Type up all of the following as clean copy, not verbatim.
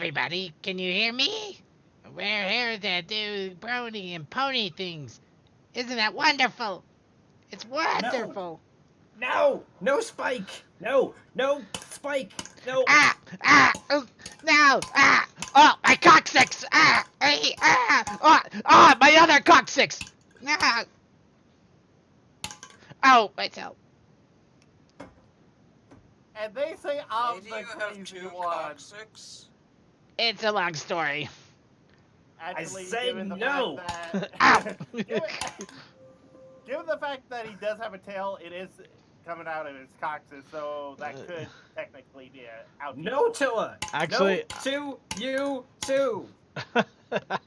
everybody. Can you hear me? We're here to do brony and pony things. Isn't that wonderful? It's No, wonderful. no, Spike. No, Spike. No. No, oh, my coccyx, my other coccyx. Ah, oh, myself. And they say I'm Maybe the you have crazy two one. coccyx? It's a long story. Actually, I said given the no. fact Ow. that, given the fact that he does have a tail, it is coming out of his coccyx, so that could technically be an out. No, Tilla. Actually, no to you too.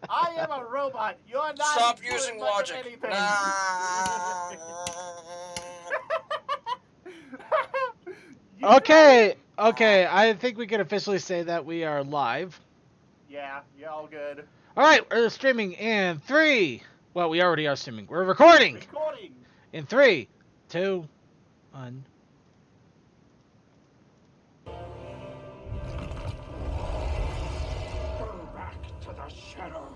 I am a robot. You're not. Stop doing using much of logic. anything. You okay, I think we can officially say that we are live. Yeah, you're all good. All right, we're streaming in 3. Well, we already are streaming. We're recording Recording. in 3, 2, 1. Go back to the shadow.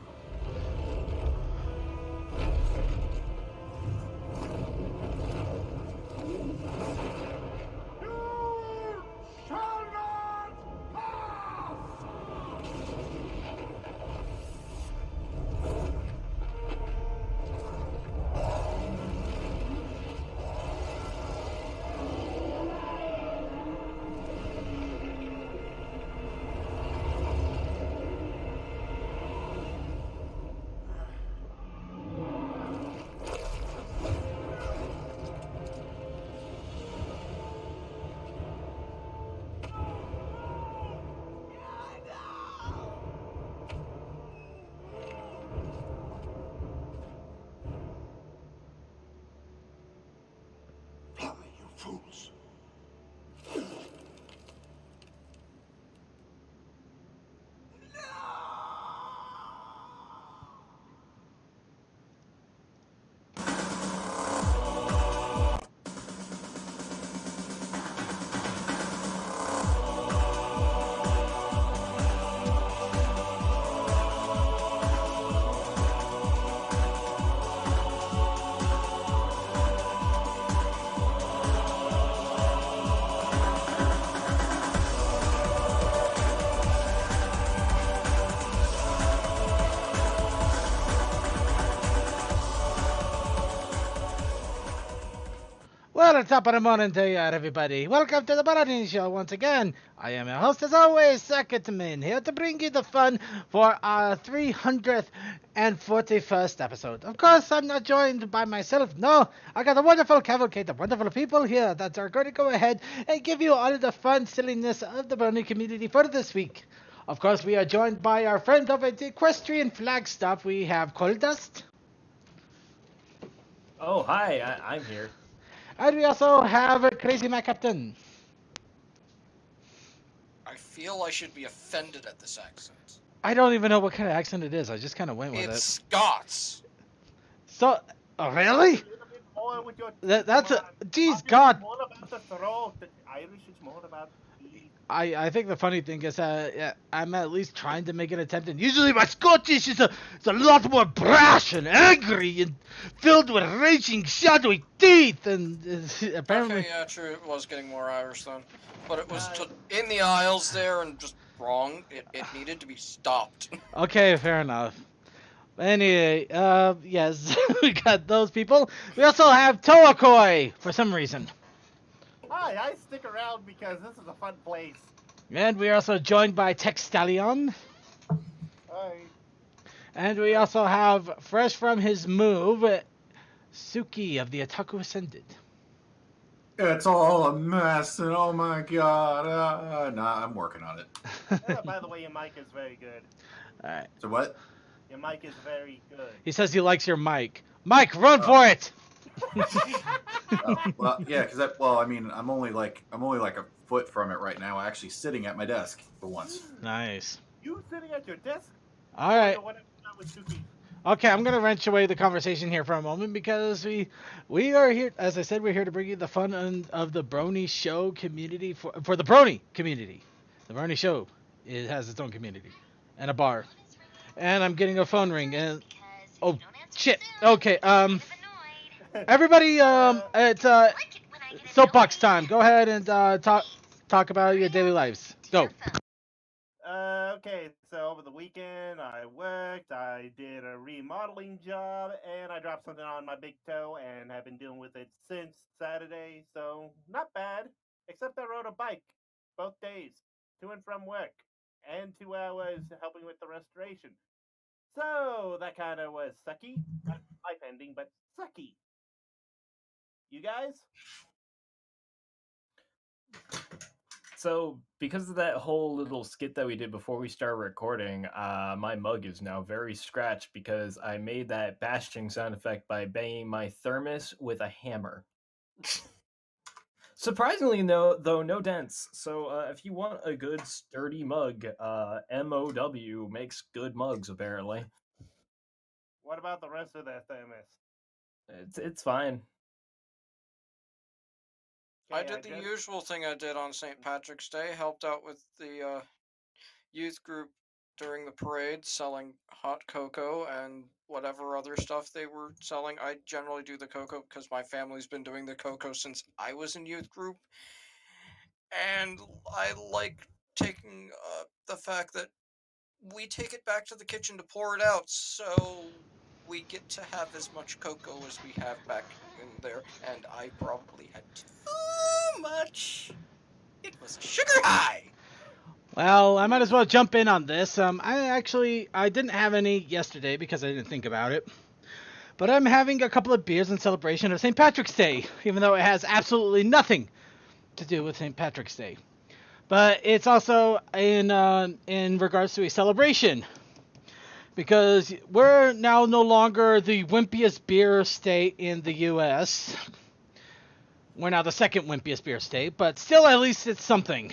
You shall not pass! Fly, you fools. Well, it's top of the morning to you, everybody. Welcome to the Brony Show once again. I am your host, as always, Secondman, here to bring you the fun for our 341st episode. Of course, I'm not joined by myself. No, I got a wonderful cavalcade of wonderful people here that are going to go ahead and give you all of the fun silliness of the Brony community for this week. Of course, we are joined by our friend of the equestrian Flagstaff. We have Coldust. Oh, hi. I'm here. And we also have Crazy Mac Captain. I feel I should be offended at this accent. I don't even know what kind of accent it is. I just kind of went with It's it. Scots. So, oh, really? A little bit more with your That's a... come on. Geez, Obviously, God. More about the throat. The Irish is more about the... I think the funny thing is I'm at least trying to make an attempt. And usually my Scottish is a lot more brash and angry and filled with raging, shadowy teeth. And apparently... Okay, yeah, true. It was getting more Irish then. But it was in the aisles there and just wrong. It needed to be stopped. Okay, fair enough. Anyway, yes, we got those people. We also have Toakoi for some reason. Hi, I stick around because this is a fun place. And we are also joined by Textalion. Hi. And we also have, fresh from his move, Suki of the Otaku Ascended. It's all a mess, and oh my god. Nah, I'm working on it. By the way, your mic is very good. Alright. So what? Your mic is very good. He says he likes your mic. Mike, run for it! Well, yeah, because I mean, I'm only like a foot from it right now. I'm actually sitting at my desk for once. Nice. You sitting at your desk? Alright. So whatever with Suki. Okay, I'm gonna wrench away the conversation here for a moment because we are here, as I said, we're here to bring you the fun of the Brony Show community for the Brony community, the Brony Show It has its own community and a bar. And I'm getting a phone ring. And oh shit. Okay. Everybody. It's soapbox time. Go ahead and talk about your daily lives. Go. Okay, so over the weekend I worked, I did a remodeling job, and I dropped something on my big toe and have been dealing with it since Saturday, so not bad. Except I rode a bike both days, to and from work, and 2 hours helping with the restoration. So that kind of was sucky. Not life ending, but sucky. You guys? So, because of that whole little skit that we did before we started recording, my mug is now very scratched because I made that bashing sound effect by banging my thermos with a hammer. Surprisingly, no, though, no dents. So, if you want a good sturdy mug, MOW makes good mugs. Apparently, What about the rest of that thermos? it's fine. I Okay, did the just usual thing I did on St. Patrick's Day, helped out with the youth group during the parade, selling hot cocoa and whatever other stuff they were selling. I generally do the cocoa because my family's been doing the cocoa since I was in youth group, and I like taking the fact that we take it back to the kitchen to pour it out, so we get to have as much cocoa as we have back in there, and I probably had too much. It was a sugar high. Well, I might as well jump in on this. I didn't have any yesterday because I didn't think about it. But I'm having a couple of beers in celebration of St. Patrick's Day, even though it has absolutely nothing to do with St. Patrick's Day. But it's also in regards to a celebration, because we're now no longer the wimpiest beer state in the U.S. We're now the second wimpiest beer state, but still, at least it's something.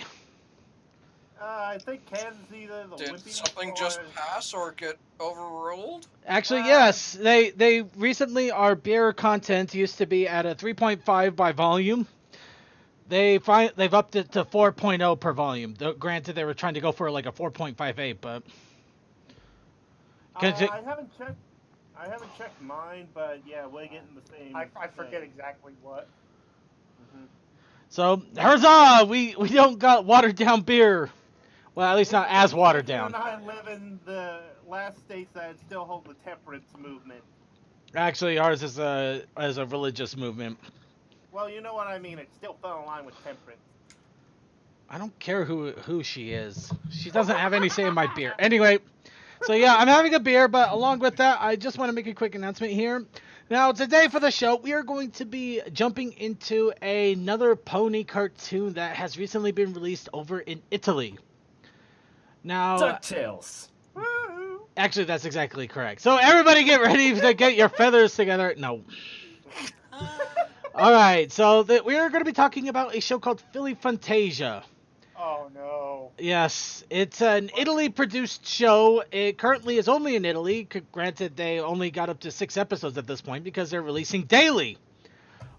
I think Kansas is either the Did Wimpy something or just pass or get overruled? Actually, yes, they recently, our beer content used to be at a 3.5 by volume. They've upped it to 4.0 per volume. Granted, they were trying to go for like a 4.58, but I haven't checked. I haven't checked mine, but yeah, we're getting the same. I forget thing. exactly what. Mhm. so huzzah! We don't got watered down beer. Well, at least not as watered You down. and I live in the last states that still hold the temperance movement. Actually, ours is a religious movement. Well, you know what I mean. It still fell in line with temperance. I don't care who she is. She doesn't have any say in my beer. Anyway, so yeah, I'm having a beer, but along with that, I just want to make a quick announcement here. Now, today for the show, we are going to be jumping into another pony cartoon that has recently been released over in Italy. Now, DuckTales. Woo! actually, that's exactly correct. So everybody get ready to get your feathers together. No. All right, so we are going to be talking about a show called Philly Fantasia. Oh no. Yes, it's an Italy-produced show. It currently is only in Italy. Granted, they only got up to 6 episodes at this point because they're releasing daily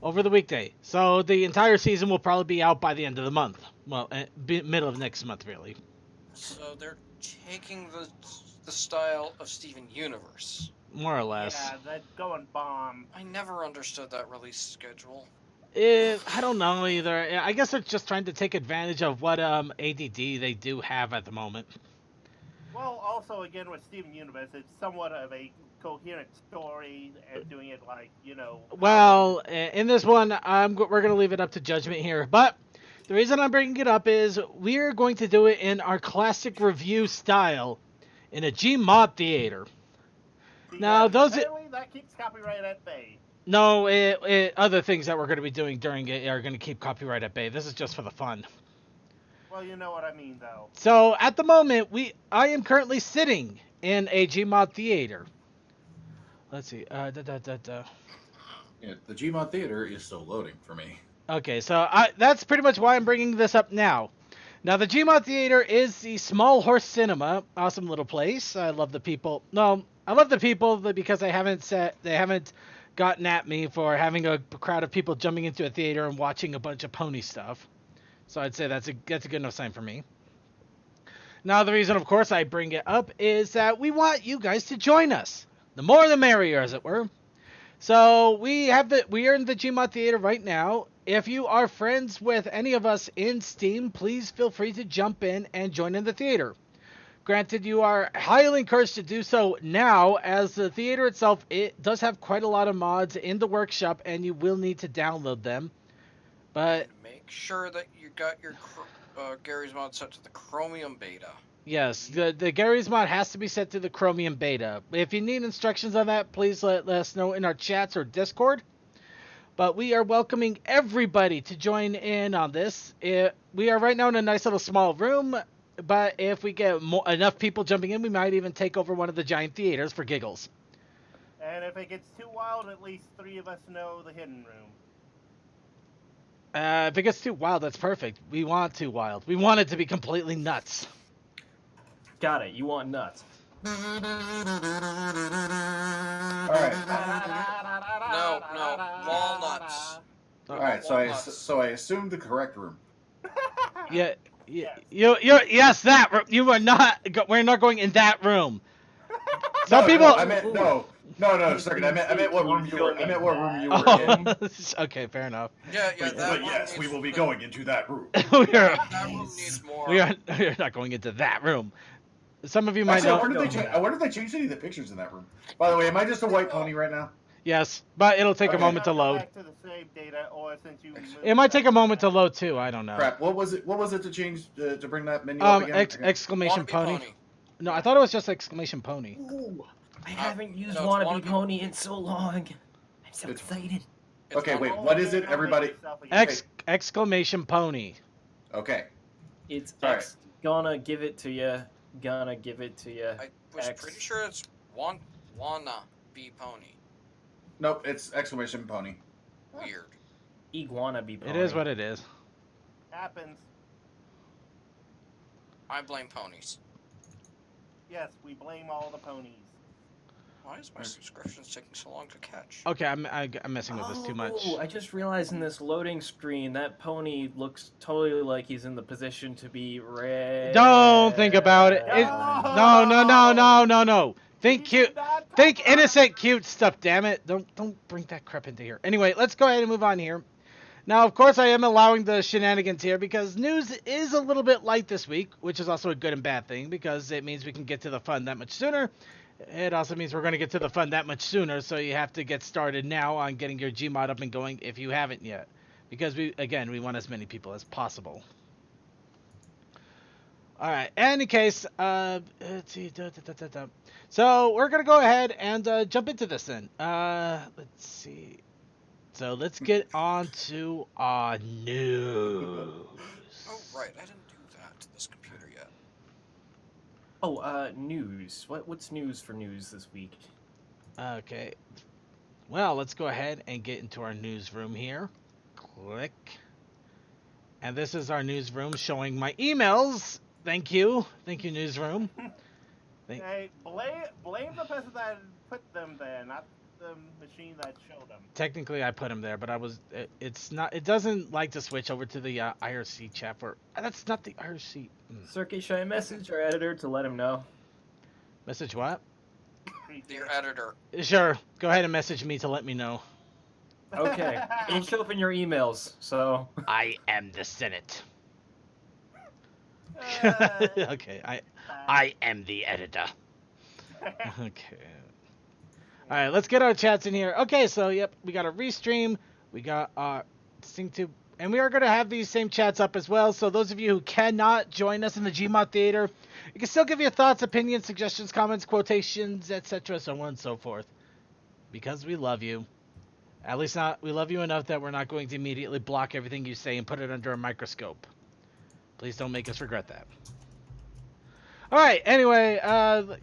over the weekday. So the entire season will probably be out by the end of the month. Well, middle of next month, really. So they're taking the style of Steven Universe. More or less. Yeah, that's going bomb. I never understood that release schedule. I don't know either. I guess they're just trying to take advantage of what ADD they do have at the moment. Well, also again with Steven Universe, it's somewhat of a coherent story and doing it like Well, in this one, we're going to leave it up to judgment here. But the reason I'm bringing it up is we're going to do it in our classic review style in a Gmod theater. Now, apparently that keeps copyright at bay. No, other things that we're going to be doing during it are going to keep copyright at bay. This is just for the fun. Well, you know what I mean, though. So, at the moment, I am currently sitting in a Gmod theater. Let's see. Yeah, the Gmod Theater is still loading for me. Okay, so that's pretty much why I'm bringing this up now. Now, the Gmod Theater is the Small Horse Cinema. Awesome little place. I love the people. No, I love the people because they haven't gotten at me for having a crowd of people jumping into a theater and watching a bunch of pony stuff. So I'd say that's a good enough sign for me. Now, the reason, of course, I bring it up is that we want you guys to join us. The more the merrier, as it were. So we are in the Gmod Theater right now. If you are friends with any of us in Steam, please feel free to jump in and join in the theater. Granted, you are highly encouraged to do so now, as the theater itself, it does have quite a lot of mods in the workshop, and you will need to download them. But And make sure that you got your Gary's mod set to the Chromium beta. yes, the Gary's mod has to be set to the Chromium beta. If you need instructions on that, please let us know in our chats or Discord. But we are welcoming everybody to join in on this. We are right now in a nice little small room, but if we get enough people jumping in, we might even take over one of the giant theaters for giggles. And if it gets too wild, at least 3 of us know the hidden room. If it gets too wild, that's perfect. We want too wild. We want it to be completely nuts. Got it. You want nuts. All right. No, walnuts. All right. So I assumed the correct room. Yeah, Yes. yes, that room. You are not. We're not going in that room. Some people. No, I meant no. Second. I meant what room you were. I meant what room you were in. Okay, fair enough. Yeah, But that room yes, we needs- will be going into that room. That room needs more. We are not going into that room. Some of you might Actually, I know. wonder if they changed any of the pictures in that room. By the way, am I just a white pony right now? Yes, but it'll take a Okay. moment to Go load. back to the save data, or since you moved It might take a that- moment to load too. I don't know. Crap. What was it to change to bring that menu up again? Exclamation Wannabe pony. No, I thought it was just exclamation pony. Ooh, I haven't used no, it's Wannabe Wannabe- Pony in so long. I'm so It's- excited. It's Okay, one- wait, Oh, what is yeah, it, don't everybody? hate yourself again. Exclamation pony. Okay. It's All X. Gonna give it to you. Gonna give it to you. I was X. pretty sure it's wanna be pony. Nope, it's exclamation pony. Weird. Iguana be pony. It is what it is. Happens. I blame ponies. Yes, we blame all the ponies. Why is my subscriptions taking so long to catch? Okay, I'm messing with this too much. Oh, I just realized in this loading screen that pony looks totally like he's in the position to be red. Don't think about it. No. Think We cute. did not talk Think about innocent, cute stuff. Damn it! Don't bring that crap into here. Anyway, let's go ahead and move on here. Now, of course, I am allowing the shenanigans here because news is a little bit light this week, which is also a good and bad thing because it means we can get to the fun that much sooner. It also means we're going to get to the fun that much sooner, so you have to get started now on getting your Gmod up and going if you haven't yet. Because, we want as many people as possible. Alright, any case, let's see. So, we're going to go ahead and jump into this then. Let's see. So, let's get on to our news. Oh, right, I didn't do that to this computer yet. Oh, news. What's news for news this week? Okay. Well, let's go ahead and get into our newsroom here. Click. And this is our newsroom showing my emails. Thank you. Thank you, newsroom. Hey, blame the person that put them there, not the machine that showed them. Technically, I put them there, but it doesn't like to switch over to the IRC chat for, that's not the IRC. Circuit, should I message our editor to let him know? Message what? Your editor. Sure. Go ahead and message me to let me know. Okay. It'll show up in your emails, so... I am the Senate. Uh, Okay, I am the editor. Okay. Alright, let's get our chats in here. Okay, so, yep, we got a restream. We got our distinctive... And we are going to have these same chats up as well. So those of you who cannot join us in the Gmod Theater, you can still give your thoughts, opinions, suggestions, comments, quotations, etc., so on and so forth. Because we love you. At least we love you enough that we're not going to immediately block everything you say and put it under a microscope. Please don't make us regret that. Alright, anyway,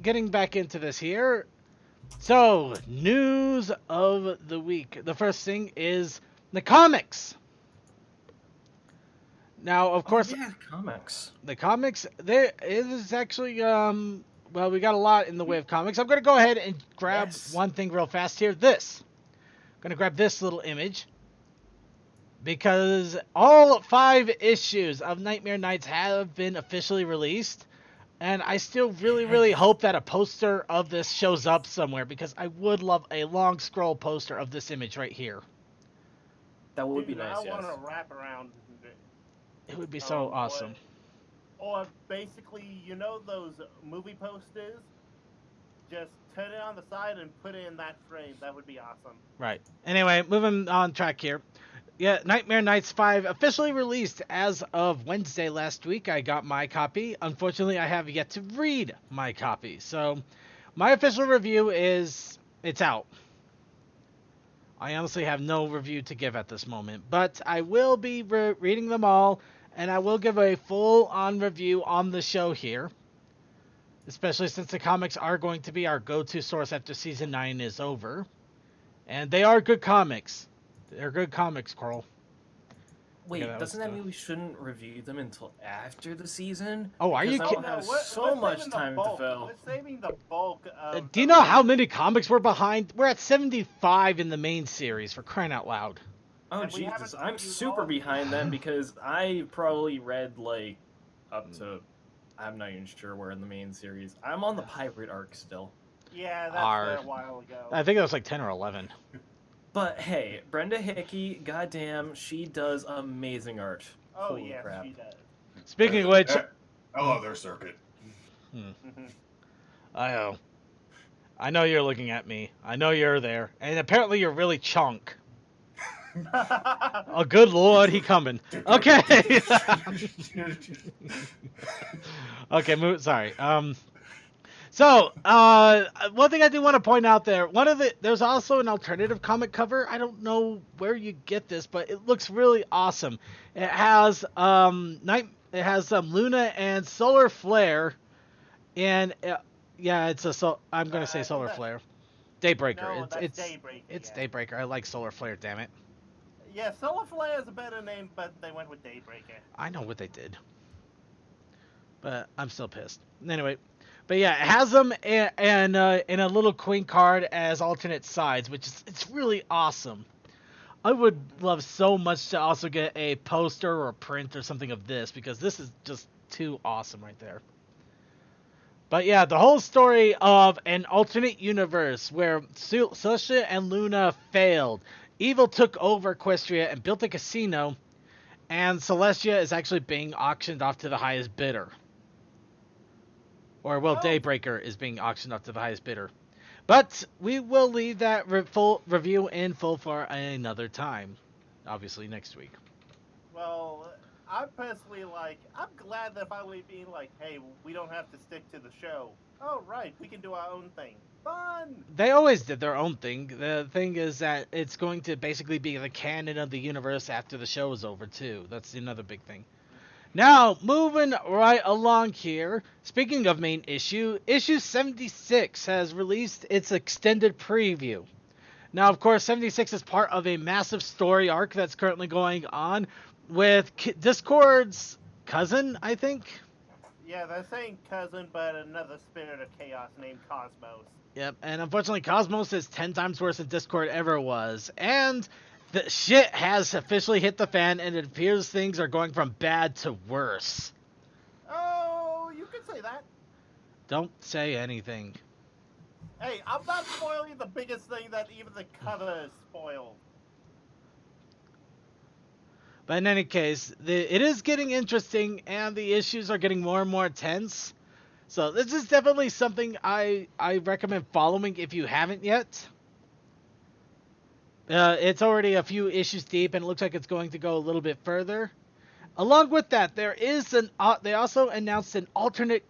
getting back into this here. So, news of the week. The first thing is the comics. Now, of course, yeah, comics. the comics, there is actually, well, we got a lot in the way of comics. I'm going to go ahead and grab one thing real fast here. This. I'm going to grab this little image. Because all 5 issues of Nightmare Nights have been officially released. And I still really hope that a poster of this shows up somewhere, because I would love a long scroll poster of this image right here. That would be Dude, nice, I want yes. to wrap around. It would be so awesome. Or basically, you know those movie posters? Just turn it on the side and put it in that frame. That would be awesome. Right. Anyway, moving on track here. Yeah, Nightmare Nights 5 officially released as of Wednesday last week. I got my copy. Unfortunately, I have yet to read my copy. So, my official review is it's out. I honestly have no review to give at this moment, but I will be reading them all, and I will give a full-on review on the show here, especially since the comics are going to be our go-to source after Season 9 is over. And they are good comics. They're good comics, Coral. Wait, Okay, doesn't that mean we shouldn't review them until after the season? Oh, are you Because kidding? I'll have we're so much saving the time to bulk. fill. We're saving the bulk of. Do you know how many comics we're behind? We're at 75 in the main series, for crying out loud. Oh, And we Jesus. haven't I'm reviewed super all- behind then because I probably read, like, up to... I'm not even sure where in the main series. I'm on the pirate arc still. Yeah, that's Arr. a while ago. I think it was like 10 or 11. But hey, Brenda Hickey, goddamn, she does amazing art. Oh, Holy yes, crap. she does. Speaking of which, I love their circuit. I know you're looking at me. I know you're there. And apparently you're really chunk. Oh, good lord, he coming. Okay. Okay, sorry. So, one thing I do want to point out there, there's also an alternative comic cover. I don't know where you get this, but it looks really awesome. It has Luna and Solar Flare, and yeah, I'm gonna say Solar Flare. Daybreaker. No, it's that's Daybreaker. It's yeah. Daybreaker. I like Solar Flare. Damn it. Yeah, Solar Flare is a better name, but they went with Daybreaker. I know what they did, but I'm still pissed. Anyway. But yeah, it has them and in a little queen card as alternate sides, which is it's really awesome. I would love so much to also get a poster or a print or something of this, because this is just too awesome right there. But yeah, the whole story of an alternate universe where Celestia and Luna failed. Evil took over Equestria and built a casino, and Celestia is actually being auctioned off to the highest bidder. Or, well, Daybreaker is being auctioned off to the highest bidder. But we will leave that full review in full for another time. Obviously, next week. Well, I'm personally I'm glad they're finally being like, hey, we don't have to stick to the show. Oh, right, we can do our own thing. Fun! They always did their own thing. The thing is that it's going to basically be the canon of the universe after the show is over, too. That's another big thing. Now, moving right along here, speaking of main issue 76 has released its extended preview. Now, of course, 76 is part of a massive story arc that's currently going on with Discord's cousin, I think. Yeah, they're saying cousin, but another spirit of chaos named Cosmos. Yep, and unfortunately, Cosmos is 10 times worse than Discord ever was, and the shit has officially hit the fan, and it appears things are going from bad to worse. Oh, you can say that. Don't say anything. Hey, I'm not spoiling the biggest thing that even the cover is spoiled. But in any case, it is getting interesting, and the issues are getting more and more tense. So this is definitely something I recommend following if you haven't yet. It's already a few issues deep, and it looks like it's going to go a little bit further. Along with that, there is they also announced an alternate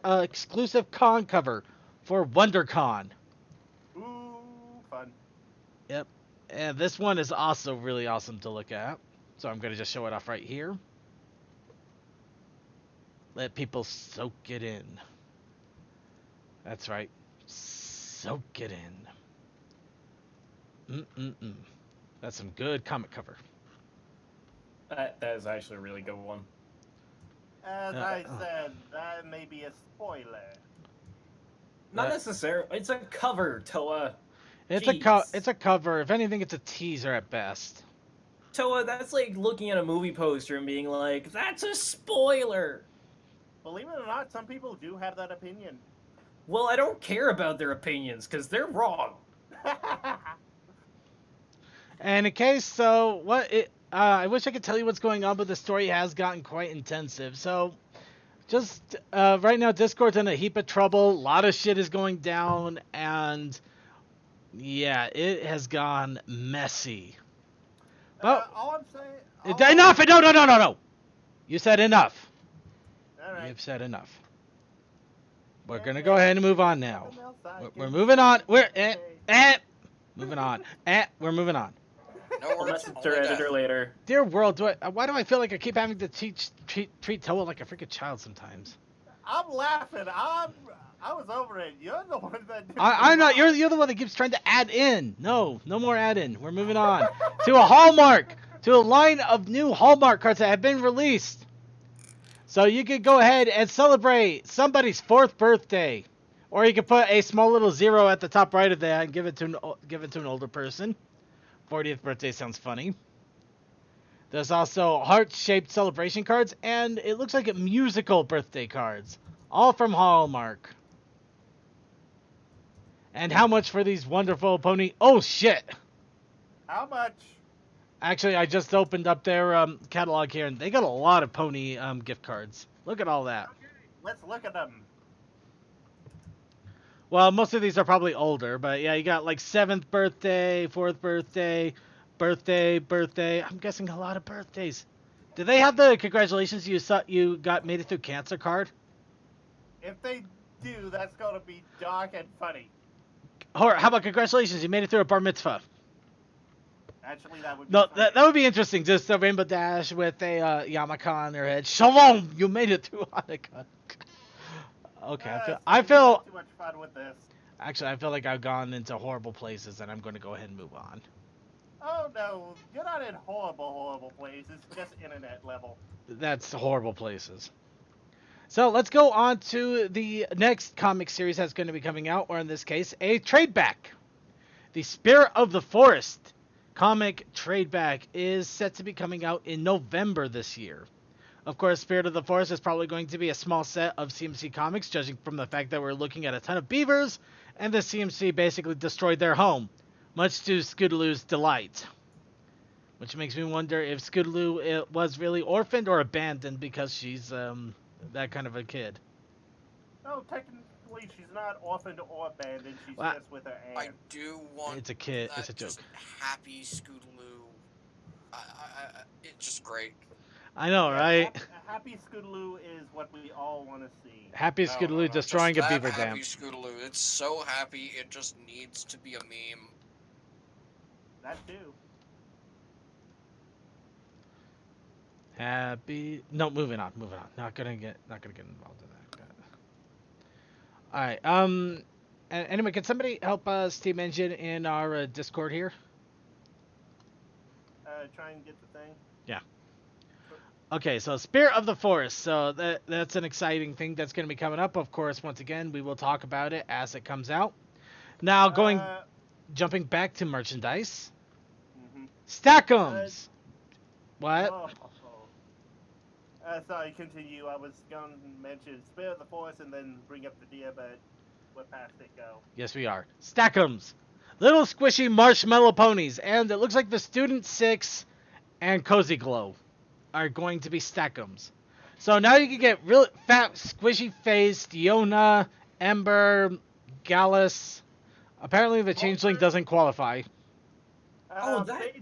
exclusive con cover for WonderCon. Ooh, fun. Yep, and this one is also really awesome to look at. So I'm going to just show it off right here. Let people soak it in. That's right, soak it in. That's some good comic cover. That is actually a really good one. As I said, that may be a spoiler. Not necessarily. It's a cover, Toa. It's a cover. If anything, it's a teaser at best. Toa, that's like looking at a movie poster and being like, "That's a spoiler." Believe it or not, some people do have that opinion. Well, I don't care about their opinions because they're wrong. And in case, so what? I wish I could tell you what's going on, but the story has gotten quite intensive. So, just right now, Discord's in a heap of trouble. A lot of shit is going down, and yeah, it has gone messy. But all I'm saying. enough! No! You said enough. All right. You've said enough. We're gonna go ahead and move on now. Nothing else I We're can moving on. say. We're Okay. moving on. We're moving on. No I'll words. message Only our death. editor later. Dear world, why do I feel like I keep having to treat Toa like a freaking child sometimes? I'm laughing. I was over it. You're the one that. I'm not. You're the one that keeps trying to add in. No more add in. We're moving on to a Hallmark, to a line of new Hallmark cards that have been released. So you could go ahead and celebrate somebody's 4th birthday, or you could put a small little 0 at the top right of that and give it to an older person. 40th birthday sounds funny. There's also heart-shaped celebration cards, and it looks like musical birthday cards, all from Hallmark. And how much for these wonderful pony? Oh shit! How much? Actually, I just opened up their catalog here, and they got a lot of pony gift cards. Look at all that. Let's look at them. Well, most of these are probably older, but yeah, you got like 7th birthday, 4th birthday. I'm guessing a lot of birthdays. Do they have the congratulations you got made it through cancer card? If they do, that's gonna be dark and funny. Or how about congratulations, you made it through a bar mitzvah? Actually, that would be No, funny. that would be interesting. Just a rainbow dash with a yarmulke on their head. Shalom, you made it through Hanukkah. Okay, I We feel had too much fun with this. actually I feel like I've gone into horrible places, and I'm going to go ahead and move on. Oh no, you're not in horrible places. Just internet level. That's horrible places. So let's go on to the next comic series that's going to be coming out, or in this case, a trade back. The Spirit of the Forest comic trade back is set to be coming out in November this year. Of course, Spirit of the Forest is probably going to be a small set of CMC comics, judging from the fact that we're looking at a ton of beavers, and the CMC basically destroyed their home, much to Scootaloo's delight. Which makes me wonder if Scootaloo was really orphaned or abandoned because she's that kind of a kid. No, technically she's not orphaned or abandoned. She's Well, just with her I aunt. do want. It's a kid. That It's a joke. just happy Scootaloo. It's just great. I know, Yeah, right? Happy Scootaloo is what we all want to see. Happy No, Scootaloo no, no, destroying just a that beaver dam. Happy Scootaloo. It's so happy. It just needs to be a meme. That too. Happy. No, moving on. Not gonna get involved in that. All right. Anyway, can somebody help Steam Engine in our Discord here? Try and get the thing. Okay, so Spirit of the Forest. So that's an exciting thing that's going to be coming up. Of course, once again, we will talk about it as it comes out. Now, jumping back to merchandise. Mm-hmm. Stackums. What? Oh. Sorry, continue. I was going to mention Spirit of the Forest and then bring up the deer, but we're past it. Go. Yes, we are. Stackums. Little squishy marshmallow ponies. And it looks like the Student 6 and Cozy Glow are going to be Stackums. So now you can get real fat, squishy-faced Yona, Ember, Gallus. Apparently the Changeling doesn't qualify.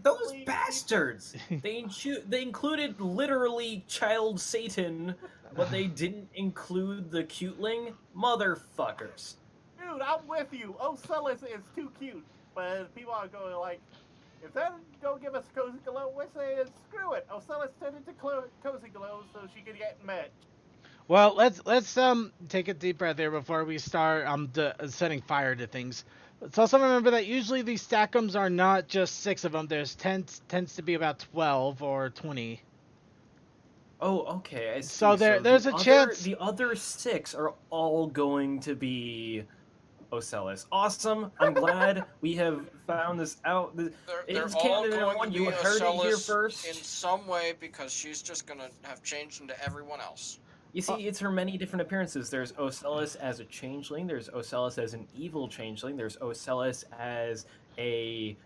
Those bastards! They included literally Child Satan, but they didn't include the cuteling. Motherfuckers. Dude, I'm with you. Ocellus is too cute, but people are going like, if they don't give us Cozy Glow, we're saying screw it. Ocellus turned into Cozy Glow so she could get met. Well, let's take a deep breath here before we start setting fire to things. Let's also remember that usually these Stackums are not just 6 of them. There's tends to be about 12 or 20. Oh, okay. I see. So there's a chance the other 6 are all going to be Ocellus. Awesome. I'm glad we have found this out. They're It's all canon, going everyone. to be You heard it here Ocellus first. in some way because she's just gonna have changed into everyone else. You see, it's her many different appearances. There's Ocellus as a changeling. There's Ocellus as an evil changeling. There's Ocellus as a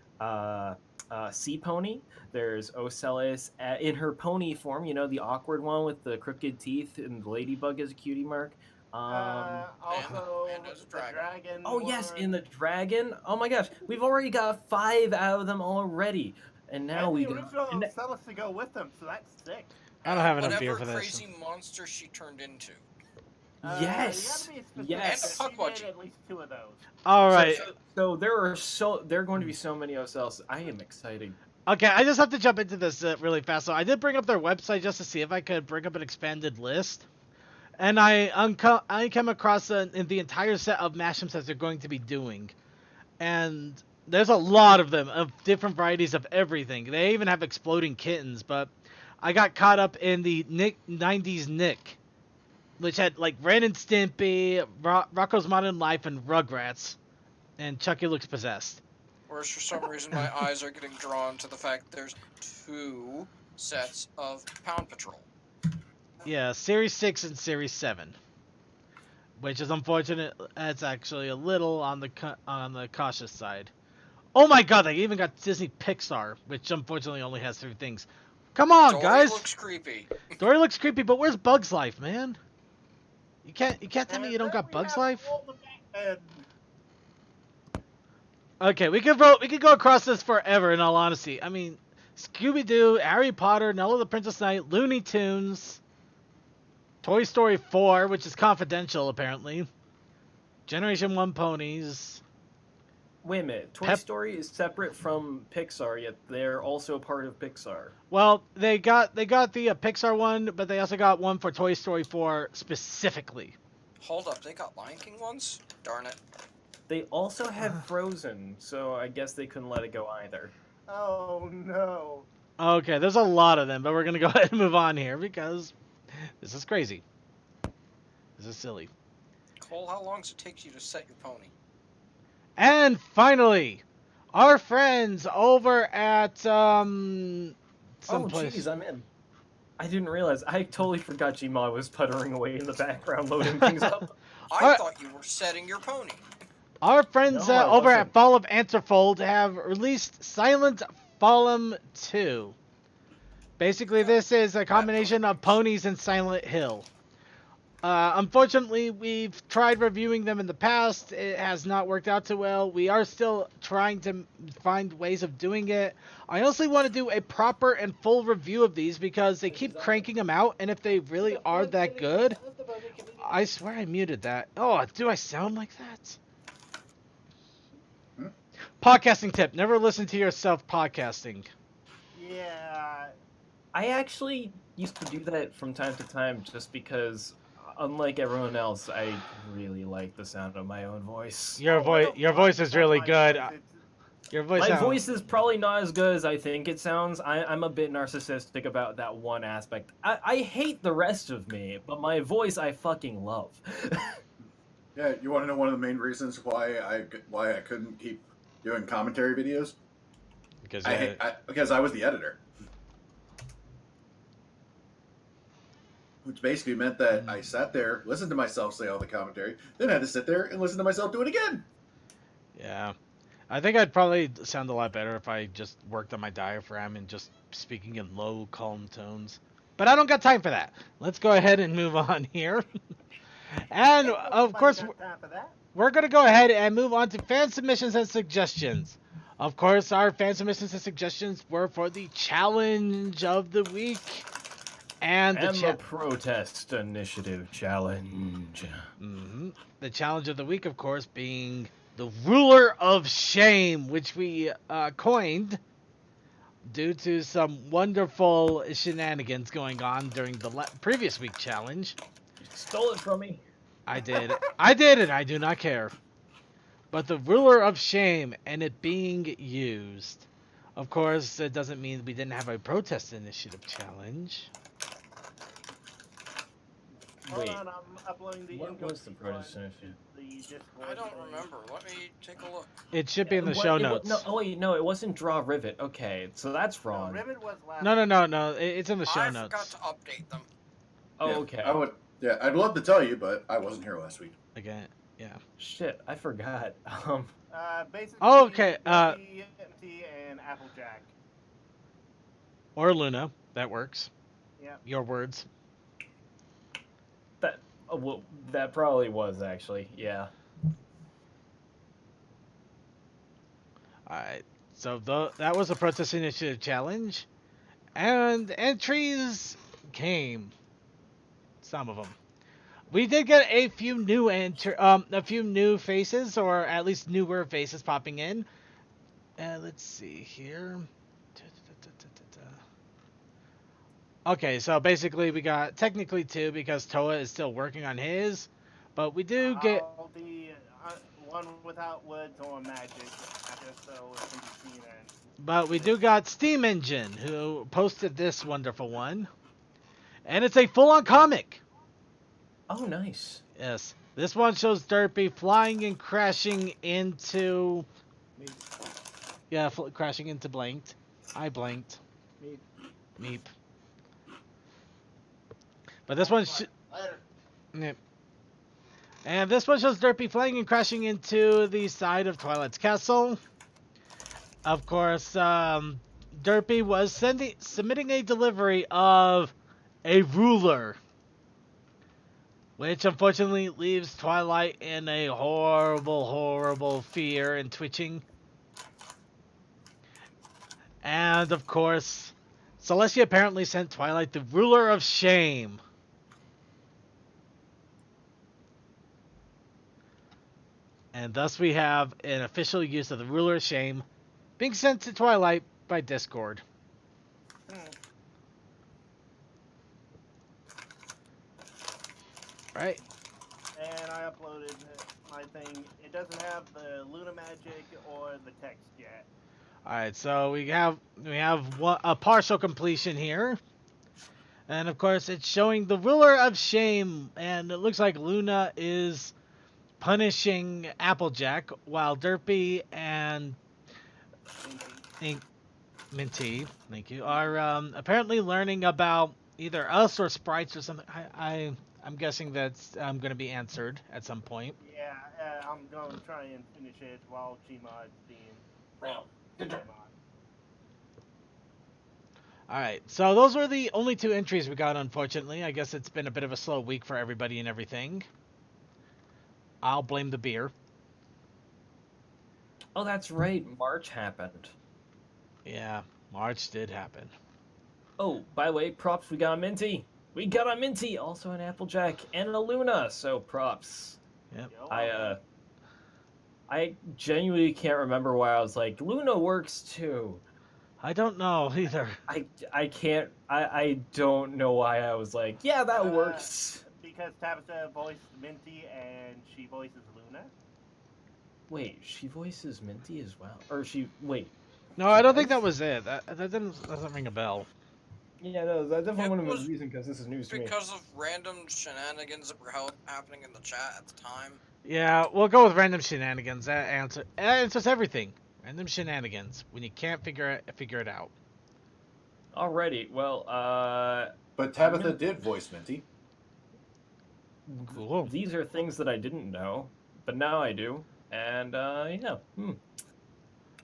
sea pony. There's Ocellus in her pony form. You know, the awkward one with the crooked teeth and the ladybug as a cutie mark. Also, and as a the dragon. Oh yes, one. in the dragon. Oh my gosh, we've already got 5 out of them already, and now and we the got. original and Ocellus to go with them, so that's sick. I don't have enough Whatever beer for this. crazy monster she turned into. Yes, You gotta be specific, yes. but And a she Puckwudgie. made at least 2 of those. All right. So there are going to be so many Ocellus. I am excited. Okay, I just have to jump into this really fast. So I did bring up their website just to see if I could bring up an expanded list. And I came across the entire set of mashups that they're going to be doing. And there's a lot of them, of different varieties of everything. They even have exploding kittens, but I got caught up in the 90s Nick, which had like Ren and Stimpy, Rocko's Modern Life, and Rugrats. And Chucky looks possessed. Whereas for some reason my eyes are getting drawn to the fact that there's 2 sets of Pound Patrol. Yeah, Series 6 and Series 7. Which is unfortunate. It's actually a little on the cautious side. Oh my god, they even got Disney Pixar, which unfortunately only has 3 things. Come on, Dory guys! looks creepy. Dory looks creepy, but where's Bug's Life, man? You can't tell me you don't got Bug's Life? Okay, we could go across this forever, in all honesty. I mean, Scooby-Doo, Harry Potter, Nella the Princess Knight, Looney Tunes, Toy Story 4, which is confidential, apparently, Generation 1 ponies. Wait a minute. Toy Story is separate from Pixar, yet they're also part of Pixar. Well, they got the Pixar one, but they also got one for Toy Story 4 specifically. Hold up, they got Lion King ones? Darn it. They also have Frozen, so I guess they couldn't let it go either. Oh no. Okay, there's a lot of them, but we're going to go ahead and move on here because this is crazy. This is silly. Cole, how long does it take you to set your pony? And finally, our friends over at someplace. Jeez, I'm in. I didn't realize. I totally forgot Gma was puttering away in the background, loading things up. I thought you were setting your pony. Our friends No, I over at wasn't. Fall of Anthrofold have released Silent Fallen 2. Basically, this is a combination of ponies and Silent Hill. Unfortunately, we've tried reviewing them in the past. It has not worked out too well. We are still trying to find ways of doing it. I honestly want to do a proper and full review of these because they keep cranking them out, and if they really are that good, I swear I muted that. Oh, do I sound like that? Podcasting tip. Never listen to yourself podcasting. Yeah. I actually used to do that from time to time just because, unlike everyone else, I really like the sound of my own voice. Your voice is really good. Your voice. My voice is probably not as good as I think it sounds. I'm a bit narcissistic about that one aspect. I hate the rest of me, but my voice I fucking love. Yeah, you want to know one of the main reasons why I couldn't keep doing commentary videos? Because I was the editor. Which basically meant that I sat there, listened to myself say all the commentary, then had to sit there and listen to myself do it again. Yeah. I think I'd probably sound a lot better if I just worked on my diaphragm and just speaking in low, calm tones. But I don't got time for that. Let's go ahead and move on here. And, of course, we're going to go ahead and move on to fan submissions and suggestions. Of course, our fan submissions and suggestions were for the challenge of the week. And the protest initiative challenge. Mm-hmm. The challenge of the week, of course, being the ruler of shame, which we coined due to some wonderful shenanigans going on during the previous week challenge. You stole it from me. I did. I did it. I do not care. But the ruler of shame and it being used. Of course, it doesn't mean we didn't have a protest initiative challenge. Hold Wait, on, I'm uploading the what was the protest initiative? I don't remember. Let me take a look. It should be in the show notes. No, it wasn't Draw Rivet. Okay, so that's No, wrong. Rivet was last. No. It's in the show I notes. forgot to update them. Oh, Yeah, okay. Yeah, I'd love to tell you, but I wasn't here last week. Again, yeah. Shit, I forgot. Basically, Oh, okay, Derpy, Minty, and Applejack. Or Luna. That works. Yeah. Your words. That well, that probably was actually, yeah. Alright. So that was a Protest Initiative challenge. And entries came. Some of them. We did get a few new faces, or at least newer faces popping in. Let's see here. Okay, so basically we got technically 2 because Toa is still working on his, but we do get The one without woods or magic, just so it can be seen. But we do got Steam Engine who posted this wonderful one, and it's a full-on comic. Oh, nice. Yes, this one shows Derpy flying and crashing into. Yeah, crashing into blanked. I blanked. Meep. But this one. Yep. And this one shows Derpy flying and crashing into the side of Twilight's castle. Of course, Derpy was submitting a delivery of a ruler, which unfortunately leaves Twilight in a horrible, horrible fear and twitching. And of course, Celestia apparently sent Twilight the ruler of shame. And thus we have an official use of the ruler of shame being sent to Twilight by Discord. Right. And I uploaded my thing. It doesn't have the Luna magic or the text yet. Alright, so we have a partial completion here. And of course it's showing the ruler of shame, and it looks like Luna is punishing Applejack while Derpy and Minty, thank you, are apparently learning about either us or sprites or something. I'm guessing that's going to be answered at some point. Yeah, I'm going to try and finish it while Gmod's being Alright, so those were the only 2 entries we got, unfortunately. I guess it's been a bit of a slow week for everybody and everything. I'll blame the beer. Oh, that's right. March happened. Yeah, March did happen. Oh, by the way, props, we got a Minty. We got a Minty, also an Applejack, and a Luna, so props. Yep. I genuinely can't remember why I was like, Luna works too. I don't know either. I can't, I don't know why I was like, yeah, that works. Because Tabitha voiced Minty and she voices Luna. Wait, she voices Minty as well? Or wait. No, I don't think that was it. That doesn't ring a bell. Yeah, no, that definitely wouldn't have been reason because this is news to me. Because of random shenanigans that were happening in the chat at the time. Yeah, we'll go with random shenanigans. That answers everything. Random shenanigans. When you can't figure it out. Alrighty, well, But Tabitha did voice Minty. Cool. These are things that I didn't know, but now I do. And, yeah.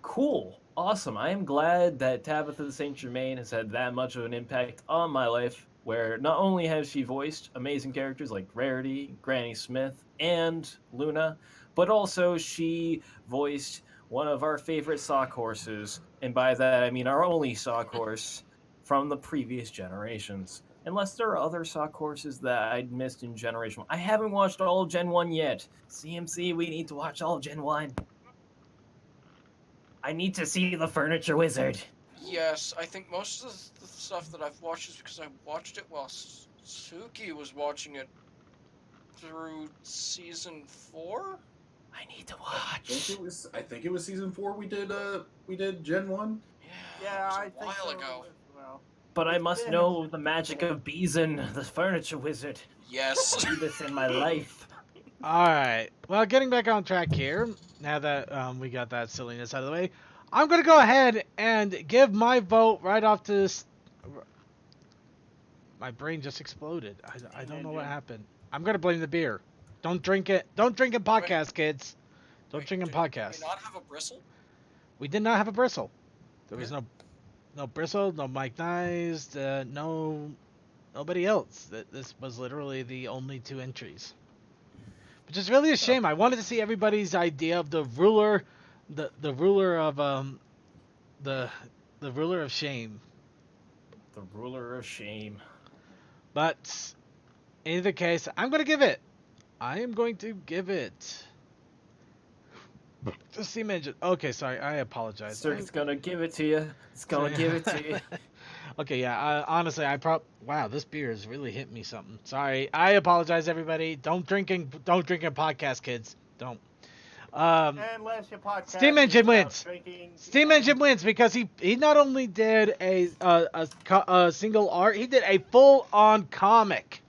Cool. Awesome. I am glad that Tabitha the Saint Germain has had that much of an impact on my life, where not only has she voiced amazing characters like Rarity, Granny Smith, and Luna, but also she voiced one of our favorite sock horses, and by that I mean our only sock horse from the previous generations. Unless there are other sock horses that I'd missed in Generation 1. I haven't watched all of Gen 1 yet. CMC, we need to watch all of Gen 1. I need to see the Furniture Wizard. Yes, I think most of the stuff that I've watched is because I watched it while Suki was watching it through season 4. I need to watch. I think it was season 4 we did Gen 1. Yeah, it I was a think while so ago. as well. But I must know the magic of Beeson, the Furniture Wizard. Yes. I do this in my life. Alright. Well, getting back on track here, now that we got that silliness out of the way, I'm going to go ahead and give my vote right off to My brain just exploded. I don't know what happened. I'm gonna blame the beer. Don't drink it. Don't drink in podcast, kids. Don't drink in podcast. Did we not have a bristle? We did not have a bristle. There was no bristle, no Mike Nyes, nobody else. This was literally the only 2 entries. Which is really a shame. I wanted to see everybody's idea of the ruler, the ruler of the ruler of shame. The ruler of shame. But in either case, I am going to give it the steam engine. Okay, sorry, I apologize. Circuit's gonna give it to you. It's gonna give it to you. Okay, yeah. Honestly, wow, this beer has really hit me something. Sorry, I apologize, everybody. Don't drink in podcast, kids. Don't. Unless your podcast Steam Engine wins. Drinking, Steam Engine wins because he not only did a single art, he did a full-on comic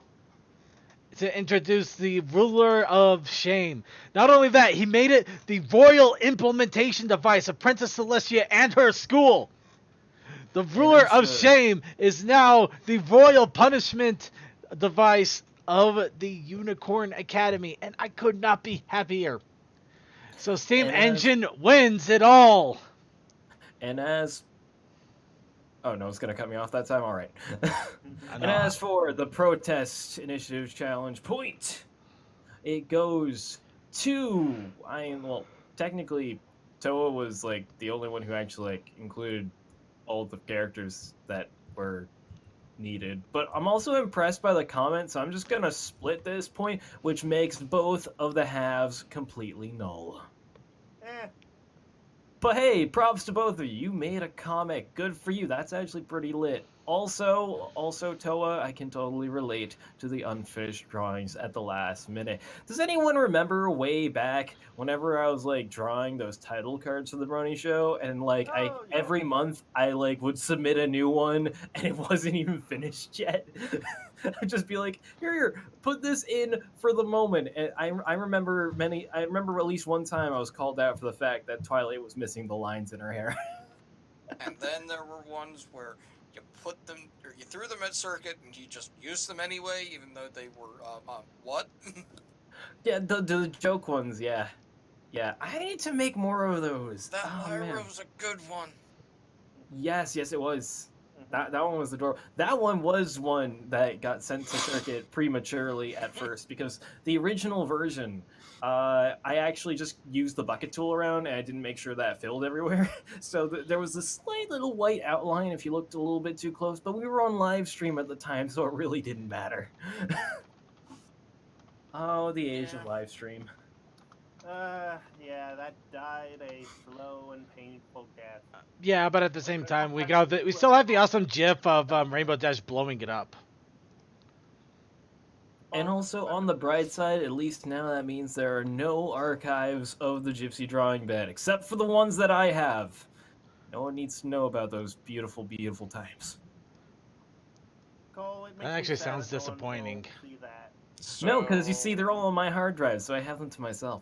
to introduce the ruler of shame. Not only that, he made it the royal implementation device of Princess Celestia and her school. The ruler of shame is now the royal punishment device of the Unicorn Academy, and I could not be happier. So Steam Engine wins it all. And as... Oh, no, it's going to cut me off that time? All right. And as for the Protest Initiative Challenge point, it goes to... well, technically, Toa was, like, the only one who actually, like, included all the characters that were needed. But I'm also impressed by the comments, so I'm just going to split this point, which makes both of the halves completely null. But hey, props to both of you. You made a comic. Good for you. That's actually pretty lit. Also, Toa, I can totally relate to the unfinished drawings at the last minute. Does anyone remember way back whenever I was like drawing those title cards for the Brony Show, and like every month I like would submit a new one and it wasn't even finished yet? I'd just be like, here, put this in for the moment. And I remember at least one time I was called out for the fact that Twilight was missing the lines in her hair. And then there were ones where you put them, or you threw them at Circuit, and you just used them anyway, even though they were, what? Yeah, the joke ones, yeah. Yeah, I need to make more of those. That Lyra was a good one. Yes, it was. That one was adorable. That one was one that got sent to Circuit prematurely at first, because the original version, I actually just used the bucket tool around, and I didn't make sure that filled everywhere. So there was a slight little white outline if you looked a little bit too close, but we were on live stream at the time, so it really didn't matter. Oh, the age of live stream. Yeah, that died a slow and painful death. Yeah, but at the same time, we still have the awesome GIF of Rainbow Dash blowing it up. And also, on the bright side, at least now that means there are no archives of the Gypsy drawing bed, except for the ones that I have. No one needs to know about those beautiful, beautiful times. Cole, it makes That me actually sad sounds that no one disappointing. will see that. No, because you see, they're all on my hard drive, so I have them to myself.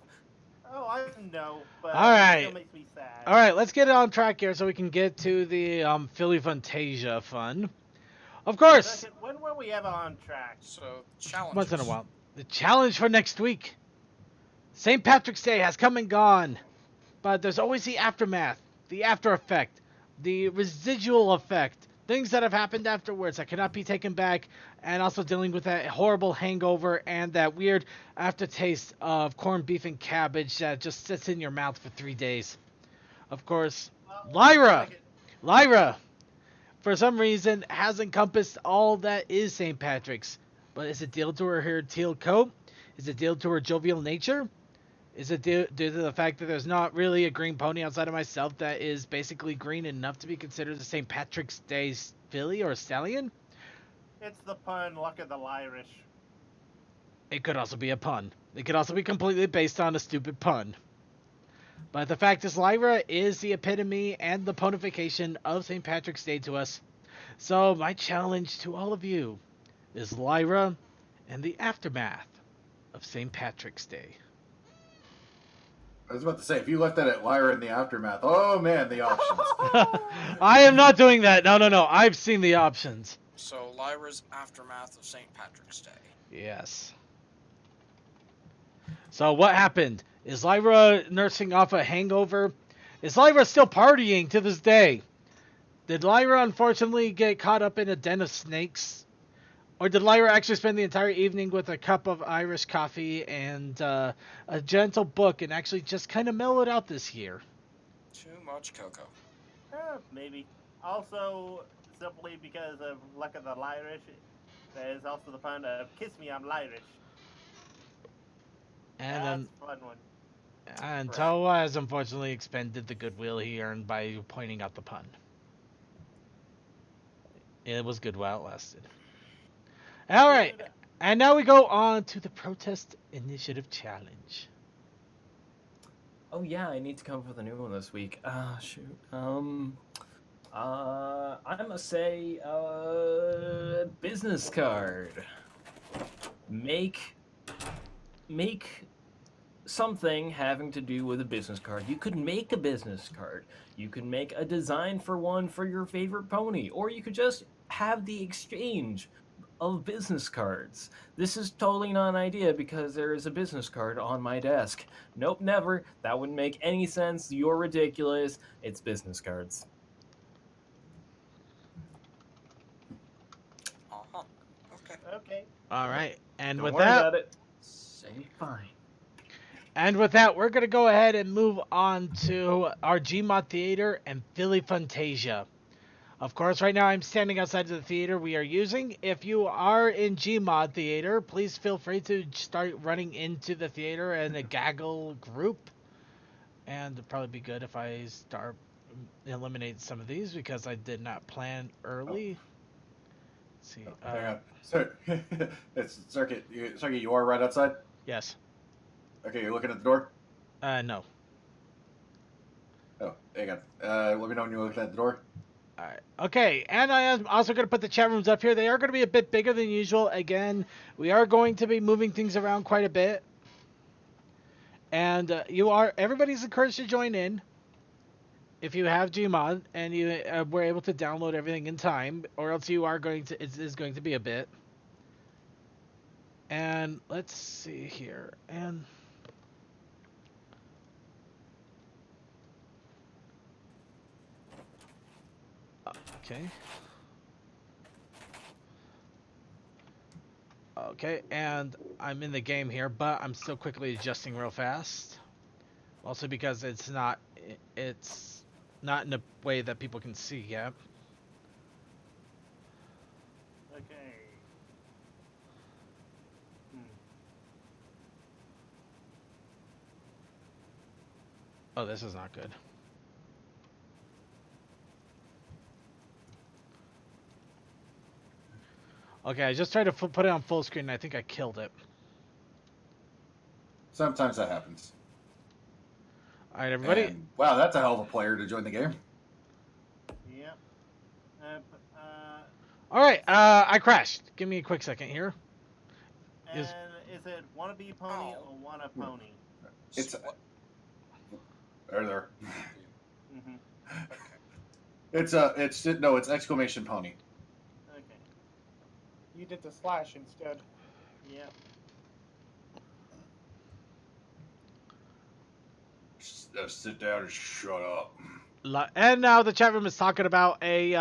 Oh, I know, but All right. it still makes me sad. All right, let's get it on track here so we can get to the Philly Fantasia fun. Of course. When were we ever on track? So, challenges. Once in a while. The challenge for next week. St. Patrick's Day has come and gone, but there's always the aftermath, the after effect, the residual effect, things that have happened afterwards that cannot be taken back, and also dealing with that horrible hangover and that weird aftertaste of corned beef and cabbage that just sits in your mouth for 3 days. Of course, Lyra, for some reason, has encompassed all that is St. Patrick's. But is it due to her teal coat? Is it due to her jovial nature? Is it due to the fact that there's not really a green pony outside of myself that is basically green enough to be considered a St. Patrick's Day filly or stallion? It's the pun, luck of the Irish. It could also be a pun. It could also be completely based on a stupid pun. But the fact is, Lyra is the epitome and the ponification of St. Patrick's Day to us. So my challenge to all of you is Lyra and the aftermath of St. Patrick's Day. I was about to say, if you left that at Lyra in the aftermath, oh man, the options. I am not doing that. No. I've seen the options. So Lyra's aftermath of St. Patrick's Day. Yes. So what happened? Is Lyra nursing off a hangover? Is Lyra still partying to this day? Did Lyra unfortunately get caught up in a den of snakes? Or did Lyra actually spend the entire evening with a cup of Irish coffee and a gentle book and actually just kind of mellow it out this year? Too much cocoa. Maybe. Also, simply because of luck of the Lyrish, there's also the pun of "Kiss me, I'm Lyrish." And That's a fun one. and Right. Toa has unfortunately expended the goodwill he earned by pointing out the pun. It was good while it lasted. All right, Dude, and now we go on to the Protest Initiative Challenge. Oh yeah, I need to come up with a new one this week. Shoot. I must say, business card. Make something having to do with a business card. You could make a business card. You could make a design for one for your favorite pony, or you could just have the exchange of business cards. This is totally not an idea because there is a business card on my desk. Nope, never. That wouldn't make any sense. You're ridiculous. It's business cards. Uh-huh. Okay. okay. All right, and Don't with worry that, about it. Say fine. we're gonna go ahead and move on to our Gmod Theater and Philly Fantasia. Of course, right now I'm standing outside of the theater we are using. If you are in Gmod Theater, please feel free to start running into the theater in a gaggle group. And it'd probably be good if I start eliminate some of these because I did not plan early. Let's see. Hang on. So, it's Circuit. Circuit, you are right outside? Yes. Okay, you're looking at the door? No. Oh, hang on. Let me know when you're looking at the door. Alright. Okay, and I am also going to put the chat rooms up here. They are going to be a bit bigger than usual. Again, we are going to be moving things around quite a bit. And everybody's encouraged to join in if you have Gmod and you were able to download everything in time, or else you are going to, it is going to be a bit. And let's see here. And okay. Okay, and I'm in the game here, but I'm still quickly adjusting real fast. Also because it's not in a way that people can see yet. Okay. Oh, this is not good. Okay, I just tried to put it on full screen and I think I killed it. Sometimes that happens. Alright, everybody. And, wow, that's a hell of a player to join the game. Yep. Alright, I crashed. Give me a quick second here. And is it wannabe pony or wanna pony? It's there. Mm-hmm. Okay. It's exclamation pony. Okay. You did the slash instead. Yep. Just sit down and shut up. And now the chat room is talking about a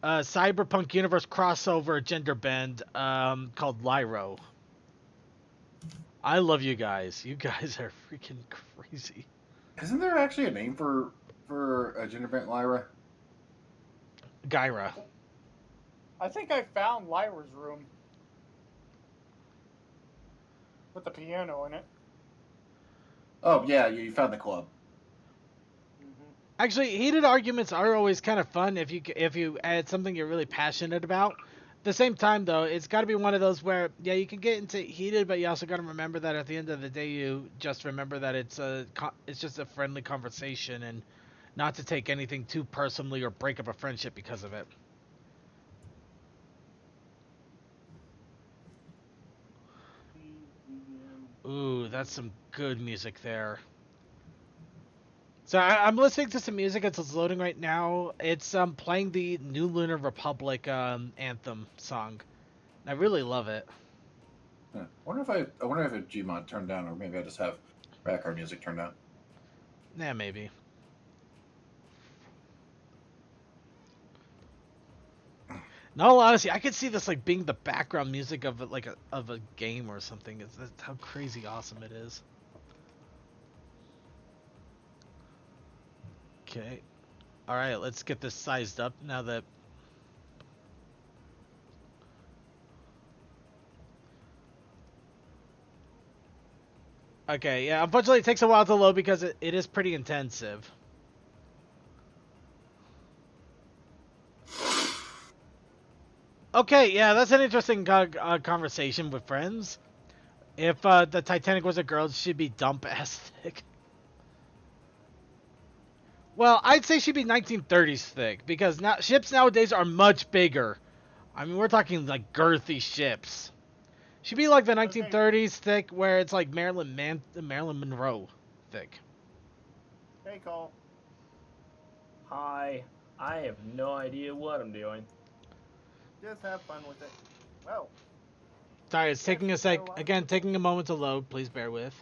cyberpunk universe crossover gender bend called Lyro. I love you guys. You guys are freaking crazy. Isn't there actually a name for a gender bent Lyra? Gyra. I think I found Lyra's room. With the piano in it. Oh yeah, you found the club. Mm-hmm. Actually, heated arguments are always kind of fun if you add something you're really passionate about. At the same time, though, it's got to be one of those where, yeah, you can get into heated, but you also got to remember that at the end of the day, you just remember that it's just a friendly conversation and not to take anything too personally or break up a friendship because of it. Ooh, that's some good music there. So I'm listening to some music. It's loading right now. It's playing the New Lunar Republic anthem song. I really love it. I wonder if I have Gmod turned down, or maybe I just have background music turned down. Yeah, maybe. No, honestly, I could see this like being the background music of a game or something. That's how crazy awesome it is. Okay. All right, let's get this sized up now that. Okay, yeah. Unfortunately, it takes a while to load because it is pretty intensive. Okay, yeah, that's an interesting conversation with friends. If the Titanic was a girl, she'd be dump-ass thick. Well, I'd say she'd be 1930s thick, because now ships nowadays are much bigger. I mean, we're talking like girthy ships. She'd be like the 1930s thick, where it's like Marilyn Monroe thick. Hey, Cole. Hi. I have no idea what I'm doing. Just have fun with it. Well, Sorry, it's taking a sec. Again, taking a moment to load. Please bear with.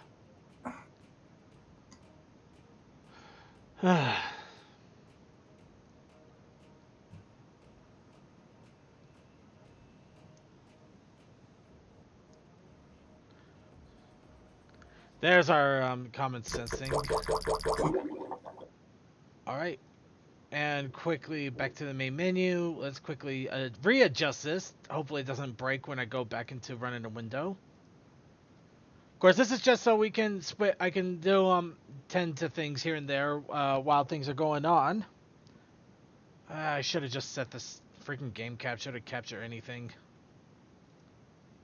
There's our common sensing. Alright. And quickly back to the main menu. Let's quickly readjust this. Hopefully it doesn't break when I go back into running a window. Of course, this is just so we can I can do tend to things here and there while things are going on. I should have just set this freaking game capture to capture anything.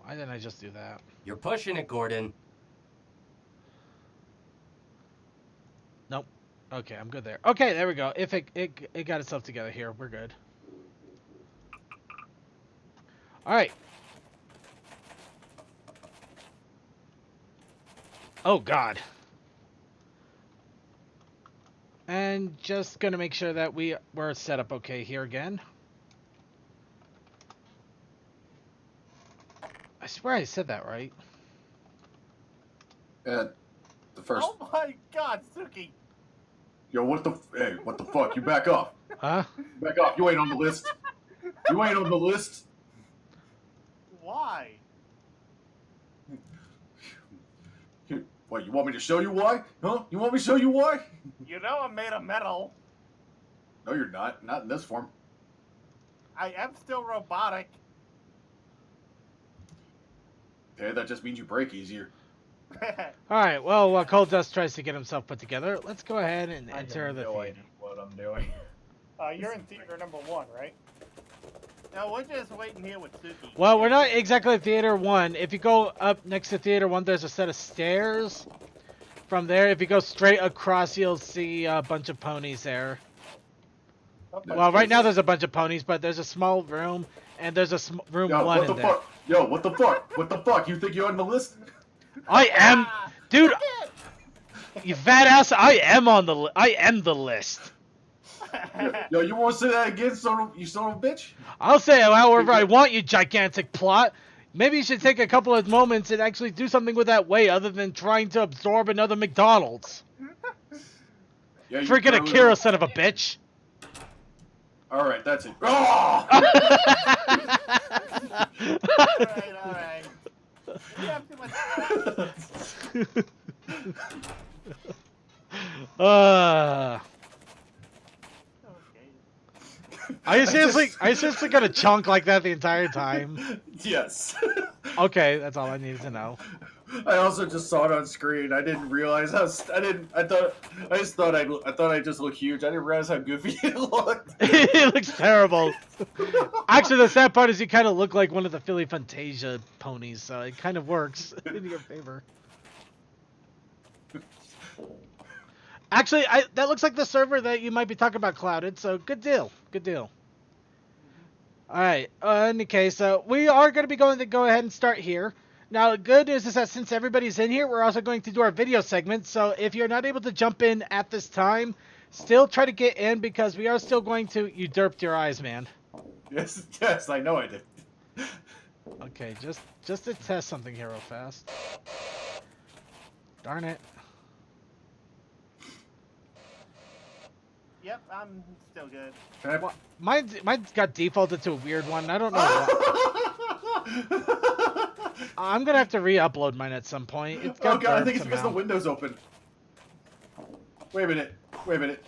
Why didn't I just do that? You're pushing it, Gordon. Nope. Okay, I'm good there. Okay, there we go. If it got itself together here, we're good. All right. Oh God. And just gonna make sure that we're set up okay here again. I swear I said that right. The first. oh my God, Suki! Yo, what the fuck? You back up. Huh? Back up. You ain't on the list. You ain't on the list. Why? What, you want me to show you why? Huh? You want me to show you why? You know I'm made of metal. No, you're not. Not in this form. I am still robotic. Okay, that just means you break easier. Alright, well, while Cold Dust tries to get himself put together, let's go ahead and I enter have the no theater. idea what I'm doing. You're in theater number 1, right? No, we're just waiting here with Suki. Well, we're not exactly at Theater 1. If you go up next to Theater 1, there's a set of stairs. From there, if you go straight across, you'll see a bunch of ponies there. Okay. Well, right now there's a bunch of ponies, but there's a small room, and there's a room Yo, 1 what in the there. fuck? Yo, what the fuck? What the fuck? You think you're on the list? I am, dude. You fat ass! I am on the I am the list. Yo, you want to say that again, you son of a bitch? I'll say it however I want, you gigantic plot. Maybe you should take a couple of moments and actually do something with that weight other than trying to absorb another McDonald's. Yeah, you Freaking really Akira, don't. son of a bitch. All right, that's it. Oh! Alright. You have too much. Okay. Are you seriously gonna chunk like that the entire time? Yes. Okay, that's all I needed to know. I also just saw it on screen. I didn't realize how. I thought I just looked huge. I didn't realize how goofy it looked. It looks terrible. Actually, the sad part is you kind of look like one of the Philly Fantasia ponies, so it kind of works in your favor. Actually, that looks like the server that you might be talking about, Clouded. So good deal, good deal. All right. In any case, we are going to go ahead and start here. Now, good news is that since everybody's in here, we're also going to do our video segment. So if you're not able to jump in at this time, still try to get in because we are still going to... You derped your eyes, man. Yes, yes, I know I did. Okay, just to test something here real fast. Darn it. Yep, I'm still good. Can I... Well, mine's got defaulted to a weird one. I don't know why. I'm gonna have to re-upload mine at some point. It's got Oh god, I think it's somehow. because the window's open. Wait a minute. Wait a minute.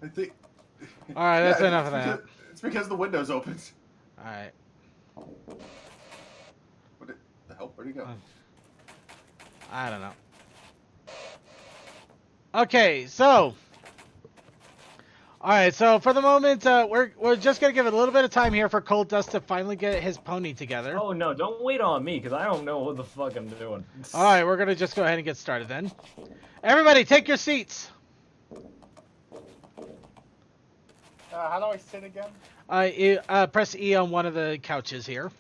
I think... Alright, that's Yeah, enough of that. It's because the window's open. Alright. What the hell? Where'd he go? I don't know. Okay, so... Alright, so for the moment, we're just gonna give it a little bit of time here for Cold Dust to finally get his pony together. Oh no, don't wait on me, because I don't know what the fuck I'm doing. Alright, we're gonna just go ahead and get started then. Everybody, take your seats! How do I sit again? Press E on one of the couches here.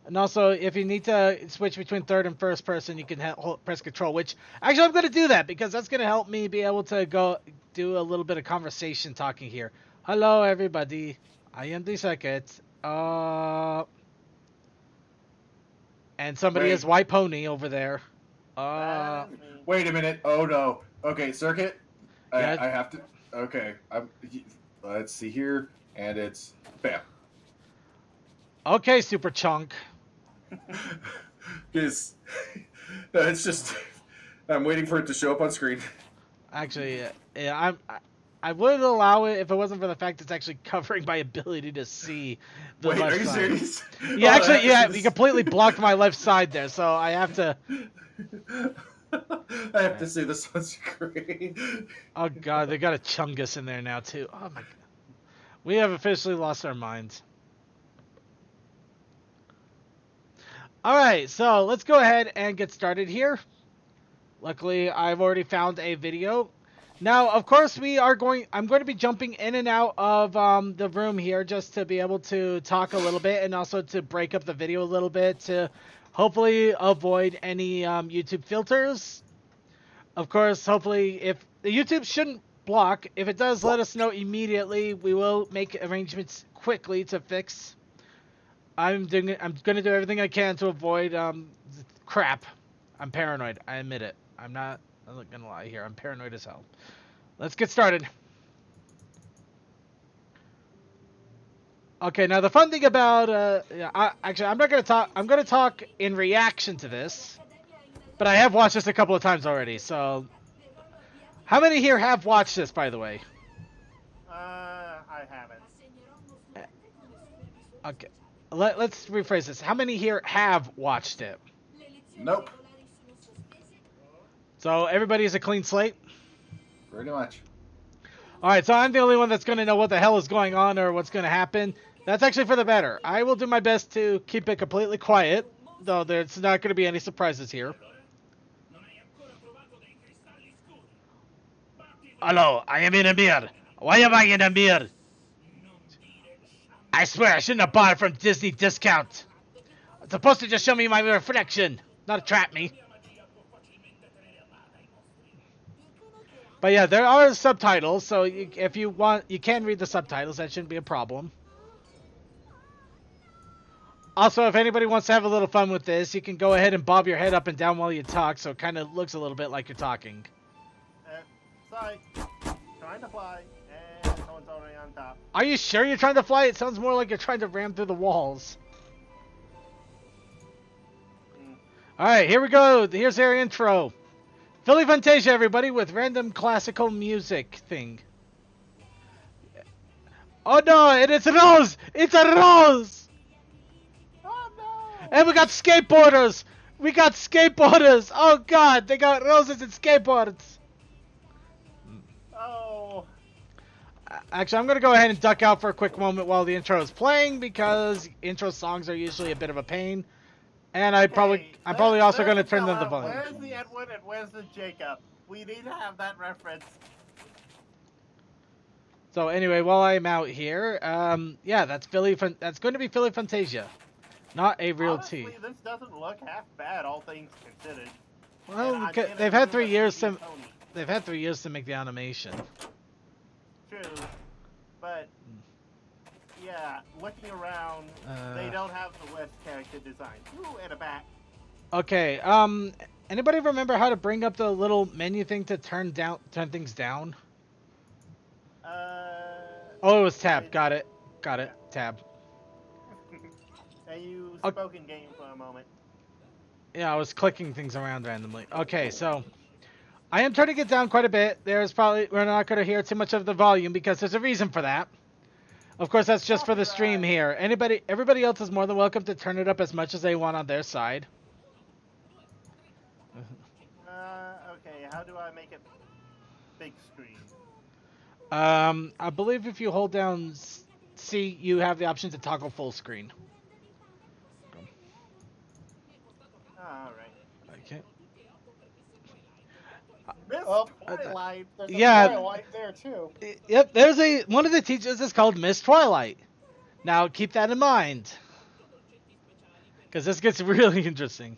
And also, if you need to switch between third and first person, you can press control, which... Actually, I'm going to do that, because that's going to help me be able to go do a little bit of conversation talking here. Hello, everybody. I am the second. And somebody has White Pony over there. Wait a minute. Oh, no. Okay, Circuit. Yeah. I have to... Okay. Let's see here. And it's... Bam. Okay, Super Chunk. Because... No, it's just... I'm waiting for it to show up on screen. Actually, yeah, I would allow it if it wasn't for the fact it's actually covering my ability to see the Wait, left are you side. serious? Yeah, Oh, actually, yeah, this- you completely blocked my left side there, so I have to... I have to see this on screen. Oh god, they got a Chungus in there now too. Oh my god. We have officially lost our minds. Alright, so let's go ahead and get started here. Luckily, I've already found a video. Now, of course, I'm going to be jumping in and out of the room here just to be able to talk a little bit and also to break up the video a little bit to hopefully avoid any YouTube filters. Of course, hopefully, if the YouTube shouldn't block, if it does, let us know immediately. We will make arrangements quickly to fix. I'm going to do everything I can to avoid crap. I'm paranoid. I admit it. I'm not going to lie here. I'm paranoid as hell. Let's get started. Okay, now the fun thing about actually, I'm not going to talk. I'm going to talk in reaction to this, but I have watched this a couple of times already. So, how many here have watched this, by the way? I haven't. Okay, let's rephrase this. How many here have watched it? Nope. So everybody is a clean slate. Pretty much. All right, so I'm the only one that's going to know what the hell is going on or what's going to happen. That's actually for the better. I will do my best to keep it completely quiet, though there's not going to be any surprises here. Hello, I am in a mirror. Why am I in a mirror? I swear I shouldn't have bought it from Disney Discount. It's supposed to just show me my reflection, not trap me. But yeah, there are subtitles, so if you want, you can read the subtitles. That shouldn't be a problem. Also, if anybody wants to have a little fun with this, you can go ahead and bob your head up and down while you talk, so it kind of looks a little bit like you're talking. Sorry. Trying to fly, and someone's already on top. Are you sure you're trying to fly? It sounds more like you're trying to ram through the walls. Alright, here we go. Here's our intro. Philly Fantasia, everybody, with random classical music thing. Oh no, and it's a rose! It's a rose! Oh no! And we got skateboarders! We got skateboarders! Oh god, they got roses and skateboards! Oh. Actually, I'm going to go ahead and duck out for a quick moment while the intro is playing, because intro songs are usually a bit of a pain. And I'm probably also going to turn down the volume. Where's the Edward and where's the Jacob? We need to have that reference. So anyway, while I'm out here, yeah, that's that's going to be Philly Fantasia, not a real Honestly, tea. this doesn't look half bad, all things considered. And Well, I'm okay, in a they've had room 3 of years 3D to ponies. they've had 3 years to make the animation. True, but yeah, looking around, they don't have the West character design. Ooh, and a bat. Okay, anybody remember how to bring up the little menu thing to turn things down? Oh, it was tab. Got it. Tab. And you Okay. spoke in game for a moment. Yeah, I was clicking things around randomly. Okay, so I am turning it down quite a bit. We're not going to hear too much of the volume because there's a reason for that. Of course, that's just for the stream here. Everybody else is more than welcome to turn it up as much as they want on their side. Okay, how do I make it big screen? I believe if you hold down C, you have the option to toggle full screen. Alright. Okay. Miss Twilight. There's a Yeah. Twilight there too. Yep, one of the teachers is called Miss Twilight. Now keep that in mind, because this gets really interesting.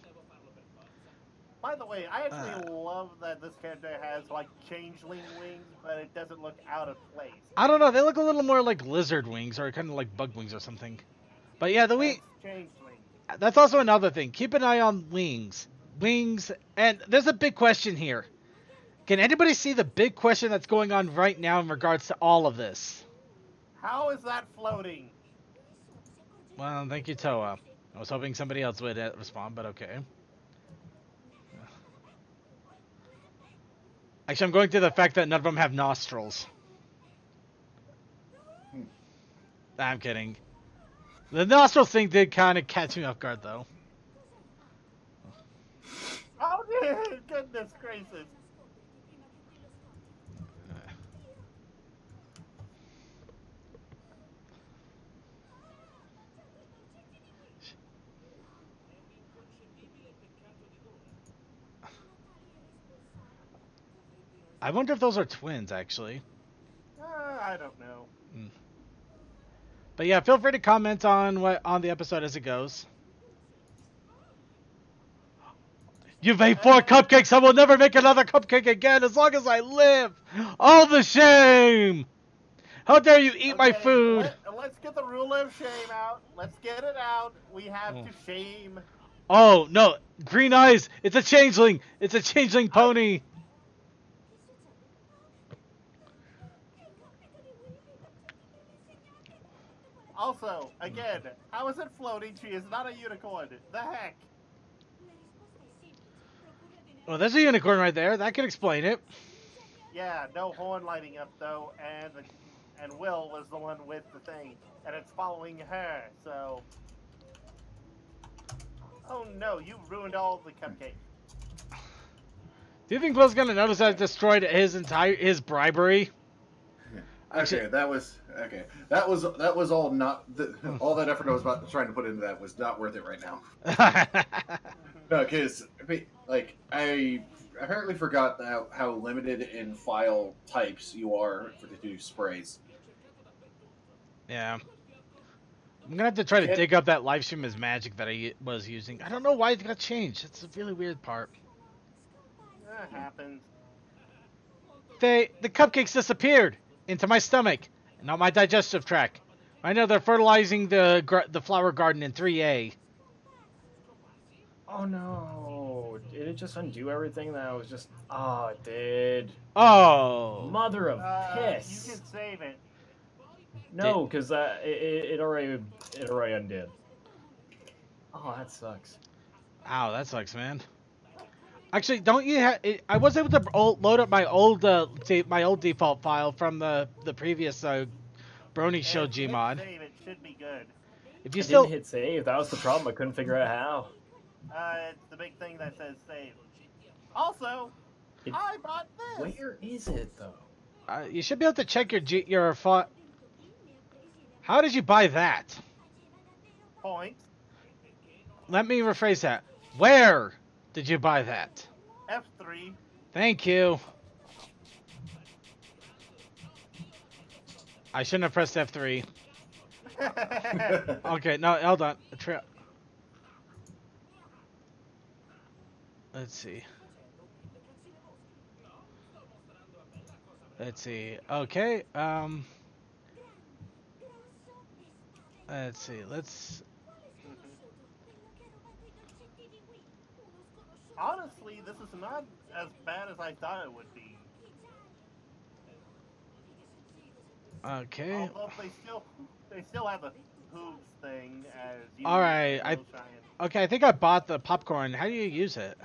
By the way, I actually love that this character has like changeling wings, but it doesn't look out of place. I don't know, they look a little more like lizard wings or kind of like bug wings or something. But yeah, Changeling. That's also another thing. Keep an eye on wings. And there's a big question here. Can anybody see the big question that's going on right now in regards to all of this? How is that floating? Well, thank you, Toa. I was hoping somebody else would respond, but okay. Actually, I'm going to the fact that none of them have nostrils. I'm kidding. The nostril thing did kind of catch me off guard, though. Oh, goodness gracious. I wonder if those are twins, actually. I don't know. But yeah, feel free to comment on the episode as it goes. You've made 4 cupcakes. I will never make another cupcake again as long as I live. All the shame. How dare you eat my food? Let's get the rule of shame out. Let's get it out. We have to shame. Oh, no. Green eyes. It's a changeling. It's a changeling pony. Also, again, how is it floating? She is not a unicorn. The heck? Well, there's a unicorn right there. That could explain it. Yeah, no horn lighting up though, and Will was the one with the thing, and it's following her. So, oh no, you ruined all the cupcakes. Do you think Will's gonna notice I destroyed his bribery? Okay, that was all not all that effort I was trying to put into that was not worth it right now. No, because like I apparently forgot how limited in file types you are to do sprays. Yeah. I'm gonna have to try to dig up that live stream as magic that I was using. I don't know why it got changed. It's a really weird part. That happens. The cupcakes disappeared into my stomach, not my digestive tract. I know they're fertilizing the flower garden in 3A. Oh no! Did it just undo everything? That was just it did. Oh, mother of piss! You can save it. No, because it already undid. Oh, that sucks. Ow, that sucks, man. Actually, don't you have? I was able to load up my old default file from the previous Brony Show Gmod. Save it should be good. If you I still didn't hit save, that was the problem. I couldn't figure out how. It's the big thing that says save. Also, I bought this. Where is it though? You should be able to check your file. How did you buy that? Point. Let me rephrase that. Where did you buy that? F3. Thank you. I shouldn't have pressed F3. Okay, no, hold on. Let's see. Let's see. Okay. Let's see. Let's. Honestly, this is not as bad as I thought it would be. Okay. Although they still have the hooves thing as you. All right. Okay. I think I bought the popcorn. How do you use it?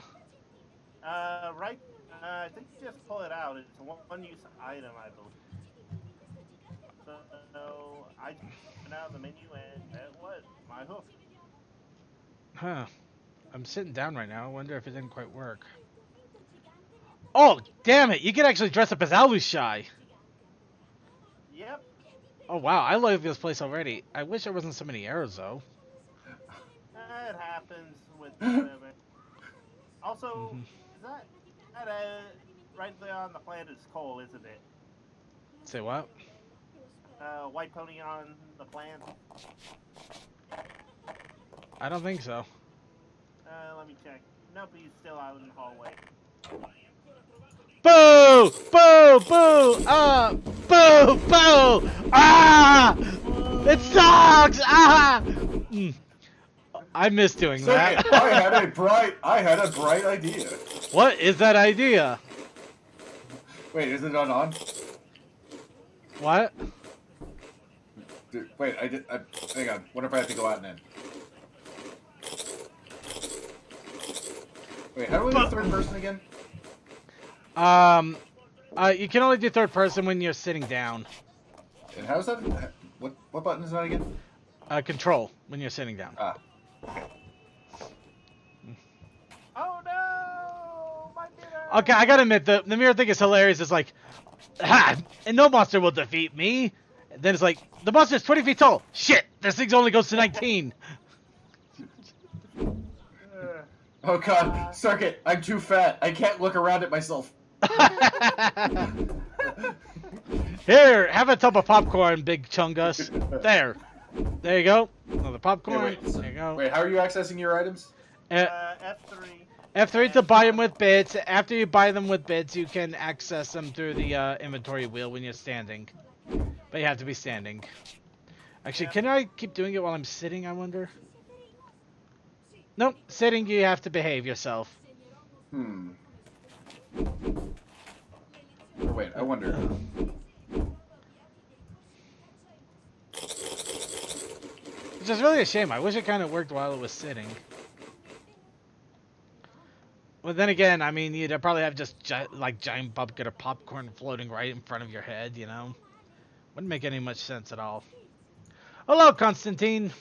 Right. I think you just pull it out. It's a one-use item, I believe. So I went out of the menu and that was my hoof. Huh. I'm sitting down right now. I wonder if it didn't quite work. Oh, damn it! You can actually dress up as Alushai. Yep. Oh wow, I love this place already. I wish there wasn't so many arrows though. It happens with whatever. Also, is that right there on the planet is coal, isn't it? Say what? White pony on the planet. I don't think so. Let me check. Nope, he's still out in the hallway. Boo! Boo! Boo! Boo! Boo! Ah! It sucks! Ah! I miss doing that. I had a bright idea. What is that idea? Wait, is it on? What? Dude, wait, hang on. What if I have to go out and in? Wait, how do we do third person again? You can only do third person when you're sitting down. And how's that? What button is that again? Control when you're sitting down. Ah. Oh no! My dinner! Okay, I gotta admit, the mirror thing is hilarious. It's like, ha! And no monster will defeat me. And then it's like, the monster's 20 feet tall. Shit! This thing only goes to 19. Oh god, Circuit, I'm too fat. I can't look around at myself. Here, have a tub of popcorn, big chungus. There you go. Another popcorn. Wait, there you go. Wait, how are you accessing your items? F3. F3 to buy them with bits. After you buy them with bits, you can access them through the inventory wheel when you're standing. But you have to be standing. Actually, can I keep doing it while I'm sitting, I wonder? Nope, sitting you have to behave yourself. Oh, wait, I wonder. Which is really a shame. I wish it kind of worked while it was sitting. Well, then again, I mean, you'd probably have just giant bucket of popcorn floating right in front of your head, you know? Wouldn't make any much sense at all. Hello, Constantine.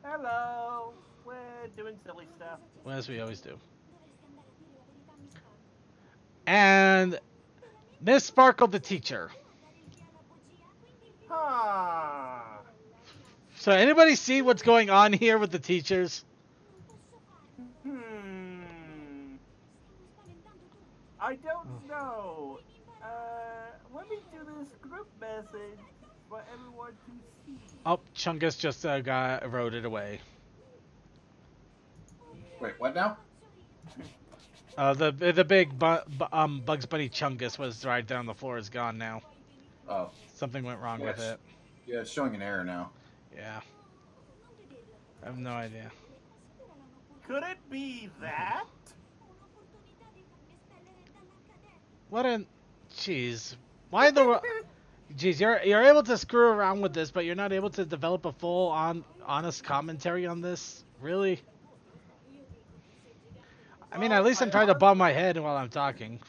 Hello. We're doing silly stuff. Well, as we always do. And Miss Sparkle the teacher. Huh. So anybody see what's going on here with the teachers? I don't know. Let me do this group message for everyone to see. Oh, Chungus just got eroded away. Wait, what now? The big Bugs Bunny Chungus was right down the floor is gone now. Oh. Something went wrong with it. Yeah, it's showing an error now. Yeah. I have no idea. Could it be that? What a... Jeez. Why the... Jeez, you're able to screw around with this, but you're not able to develop a full honest commentary on this? Really? I mean, at least I'm trying to bob my head while I'm talking.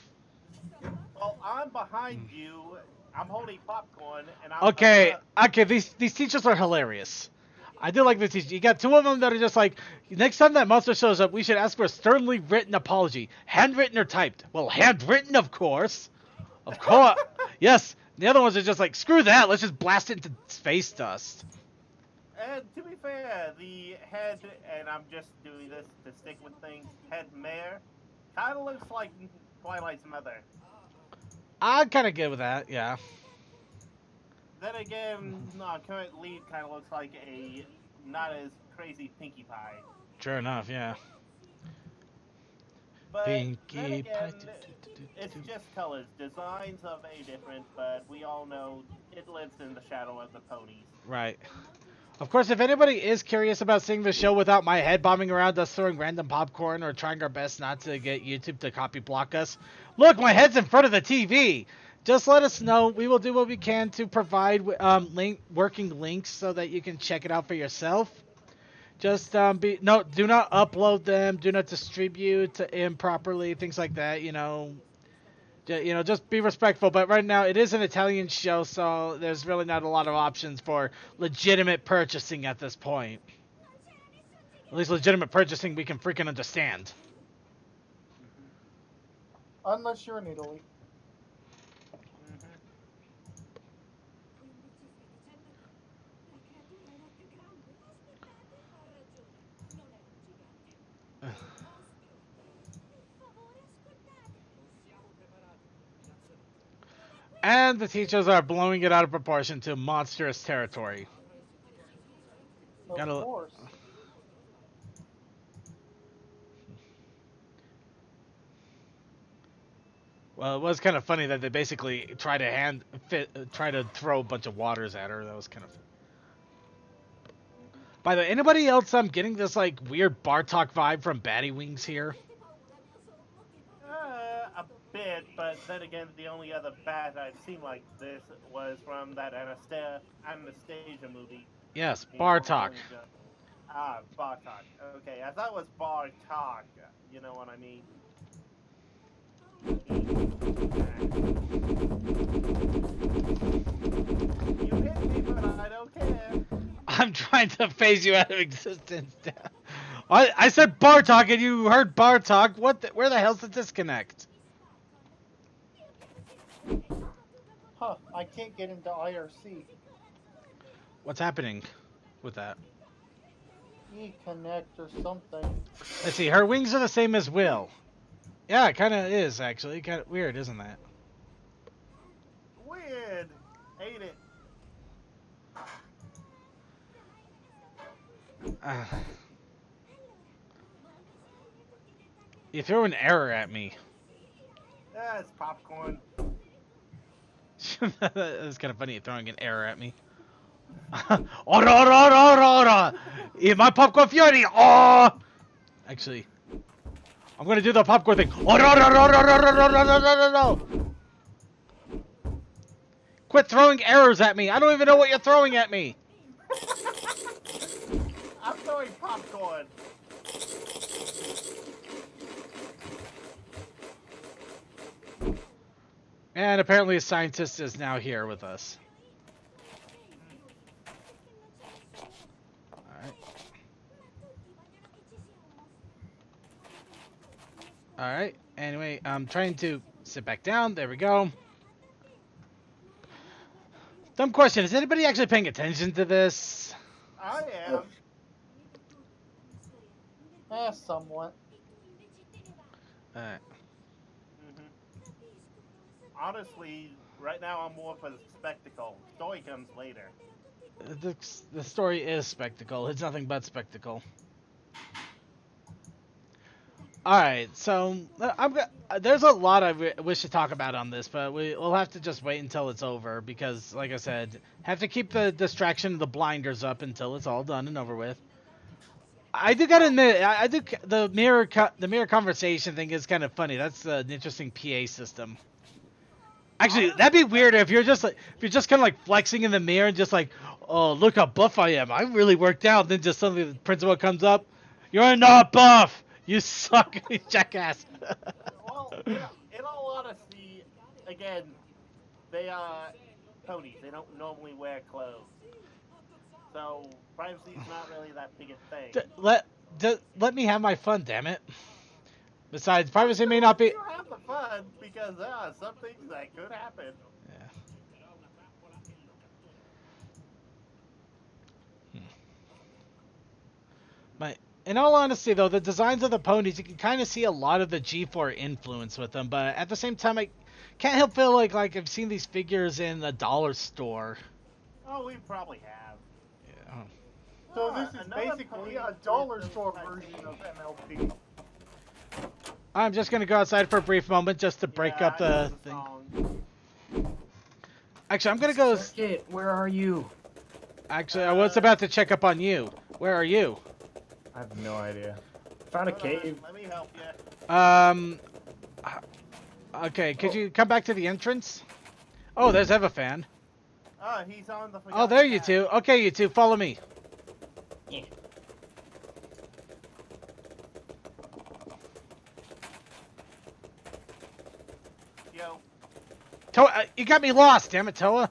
Well, I'm behind you. I'm holding popcorn, and I'm... Okay, these teachers are hilarious. I do like the teachers. You got two of them that are just like, next time that monster shows up, we should ask for a sternly written apology. Handwritten or typed? Well, handwritten, of course. Of course. Yes. The other ones are just like, screw that. Let's just blast it into space dust. And to be fair, the head, and I'm just doing this to stick with things, head mayor, kind of looks like Twilight's mother. I'm kind of good with that, yeah. then again, no, current lead kind of looks like a not as crazy Pinkie Pie. Sure enough, yeah. But then Pinkie again, Pie. it's just colors. Designs are very different, but we all know it lives in the shadow of the ponies. Right. Of course, if anybody is curious about seeing the show without my head bombing around us throwing random popcorn or trying our best not to get YouTube to copy block us, look, my head's in front of the TV. Just let us know. We will do what we can to provide working links so that you can check it out for yourself. Just do not upload them. Do not distribute improperly. Things like that. Just be respectful. But right now, it is an Italian show, so there's really not a lot of options for legitimate purchasing at this point. At least legitimate purchasing we can freaking understand. Unless you're in Italy. And the teachers are blowing it out of proportion to monstrous territory. Of course. Well, it was kind of funny that they basically try to throw a bunch of waters at her. That was kind of. By the way, anybody else getting this like weird Bartok vibe from Batty Wings here? A bit, but then again, the only other bat I've seen like this was from that Anastasia movie. Yes, Bartok. Bartok. Okay, I thought it was Bartok. You know what I mean? You hit me, but I don't care. I'm trying to phase you out of existence. I said Bartok and you heard Bartok. Where the hell's the disconnect? Huh, I can't get into IRC. What's happening with that? E-connect or something. Let's see, her wings are the same as Will. Yeah, it kind of is, actually. Kind of weird, isn't that? Weird. Hate it. You throw an error at me. Yeah, it's popcorn. That's kind of funny, throwing an error at me. Ora! Eat my popcorn fury! Oh! Actually, I'm gonna do the popcorn thing. Quit throwing errors at me! I don't even know what you're throwing at me! I'm throwing popcorn. And apparently a scientist is now here with us. Alright, anyway, I'm trying to sit back down. There we go. Dumb question, is anybody actually paying attention to this? I am. Somewhat. Alright. Honestly, right now I'm more for the spectacle. Story comes later. The story is spectacle. It's nothing but spectacle. Alright, so there's a lot I wish to talk about on this, but we'll have to just wait until it's over because, like I said, have to keep the distraction of the blinders up until it's all done and over with. I do gotta admit, I do the mirror conversation thing is kind of funny. That's an interesting PA system. Actually, that'd be weird if you're just kind of like flexing in the mirror and just like, oh, look how buff I am. I really worked out. Then just suddenly the principal comes up, you're not buff. You suck, you jackass. Well, in all honesty, again, they are ponies. They don't normally wear clothes. So, privacy is not really that big a thing. Let me have my fun, damn it. Besides, privacy may not be... You have the fun, because there are some things that could happen. Yeah. But in all honesty, though, the designs of the ponies, you can kind of see a lot of the G4 influence with them. But at the same time, I can't help feel like I've seen these figures in a dollar store. Oh, we probably have. Yeah. So this is Another basically a pony dollar with store those version of MLP. I'm just gonna go outside for a brief moment just to break Yeah, up I know the thing. song. Actually, I'm gonna go. Circuit, where are you? Actually, I was about to check up on you. Where are you? I have no idea. Found a Hold on, cave. let me help you. Okay, could you come back to the entrance? Oh, there's Evafan. Oh, he's on the. Oh, there you two. Okay, you two, follow me. Yo. Toa, you got me lost, damn it, Toa.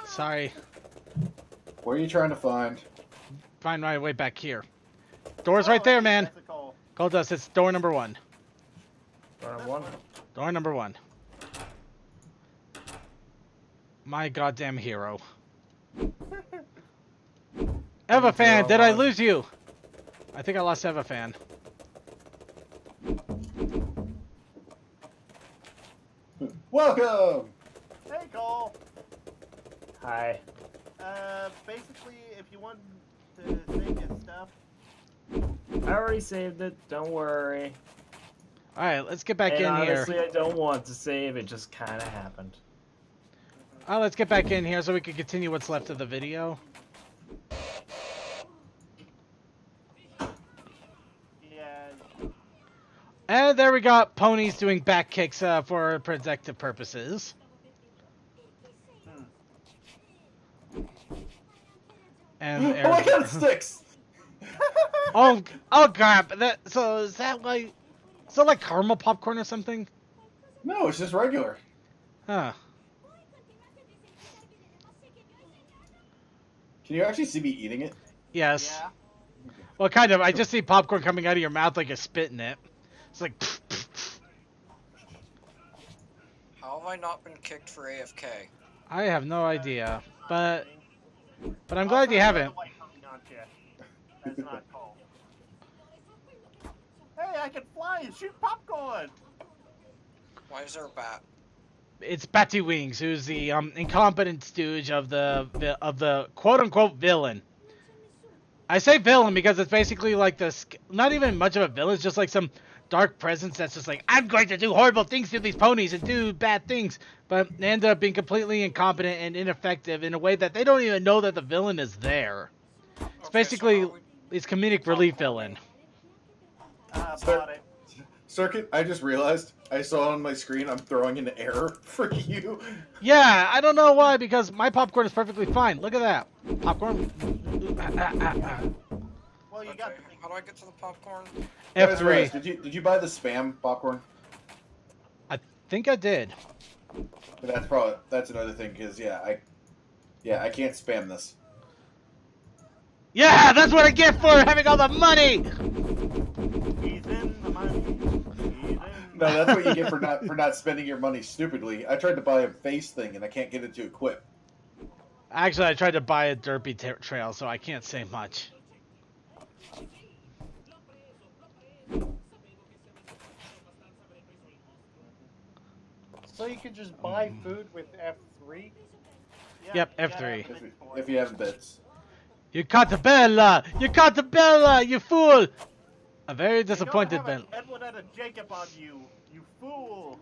Sorry. What are you trying to find? Find my way back here. Door's right there, hey, man. that's a call. Goldust, it's door number 1. One. Door number 1. My goddamn hero. Evafan, did I lose you? I think I lost Evafan. Welcome! Hey, Cole. Hi. Basically, if you want to save your stuff, I already saved it. Don't worry. Alright, let's get back And in honestly, here. I don't want to save. It just kind of happened. Let's get back in here so we can continue what's left of the video. yeah. And there we got ponies doing back kicks for protective purposes. And Oh my god, it sticks! oh god! So is that like caramel popcorn or something? No, it's just regular. Huh? Can you actually see me eating it? Yes. Yeah. Well, kind of. I just see popcorn coming out of your mouth like you're spitting it. It's like. How have I not been kicked for AFK? I have no idea, but I'm glad you haven't. That's not cool. Hey, I can fly and shoot popcorn. Why is there a bat? It's Batty Wings, who's the incompetent stooge of the quote unquote villain. I say villain because it's basically like not even much of a villain. It's just like some dark presence that's just like, I'm going to do horrible things to these ponies and do bad things, but they end up being completely incompetent and ineffective in a way that they don't even know that the villain is there. It's basically it's comedic relief villain. Bought it. Circuit, I just realized, I saw on my screen, I'm throwing an error for you. Yeah, I don't know why, because my popcorn is perfectly fine. Look at that. Popcorn. Well, you Okay, got. how do I get to the popcorn? F3. Did you buy the spam popcorn? I think I did. But that's another thing, because I can't spam this. Yeah, that's what I get for having all the money! He's in the money. He's in. No, that's what you get for not spending your money stupidly. I tried to buy a face thing and I can't get it to equip. Actually, I tried to buy a derpy trail, so I can't say much. So you can just buy food with F3? Yeah, Yep, you gotta F3. have bits for If it. you have bits. You caught the Bella! You caught the Bella, you fool! A very disappointed You Bella. don't have an Edward and a Jacob on you, you fool.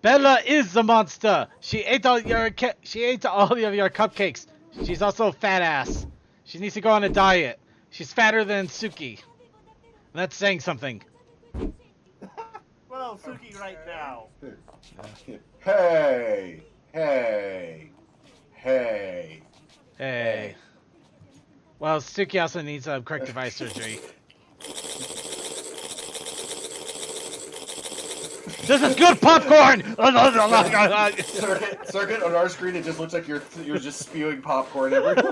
Bella is the monster. She ate all of your cupcakes. She's also a fat ass. She needs to go on a diet. She's fatter than Suki. That's saying something. Well, Suki right now. Hey! Hey. Well, Suki also needs corrective eye surgery. This is good popcorn! Circuit, on our screen, it just looks like you're just spewing popcorn everywhere.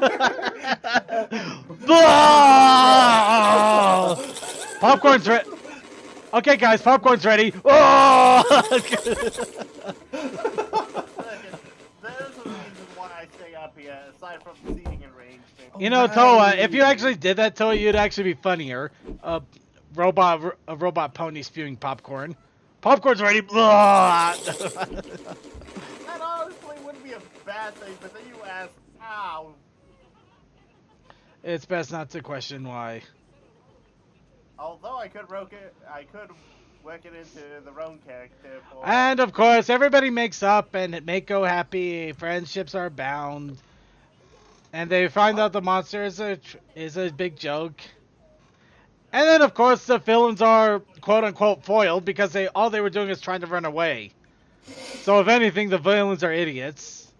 Popcorn's ready. Okay, guys, popcorn's ready. Oh! There's a reason why I stay up here, aside from the seating arrangement. You know, Toa, if you actually did that, Toa, you'd actually be funnier. A robot pony spewing popcorn. Popcorn's ready. That honestly wouldn't be a bad thing, but then you ask how. It's best not to question why. Although I could work it into the wrong character for. And of course, everybody makes up, and it make go happy. Friendships are bound, and they find out the monster is a big joke. And then, of course, the villains are quote unquote foiled because all they were doing is trying to run away. So if anything, the villains are idiots.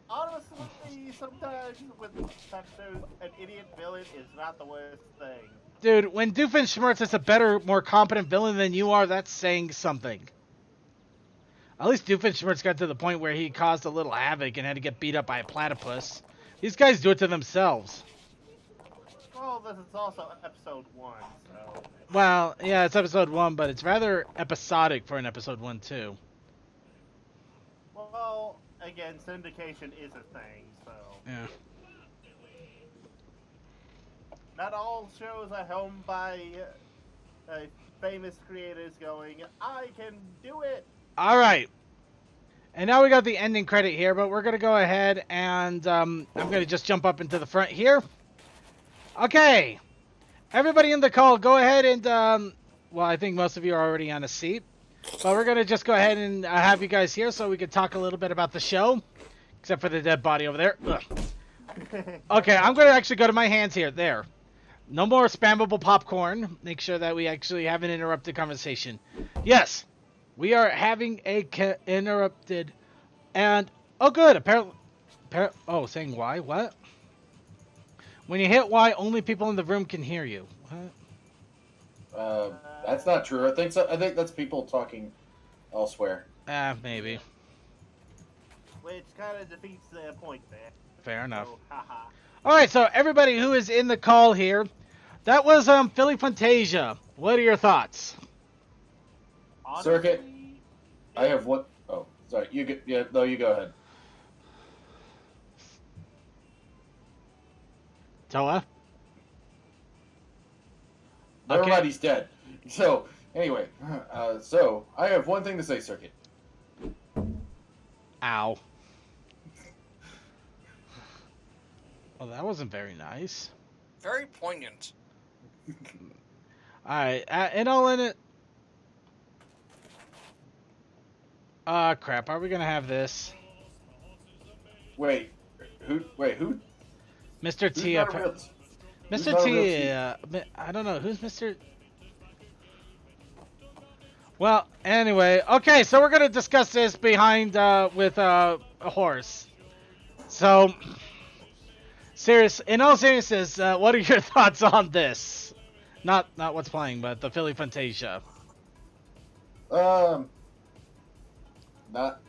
Honestly, sometimes with such shows, an idiot villain is not the worst thing. Dude, when Doofenshmirtz is a better, more competent villain than you are, that's saying something. At least Doofenshmirtz got to the point where he caused a little havoc and had to get beat up by a platypus. These guys do it to themselves. Well, this is also episode 1, so. Well, yeah, it's episode 1, but it's rather episodic for an episode 1, too. Well, again, syndication is a thing, so. Yeah. Not all shows are helmed by famous creators going, I can do it! Alright. And now we got the ending credit here, but we're going to go ahead and I'm going to just jump up into the front here. Okay. Everybody in the call, go ahead and, well, I think most of you are already on a seat. But we're going to just go ahead and have you guys here so we can talk a little bit about the show. Except for the dead body over there. Ugh. Okay, I'm going to actually go to my hands here. There. No more spammable popcorn. Make sure that we actually have an interrupted conversation. Yes. We are having a interrupted. And, oh good, apparently. Oh, saying why? What? When you hit Y, only people in the room can hear you. What? That's not true. I think so. I think that's people talking elsewhere. Maybe. Which kind of defeats their point there. Fair enough. So, haha. Alright, so everybody who is in the call here, that was Philly Fantasia. What are your thoughts? Honestly, Circuit. I have one. Oh, sorry. You get. Yeah. No, you go ahead. Toa? Never Okay. mind. He's dead. So anyway, so I have one thing to say, Circuit. Ow. Well, that wasn't very nice. Very poignant. Alright, and all in it. Crap, are we gonna have this? Wait, who? Wait, who? Mr. Who's T. not a real- who's Mr. not a T. real I don't know, who's Mr. Well, anyway, okay, so we're gonna discuss this behind, with, a horse. So, in all seriousness, what are your thoughts on this? Not what's playing, but the Philly Fantasia. Not.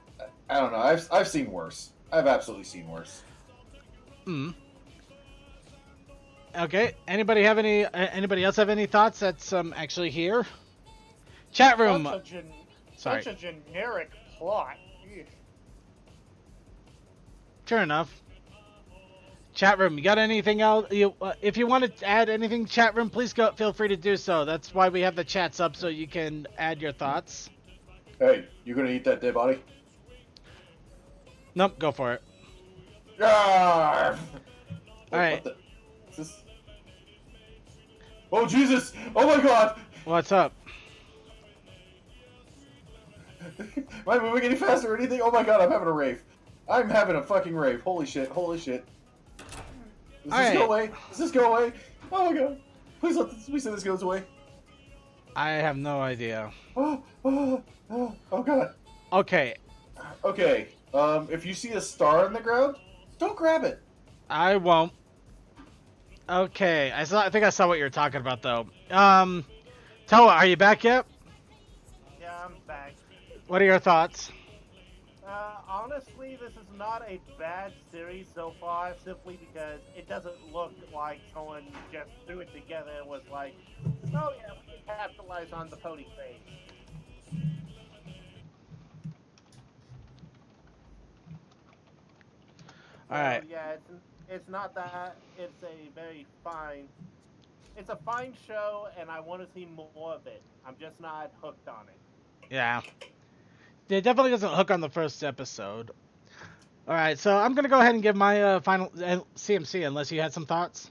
I don't know. I've seen worse. I've absolutely seen worse. Hmm. Okay. Anybody have any? Anybody else have any thoughts that's actually here? Chat room. Sorry. Such a generic plot. Eesh. Sure enough. Chat room. You got anything else? If you want to add anything, chat room, please feel free to do so. That's why we have the chats up so you can add your thoughts. Hey, you gonna eat that dead body? Nope. Go for it. Ah! All right. What the, is this... Oh Jesus! Oh my God! What's up? Am I moving any faster or anything? Oh my God! I'm having a rave. I'm having a fucking rave. Holy shit! Holy shit! Does this go away? Does this go away? Oh my God! Please say this goes away. I have no idea. Oh God. Okay. Okay. If you see a star in the ground, don't grab it. I won't. Okay. I think I saw what you were talking about though. Toa, are you back yet? Yeah, I'm back. What are your thoughts? Honestly, this is not a bad series so far, simply because it doesn't look like someone just threw it together and was like, oh yeah, we can capitalize on the pony craze. Alright. So, yeah, it's not that. It's a fine show, and I want to see more of it. I'm just not hooked on it. Yeah. It definitely doesn't hook on the first episode. All right, so I'm gonna go ahead and give my final CMC unless you had some thoughts.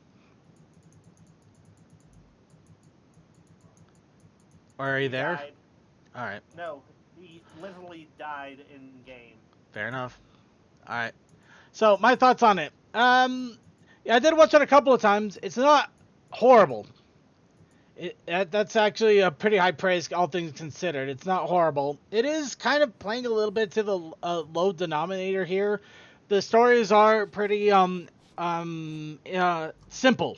Or are you there? Died. All right, No, he literally died in game. fair enough. All right, so my thoughts on it. Yeah, I did watch it a couple of times. It's not horrible. That's actually a pretty high praise, all things considered. It's not horrible. It is kind of playing a little bit to the low denominator here. The stories are pretty simple.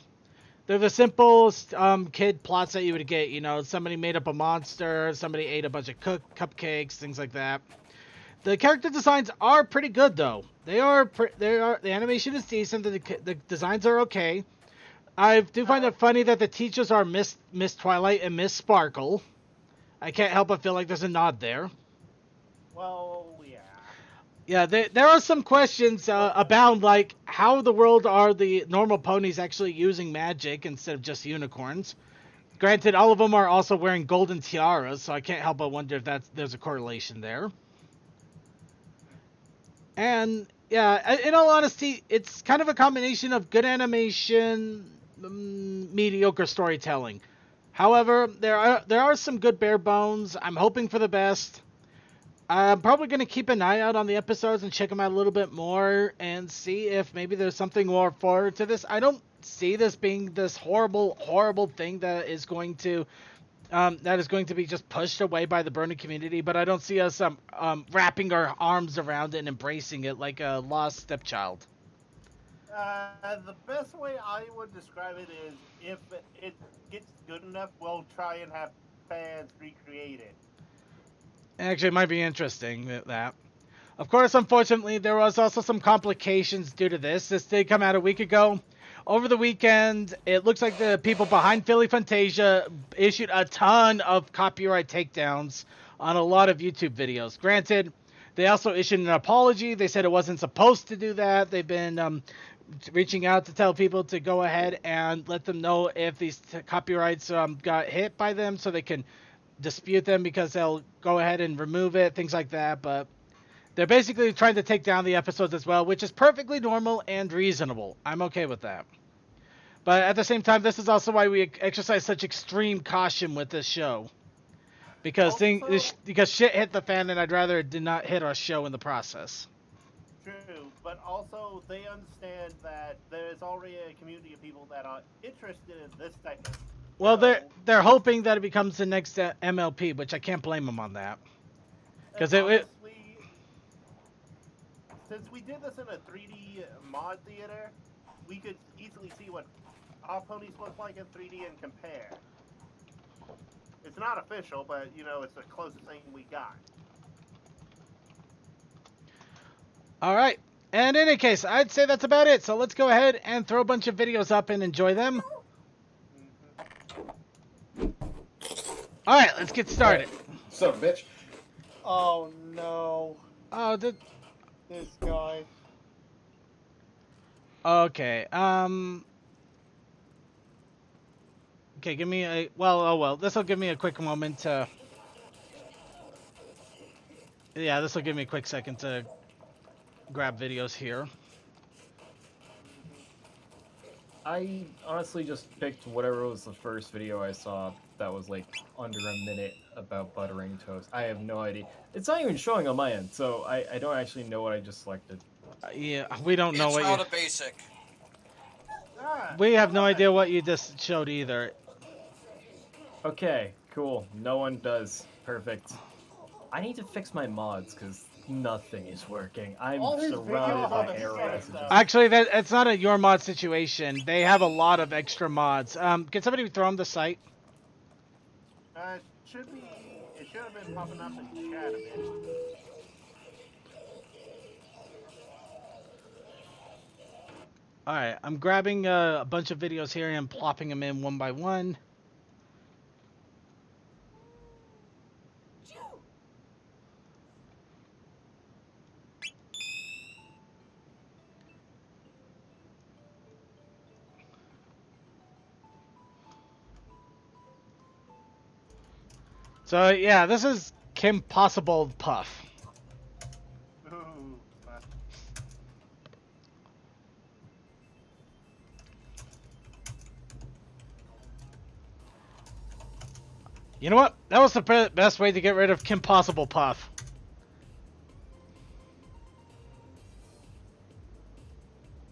They're the simplest kid plots that you would get. You know, somebody made up a monster, somebody ate a bunch of cupcakes, things like that. The character designs are pretty good though. The animation is decent. The designs are okay. I do find it funny that the teachers are Miss Twilight and Miss Sparkle. I can't help but feel like there's a nod there. Well, yeah. Yeah, there are some questions abound, like how in the world are the normal ponies actually using magic instead of just unicorns? Granted, all of them are also wearing golden tiaras, so I can't help but wonder if there's a correlation there. And yeah, in all honesty, it's kind of a combination of good animation, mediocre storytelling. However, there are some good bare bones. I'm hoping for the best. I'm probably going to keep an eye out on the episodes and check them out a little bit more and see if maybe there's something more forward to this. I don't see this being this horrible, horrible thing that is going to be just pushed away by the Brony community, but I don't see us wrapping our arms around it and embracing it like a lost stepchild. The best way I would describe it is if it gets good enough, we'll try and have fans recreate it. Actually, it might be interesting that. Of course, unfortunately, there was also some complications due to this. This did come out a week ago. Over the weekend, it looks like the people behind Philly Fantasia issued a ton of copyright takedowns on a lot of YouTube videos. Granted, they also issued an apology. They said it wasn't supposed to do that. They've been reaching out to tell people to go ahead and let them know if these copyrights got hit by them so they can dispute them because they'll go ahead and remove it, things like that. But they're basically trying to take down the episodes as well, which is perfectly normal and reasonable. I'm okay with that. But at the same time, this is also why we exercise such extreme caution with this show. Because because shit hit the fan, and I'd rather it did not hit our show in the process. True, but also they understand that there's already a community of people that are interested in this type of. Well, they're hoping that it becomes the next MLP, which I can't blame them on that. Because honestly, since we did this in a 3D mod theater, we could easily see what our ponies look like in 3D and compare. It's not official, but you know, it's the closest thing we got. All right. And in any case, I'd say that's about it. So let's go ahead and throw a bunch of videos up and enjoy them. All right, let's get started. So, bitch. Oh no. Oh, This guy. okay. Okay, give me a... Well, this will give me a quick moment to... Yeah, this will give me a quick second to grab videos here. I honestly just picked whatever was the first video I saw that was like under a minute about buttering toast. I have no idea. It's not even showing on my end, so I don't actually know what I just selected. Yeah, we don't know what It's not a basic. We have no idea what you just showed either. Okay, cool. No one does. Perfect. I need to fix my mods because nothing is working. I'm All his surrounded videos by are the error same messages. stuff. Actually, it's not a your mod situation. They have a lot of extra mods. Can somebody throw them the site? It should have been popping up in chat a bit. Alright, I'm grabbing a bunch of videos here and plopping them in one by one. So yeah, this is Kim Possible Puff. Ooh, You know what? That was the best way to get rid of Kim Possible Puff.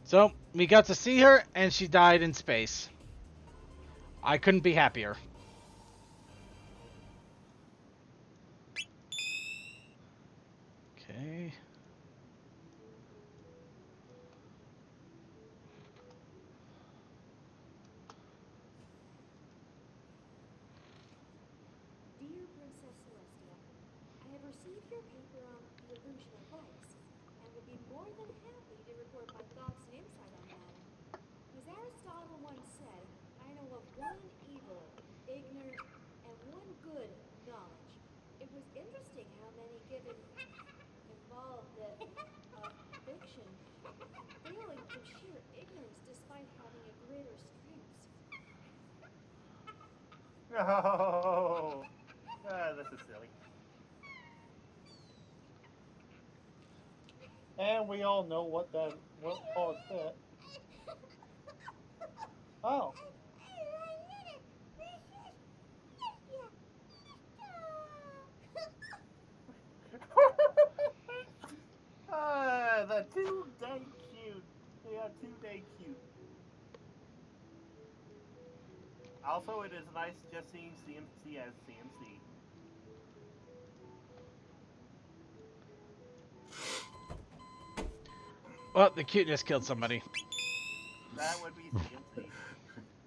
So, we got to see her, and she died in space. I couldn't be happier. Okay. Dear Princess Celestia, I have received your paper on the illusion of vice, and would be more than happy to report my thoughts and insight on the matter. As Aristotle once said, I know of one evil, ignorant, and one good knowledge. It was interesting how many given involved that fiction, failing from sheer ignorance despite having a greater strength. No. This is silly. And we all know what caused that. Oh. The too dang cute. They are too dang cute. Also, it is nice just seeing CMC as CMC. Well, the cuteness killed somebody. That would be CMC.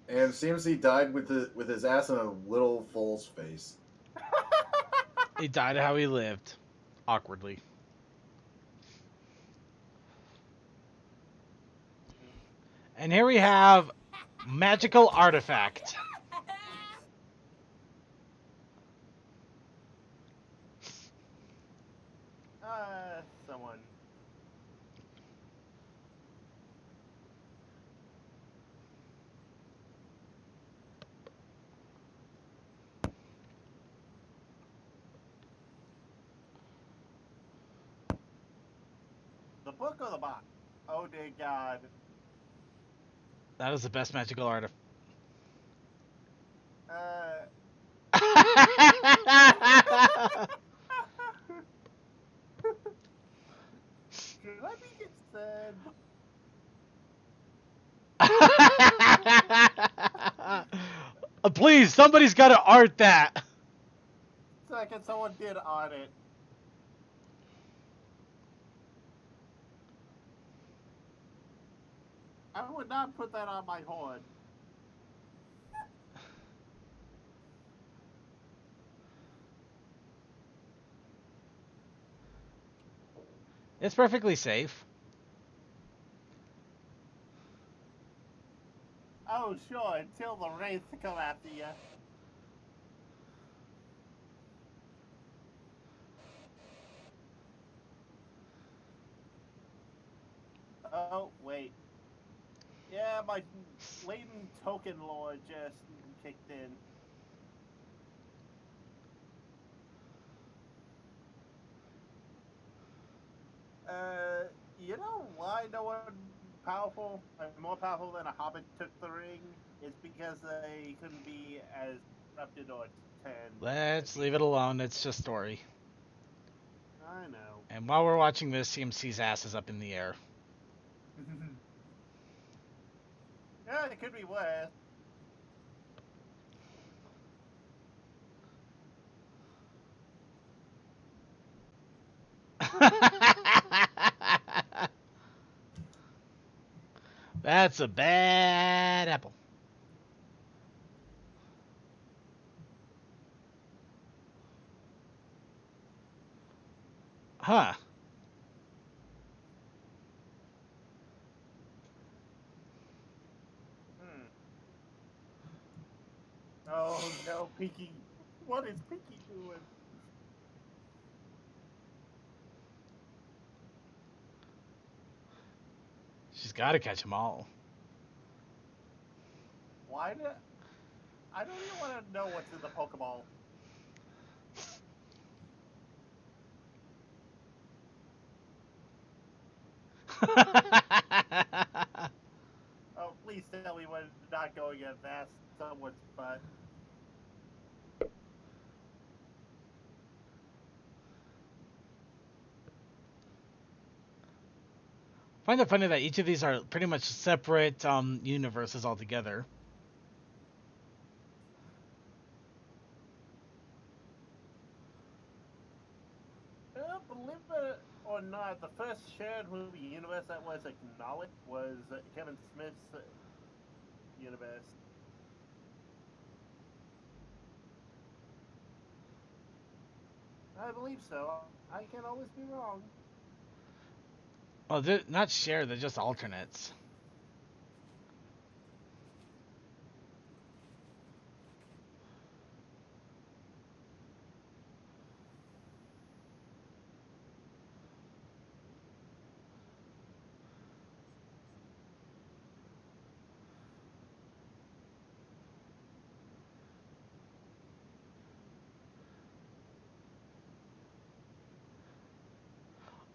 And CMC died with his ass in a little foal's face. He died how he lived. Awkwardly. And here we have Magical Artifact. Someone. The book or the box? Oh dear God. That is the best magical artifact. Should I be concerned? Please, somebody's got to art that. Second, someone did art it. I would not put that on my horn. It's perfectly safe. Oh, sure, until the wraiths come after you. Oh, wait. Yeah, my latent token lore just kicked in. You know why no one powerful, more powerful than a hobbit took the ring? It's because they couldn't be as corrupted or turned. Let's leave it alone. It's just story. I know. And while we're watching this, CMC's ass is up in the air. Yeah, it could be worse. That's a bad apple. Huh. Oh no, Pinky. What is Pinky doing? She's got to catch them all. Why did... I don't even want to know what's in the Pokeball. Oh, please tell me when it's not going at that someone's butt. find it funny that each of these are pretty much separate universes altogether. Believe it or not, the first shared movie universe that was acknowledged was Kevin Smith's universe. I believe so. I can always be wrong. Well, they're not shared, they're just alternates.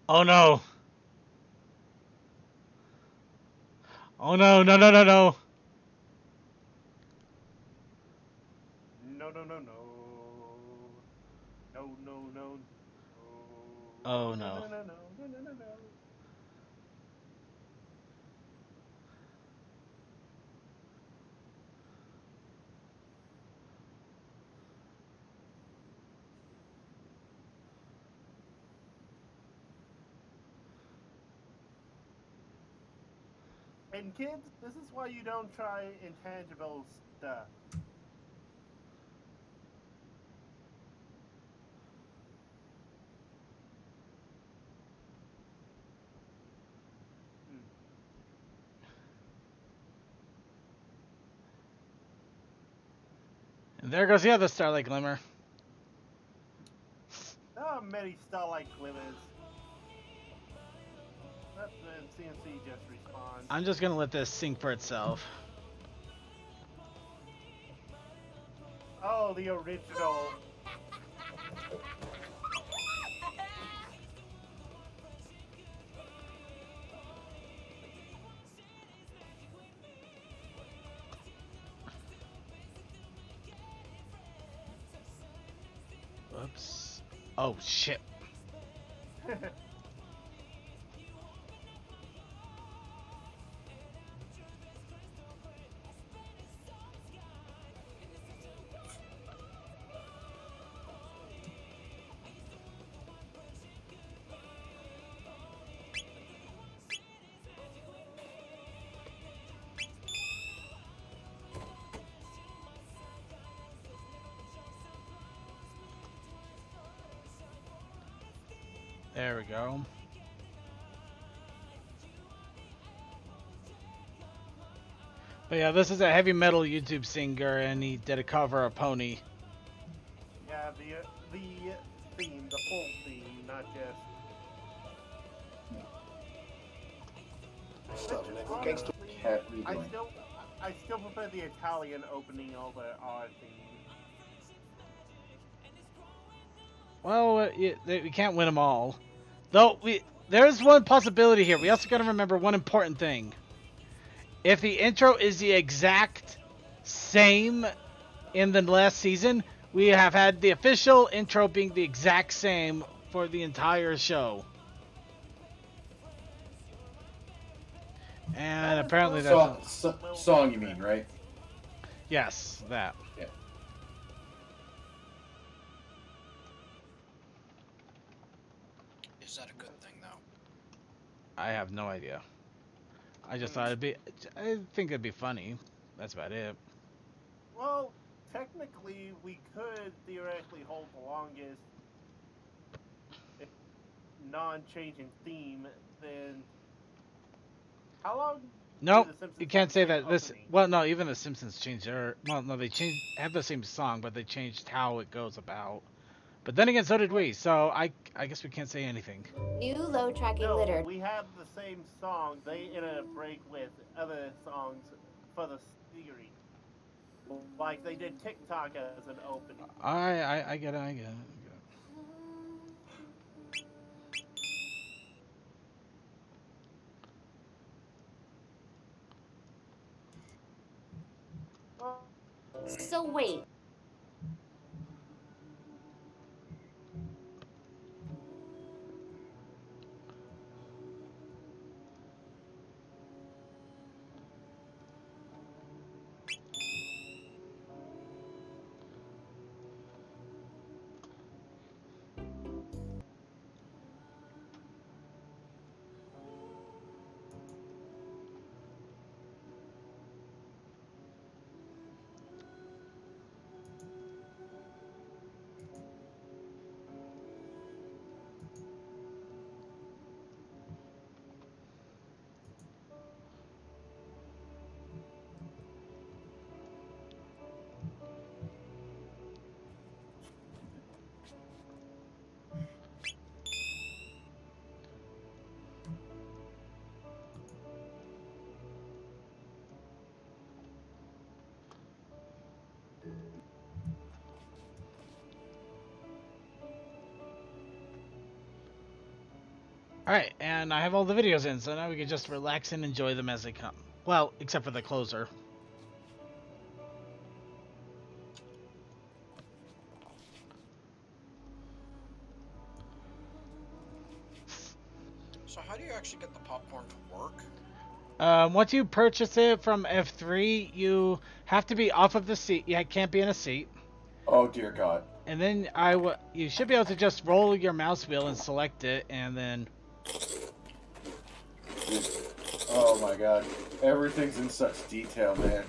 Oh no! Oh no, no, no, no, no! No, no, no, no. No, no, no, no. Oh No, no. no, no, no, no, no, no, no. And kids, this is why you don't try intangible stuff. Hmm. And there goes the other Starlight Glimmer. There are many starlight glimmers. Let the CNC just respond. I'm just gonna let this sing for itself. Oh, the original. Whoops. Oh shit. There we go. But yeah, this is a heavy metal YouTube singer, and he did a cover of Pony. Yeah, the theme, the full theme, not just. Honestly, I still prefer the Italian opening over our theme. Well, we can't win them all. Though, there's one possibility here. We also got to remember one important thing. If the intro is the exact same in the last season, we have had the official intro being the exact same for the entire show. And apparently that's... Song, you mean, right? Yes, that. Yeah. Is that a good thing, though? I have no idea. I just thought I think it'd be funny. That's about it. Well, technically, we could theoretically hold the longest non-changing theme. Then how long? Nope, did The Simpsons you can't have say the same that. This opening? well, no, even the Simpsons changed their. Well, no, they have the same song, but they changed how it goes about. But then again, so did we. So I guess we can't say anything. New low tracking No, litter. we have the same song. They in a break with other songs for the series, like they did TikTok as an opening. I get it. I get it. So wait. Alright, and I have all the videos in, so now we can just relax and enjoy them as they come. Well, except for the closer. So how do you actually get the popcorn to work? Once you purchase it from F3, you have to be off of the seat. Yeah, it can't be in a seat. Oh dear God. And then you should be able to just roll your mouse wheel and select it, and then... Oh my God. Everything's in such detail, man.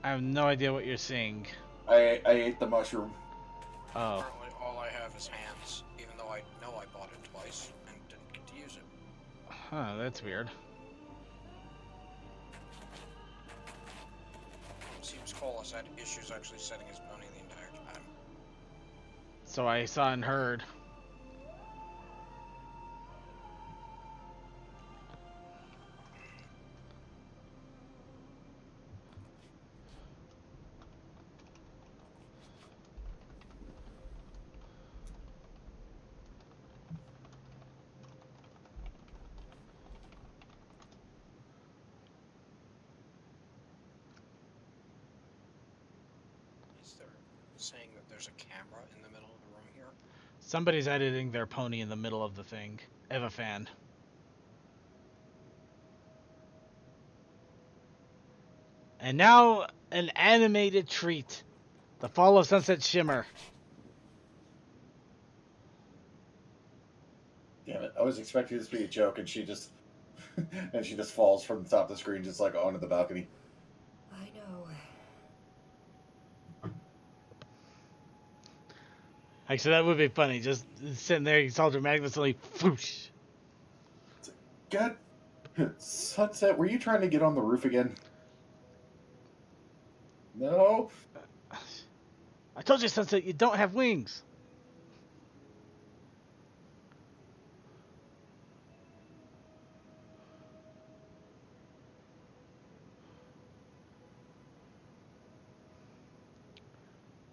I have no idea what you're seeing. I ate the mushroom. Oh. Apparently all I have is hands, even though I know I bought it twice and didn't get to use it. Huh, that's weird. Seems Cole has had issues actually setting his money the entire time. So I saw and heard. Is there saying that there's a camera in the middle of the room here? Somebody's editing their pony in the middle of the thing. Eva fan. And now, an animated treat. The Fall of Sunset Shimmer. Damn it! I was expecting this to be a joke, and she just falls from the top of the screen, just like onto the balcony. I know. Actually, that would be funny. Just sitting there, he's all dramatic, and suddenly, whoosh. God, Sunset, were you trying to get on the roof again? No. I told you, Sunset, you don't have wings.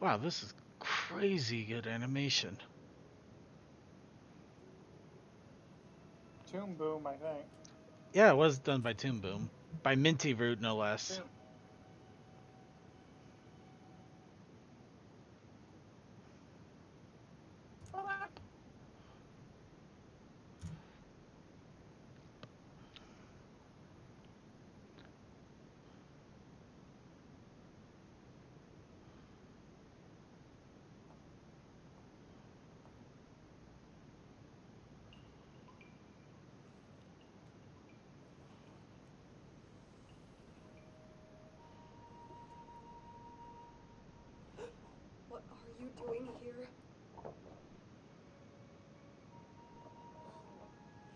Wow, this is crazy good animation. Toon Boom, I think. Yeah, it was done by Toon Boom. By Minty Root, no less. Toon- What are you doing here? Well,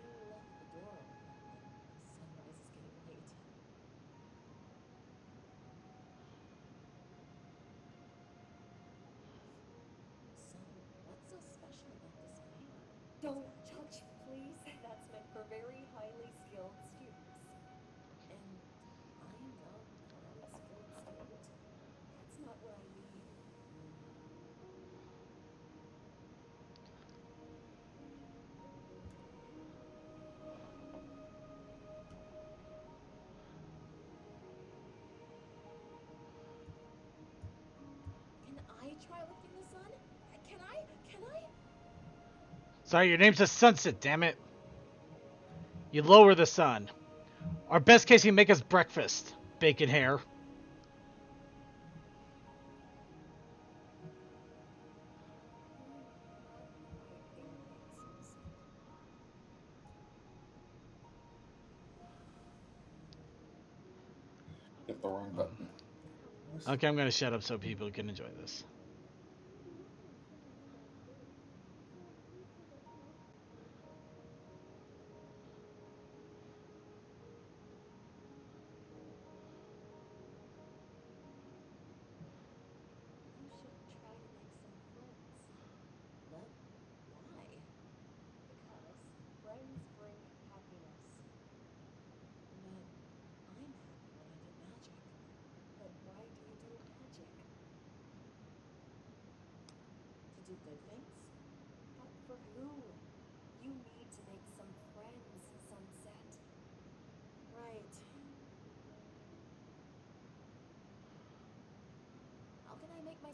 you left the door open and sunrise is getting late. So, what's so special about this hammer? Don't touch, please. That's meant for very highly skilled students. And I'm not a highly skilled student. That's not what I mean. Can I try lifting the sun? Can I? Can I? Sorry, your name's a Sunset, damn it. You lower the sun. Or best case, you make us breakfast. Bacon hair. Hit the wrong button. Okay, I'm gonna shut up so people can enjoy this. You should try to make some friends. But why? Because friends bring happiness. But I'm happy when I do magic. But why do you do magic? To do good things? But for who?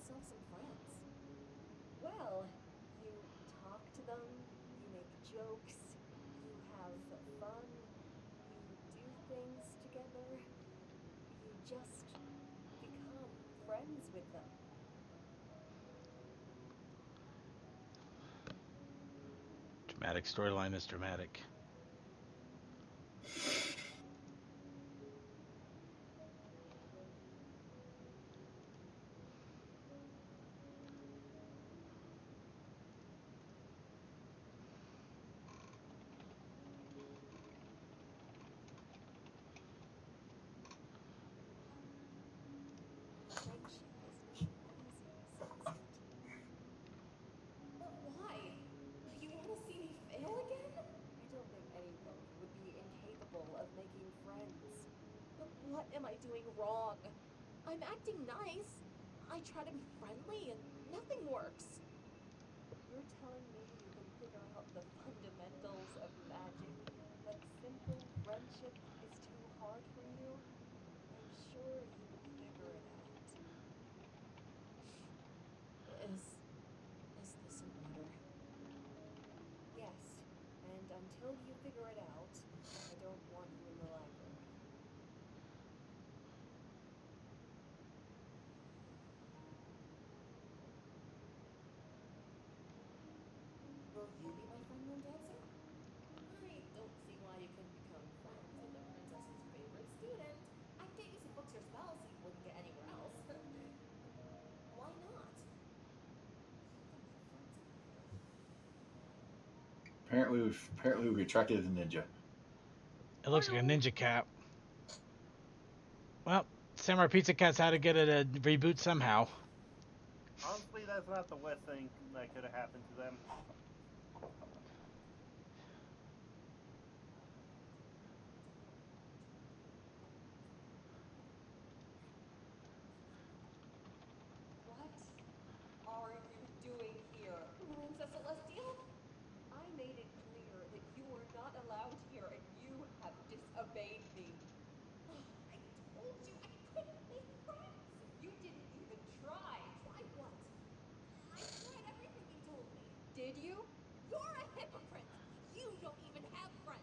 yourself some friends. Well, you talk to them, you make jokes, you have fun, you do things together, you just become friends with them. Dramatic storyline is dramatic. Friendship is not easy, Celeste. But why? You want to see me fail again? I don't think anyone would be incapable of making friends. But what am I doing wrong? I'm acting nice. I try to be friendly and nothing works. You're telling me you can figure out the fundamentals of magic, but simple friendship is too hard for you? I'm sure you will figure it out. Is this an order? Yes, and until you figure it out, I don't want you in the library. Will you be my friend when Dad's out? I don't see why you couldn't become friends with the princess's favorite student. I'd get you some books or spells you wouldn't get anywhere else. Why not? Apparently we attracted a ninja. It looks like a ninja cap. Well, Samurai Pizza Cat's had to get it a reboot somehow. Honestly, that's not the worst thing that could have happened to them. What are you doing here, Princess Celestial? I made it clear that you were not allowed here and you have disobeyed me. I told you I couldn't make friends. You didn't even try. Try what? I tried everything you told me. Did you? You're a hypocrite. You don't even have friends.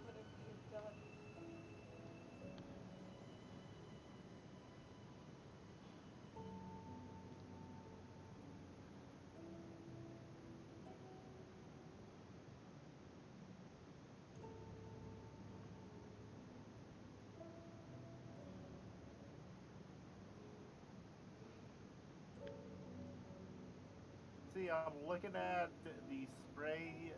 What have you done? See, I'm looking at the spray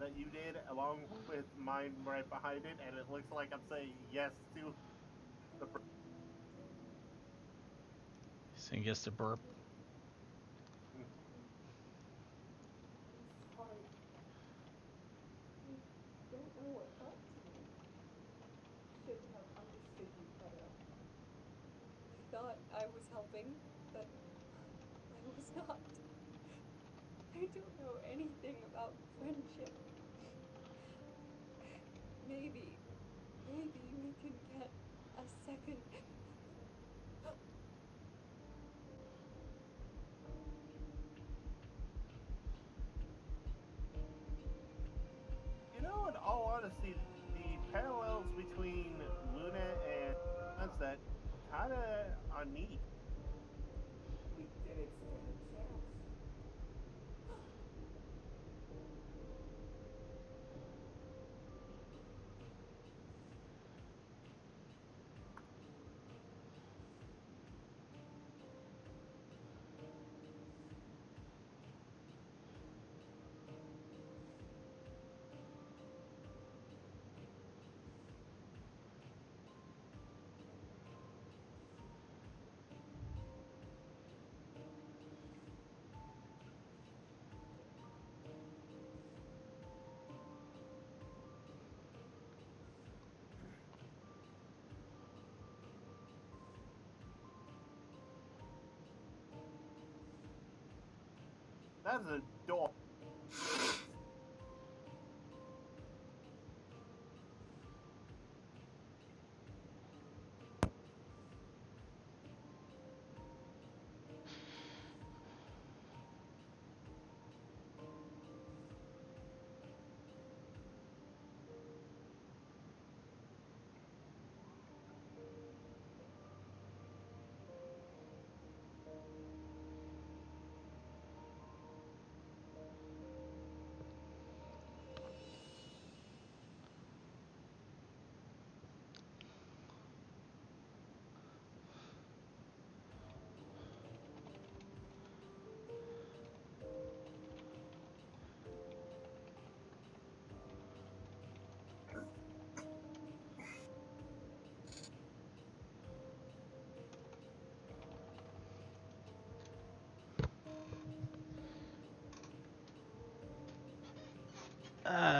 that you did along with mine right behind it, and it looks like I'm saying yes to the. Saying yes to burp. I'm sorry. I don't know what got to me. Should have understood you better. I thought I was helping, but I was not. I don't know anything about friendship. Maybe we can get a second. You know, in all honesty, the parallels between Luna and Sunset How to on me? We didn't stand a chance. That's a door.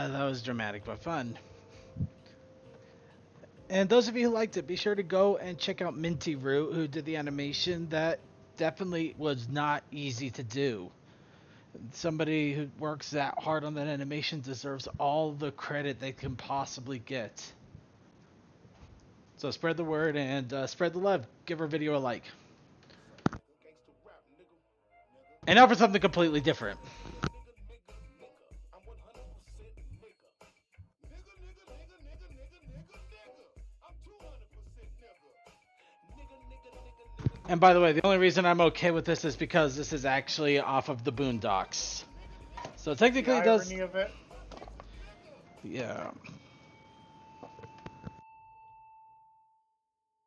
That was dramatic but fun. And those of you who liked it, be sure to go and check out Minty Root, who did the animation. That definitely was not easy to do. Somebody who works that hard on that animation deserves all the credit they can possibly get. So spread the word and spread the love. Give our video a like. And now for something completely different. And by the way, the only reason I'm okay with this is because this is actually off of the Boondocks. So technically The it does... irony of it. Yeah.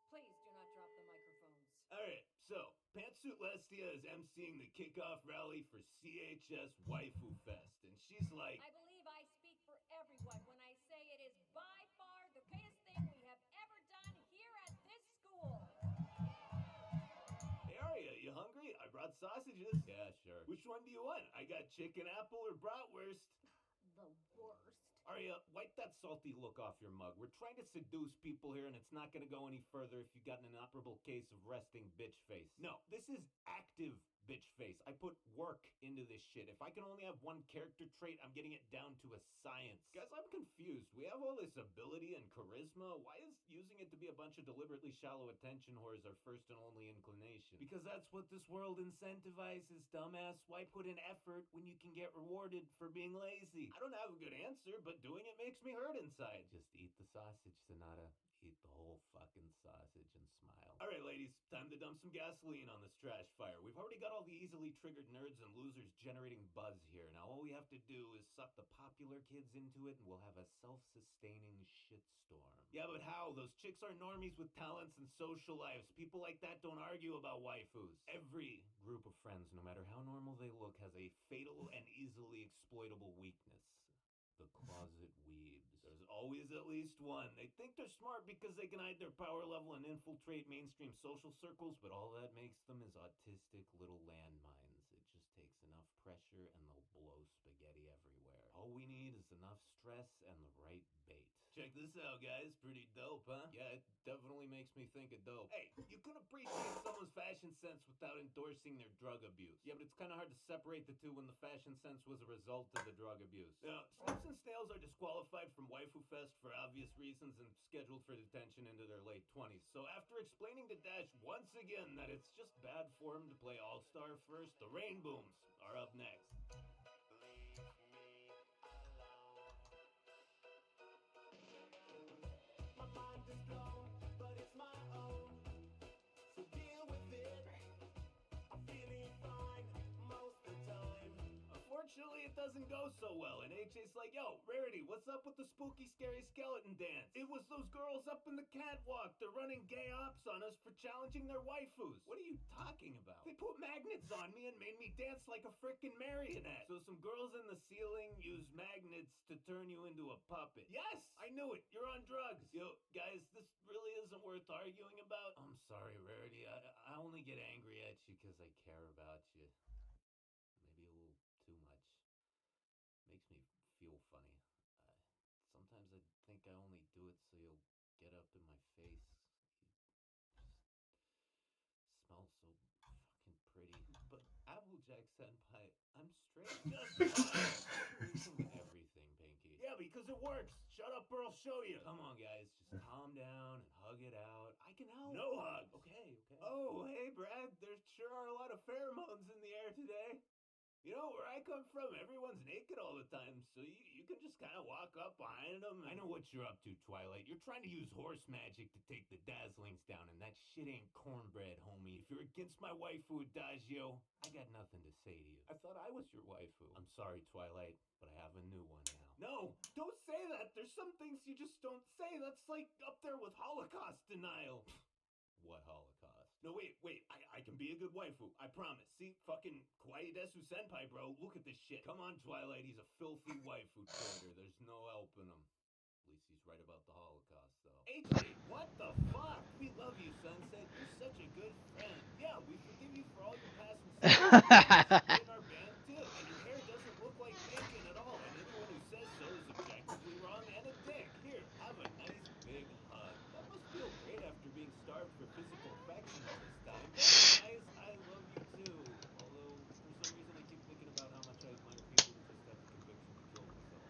Please do not drop the microphones. Alright, so Pantsuit Lestia is emceeing the kickoff rally for CHS Waifu Fest, and she's like, I believe I speak for everyone when I say it is by far the greatest thing we have ever done here at this school. "Hey Arya, you hungry? I brought sausages." "Yeah, sure. Which one do you want? I got chicken, apple, or bratwurst." The worst. "Arya, wipe that salty look off your mug. We're trying to seduce people here, and it's not gonna go any further if you got an inoperable case of resting bitch face. No, this is active bitch face. I put work into this shit. If I can only have one character trait, I'm getting it down to a science. Guys, I'm confused. We have all this ability and charisma. Why is using it to be a bunch of deliberately shallow attention whores our first and only inclination? Because that's what this world incentivizes, dumbass. Why put in effort when you can get rewarded for being lazy? I don't have a good answer, but doing it makes me hurt inside. Just eat the sausage, Sonata. Eat the whole fucking sausage and smile. Alright, ladies, time to dump some gasoline on this trash fire. We've already got all the easily triggered nerds and losers generating buzz here. Now all we have to do is suck the popular kids into it and we'll have a self-sustaining shitstorm. Yeah, but how? Those chicks are normies with talents and social lives. People like that don't argue about waifus. Every group of friends, no matter how normal they look, has a fatal and easily exploitable weakness. The closet weebs. There's always at least one. They think they're smart because they can hide their power level and infiltrate mainstream social circles, but all that makes them is autistic little landmines. It just takes enough pressure and they'll blow spaghetti everywhere. All we need is enough stress and the right bait. Check this out, guys. Pretty dope, huh? Yeah, it definitely makes me think of dope. Hey, you can appreciate someone's fashion sense without endorsing their drug abuse. Yeah, but it's kind of hard to separate the two when the fashion sense was a result of the drug abuse. Now, Snips and Snails are disqualified from Waifu Fest for obvious reasons and scheduled for detention into their late 20s. So after explaining to Dash once again that it's just bad form to play All-Star first, the Rainbooms are up next. My mind is blown, but it's my own. doesn't go so well, and AJ's like, yo, Rarity, what's up with the spooky, scary skeleton dance? It was those girls up in the catwalk. They're running gay ops on us for challenging their waifus. What are you talking about? They put magnets on me and made me dance like a frickin' marionette. So some girls in the ceiling use magnets to turn you into a puppet. Yes, I knew it. You're on drugs. Yo, guys, this really isn't worth arguing about. I'm sorry, Rarity. I only get angry at you because I care about you. Maybe a little too much. Makes me feel funny. Sometimes I think I only do it so you'll get up in my face. You smell so fucking pretty. But Applejack Senpai, I'm straight. Just everything, Pinky. Yeah, because it works. Shut up or I'll show you. Come on, guys. Just calm down and hug it out. I can help. No hugs. Okay. Oh, hey, Brad. There sure are a lot of pheromones in the air today. You know, where I come from, everyone's naked all the time, so you can just kind of walk up behind them. I know what you're up to, Twilight. You're trying to use horse magic to take the Dazzlings down, and that shit ain't cornbread, homie. If you're against my waifu, Adagio, I got nothing to say to you. I thought I was your waifu. I'm sorry, Twilight, but I have a new one now. No, don't say that. There's some things you just don't say. That's like up there with Holocaust denial. What Holocaust? No, wait, I can be a good waifu, I promise. See, fucking Kawaii Desu Senpai, bro, look at this shit. Come on, Twilight, he's a filthy waifu trader. There's no helping him. At least he's right about the Holocaust, though. AJ, what the fuck? We love you, Sunset. You're such a good friend. Yeah, we forgive you for all your past mistakes. In our band, too. And your hair doesn't look like bacon at all. And anyone who says so is objectively wrong and a dick. Here, have a nice big hug. That must feel great after being starved for physical affection all this time. Guys, I love you too. Although, for some reason, I keep thinking about how much I admire people who just have the conviction to kill themselves.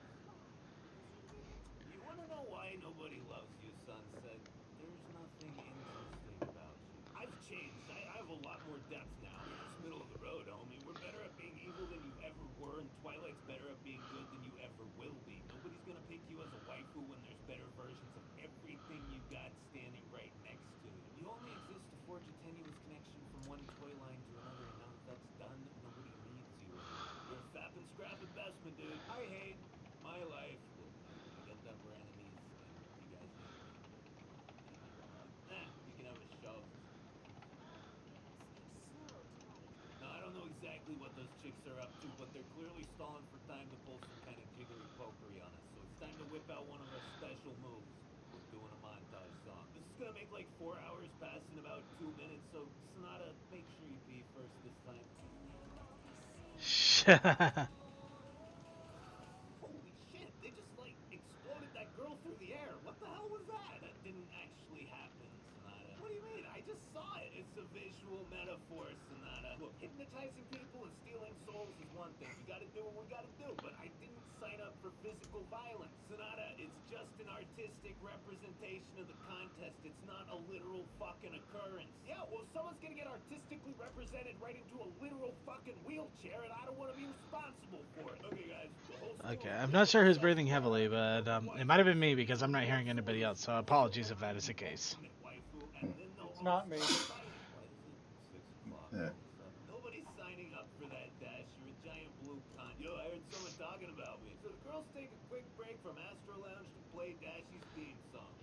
You want to know why nobody loves you, Sunset? There's nothing interesting about you. I've changed. I have a lot more depth now. You're just middle of the road, homie. We're better at being evil than you ever were, and Twilight's better at being good than you ever will be. Nobody's gonna pick you as a waifu when there's better versions of everything you got standing right next to you. You only exist to forge a tenuous connection from one toy line to another, and now that that's done, nobody needs you anymore. You're a fap and scrap investment, dude. I hate my life. Look, I get that we're enemies, and you guys hate me. Nah, you can have a shove. No, I don't know exactly what those chicks are up to, but they're clearly stalling for time to pull some kind of jiggery pokery on us. So it's time to whip out one of our special moves. We're doing a montage song. This is gonna make like 4 hours pass in about 2 minutes, so Sonata, make sure you pee first this time. Holy shit, they just like exploded that girl through the air. What the hell was that? That didn't actually happen, Sonata. What do you mean? I just saw it. It's a visual metaphor, Sonata. Look, hypnotizing people and stealing souls is one thing. We gotta do what we gotta do, but I didn't sign up for physical violence. Sonata, it's just an artistic representation of the contest. It's not a literal fucking occurrence. Yeah, well, someone's gonna get artistically represented right into a literal fucking wheelchair, and I don't want to be responsible for it. Okay, guys. Okay, I'm not sure who's breathing heavily, but it might have been me because I'm not hearing anybody else, so apologies if that is the case. It's not me. Yeah. Nobody's signing up for that, Dash. You're a giant blue cunt. Yo, I heard someone talking about me. So the girls take a quick break from Astro Lounge to play Dashy's theme song.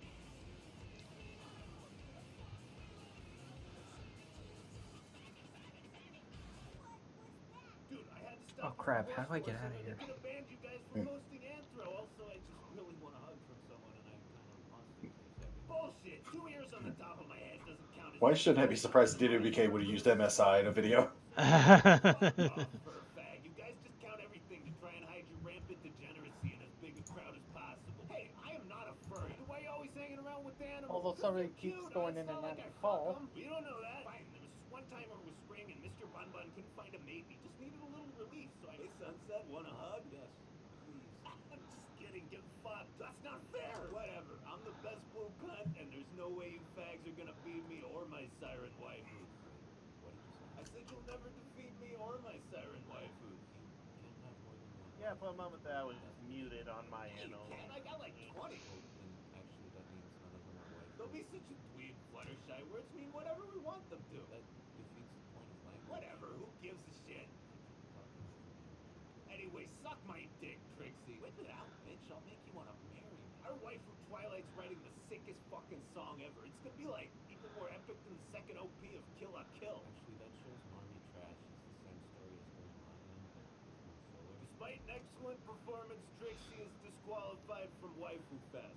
Dude, I had to stop. Oh crap, how do I get out of here? I could have banned you guys for posting Anthro. Also, I just really want a hug from someone, and I kind of lost it for a second. Bullshit! 2 ears on the top of my head doesn't count as... Why shouldn't I be surprised DWBK would have used MSI in a video? You guys just count everything to try and hide your rampant degeneracy in as big a crowd as possible. Hey, I am not a furry. Why are you always hanging around with animals? Although somebody keeps going in and out of the call. You don't know that. Fine, there was this one time where it was spring and Mr. Bun Bun couldn't find a mate. He just needed a little relief, so I... Hey, Sunset, want a hug? Yes, please. I'm just kidding. Get fucked. That's not fair. Whatever. I'm the best blue cunt, and there's no way you fags are gonna beat me or my siren waifu. What did you say? I said you'll never defeat me or my siren waifu. Yeah, for a moment there I was just muted on my end. Man, I got like 20. Actually, that means none of them are white. Don't be such a dweeb, Fluttershy. Words mean whatever we want them to. That defeats the point of language. Whatever, who gives a shit? Anyway, Suck my dick, Trixie. Whip it out, bitch. I'll make you want to marry me. Our waifu Twilight's writing the sickest fucking song ever. It's gonna be like even more epic than the second OP of Kill la Kill. Actually, that show's normie trash. It's the same story as Gurren Lagann, but with more filler. Despite an excellent performance, Trixie is disqualified from Waifu Fest.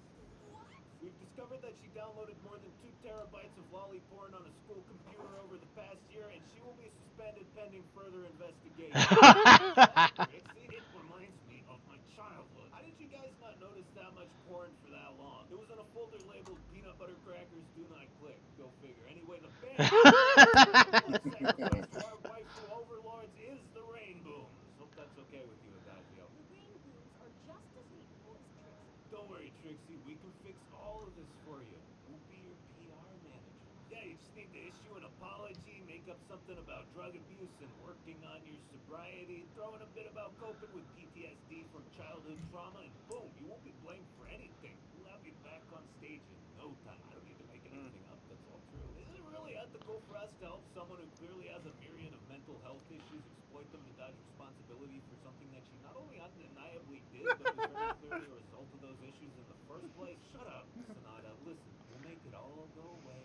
We've discovered that she downloaded more than 2 terabytes of lolly porn on a school computer over the past year, and she will be suspended pending further investigation. Trixie, it reminds me of my childhood. How did you guys not notice that much porn for that long? It was in a folder labeled Peanut Butter Crackers Do Not Click. Go figure. Anyway, the band sacrifice to our waifu overlords is the Rainbooms. Hope that's okay with you, Adagio. The Rainbooms are just as hateful as Trixie. Don't worry, Trixie. We can fix all of this for you. We'll be your PR manager. Yeah, you just need to issue an apology, make up something about drug abuse and working on your sobriety, throw in a bit about coping with PTSD from childhood trauma, and boom, you won't be blamed for anything. We'll have you back on stage in no time. I don't need to make anything up. That's all true. Is it really ethical for us to help someone who clearly has a myriad of mental health issues exploit them to dodge responsibility for something that she not only undeniably did, but was very clearly a result of those issues in the first place? Shut up, Sonata. Listen, we'll make it all go away.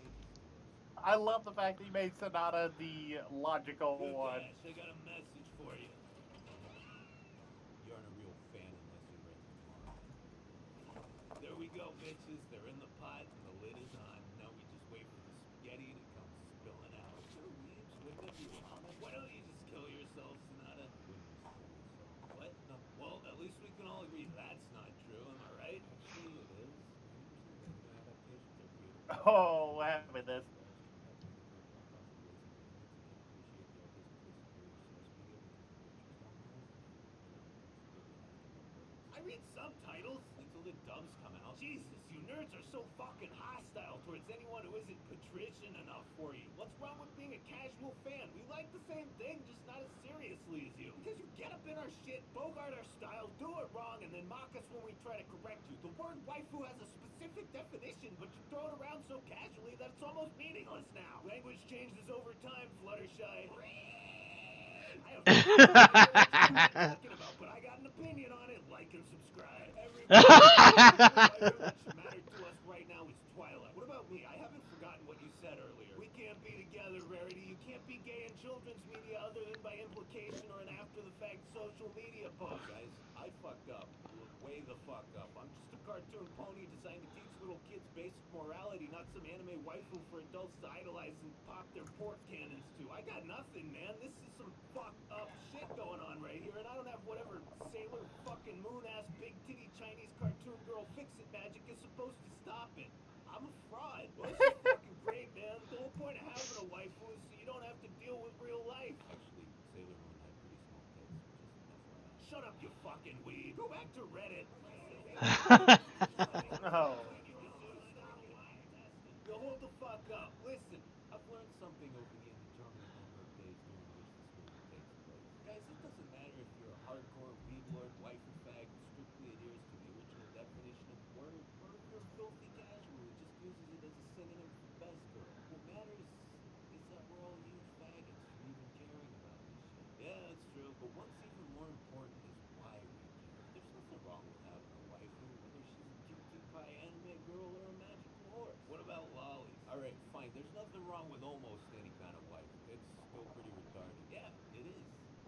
I love the fact that you made Sonata the logical Good one. gosh, I got a message for you. You aren't a real fan unless you're ready tomorrow. There we go, bitches. They're in the pot and the lid is on. Now we just wait for the spaghetti to come spilling out. Sure, weebs, look at you. Why don't you just kill yourself, Sonata? What? No. Well, at least we can all agree that's not true. Am I right? Actually, it is. Adaptations are beautiful. Oh, what happened with this? I read subtitles until the dubs come out. Jesus, you nerds are so fucking hostile towards anyone who isn't patrician enough for you. What's wrong with being a casual fan? We like the same thing, just not as seriously as you. Because you get up in our shit, bogart our style, do it wrong, and then mock us when we try to correct you. The word waifu has a specific definition, but you throw it around so casually that it's almost meaningless now. Language changes over time, Fluttershy. I have no idea what you're talking about, but I got an opinion on it. Like and subscribe. Everyone that should matter to us right now is Twilight. What about me? I haven't forgotten what you said earlier. We can't be together, Rarity. You can't be gay in children's media other than by implication or an after-the-fact social media post. Guys, I fucked up. Way the fuck up. I'm just a cartoon pony designed to teach little kids basic morality, not some anime waifu for adults to idolize and pop their pork cannons to. I got nothing, man. This is some fucked up shit going on right here, and I don't have whatever Sailor fucking Moon-ass big titty Chinese cartoon girl fix-it magic is supposed to stop it. I'm a fraud. Well, this is fucking great, man. The whole point of having a waifu is so you don't have to deal with real life. Actually, Sailor Moon had pretty small tits, just FYI. Shut up, you fucking weeb. Go back to Reddit. Oh. Yo, hold the fuck up. Listen, I've learned something over the indeterminate number of days during which this movie takes place. Guys, it doesn't matter if you're a hardcore weeb lord, waifu fag who strictly adheres to the original definition of the word, or if you're a filthy casual who just uses it as a synonym for best girl. What matters is that we're all huge faggots for even caring about this shit. Yeah, that's true, but what's even more important is why we care. There's nothing wrong with having a waifu, whether she's a cutie pie anime girl or a magical horse. What about lollies? Alright, fine, there's nothing wrong with almost any kind of waifu. It's still pretty retarded. Yeah, it is.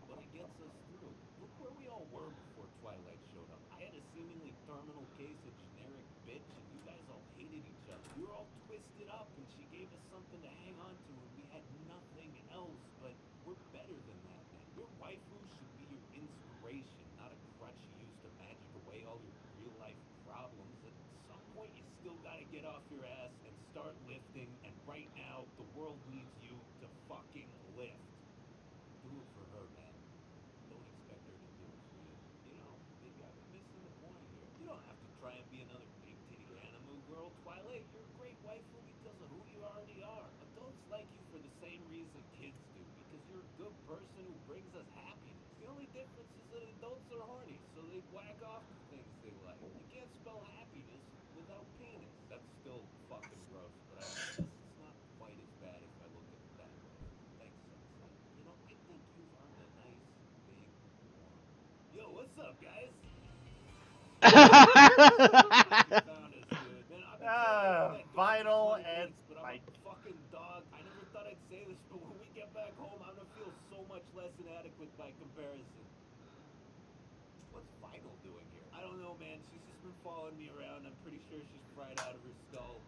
But it gets us through. Look where we all were before Twilight showed up. I had a seemingly terminal case of generic bitch, and you guys all hated each other. We were all twisted up, and she gave us something to hang on to, and we had nothing else. But we're better than that, man. Your waifu should be your inspiration, not a crutch you use to magic away all your real-life problems. At some point, you still gotta get off your ass and start lifting, and right now, the world needs you to fucking lift. Do it for her, man. Don't expect her to do it for you. You know, maybe I've been missing the point here. You don't have to try and be another big titty anime girl, Twilight. You're a great waifu because of who you already are. Adults like you for the same reason kids do, because you're a good person who brings us happiness. The only difference is that adults are horny, so they whack off the things they like. You can't spell happiness without penis. That's still fucking gross, but I guess it's not quite as bad if I look at it that way. Thanks, Sensei. You know, I think you've earned a nice, big warm. Yo, what's up, Vital and but I'm a fucking dog. I never thought I'd say this, but when we get back home, I'm gonna feel so much less inadequate by comparison. What's Vital doing here? I don't know, man. She's just been following me around. I'm pretty sure she's fried out of her skull.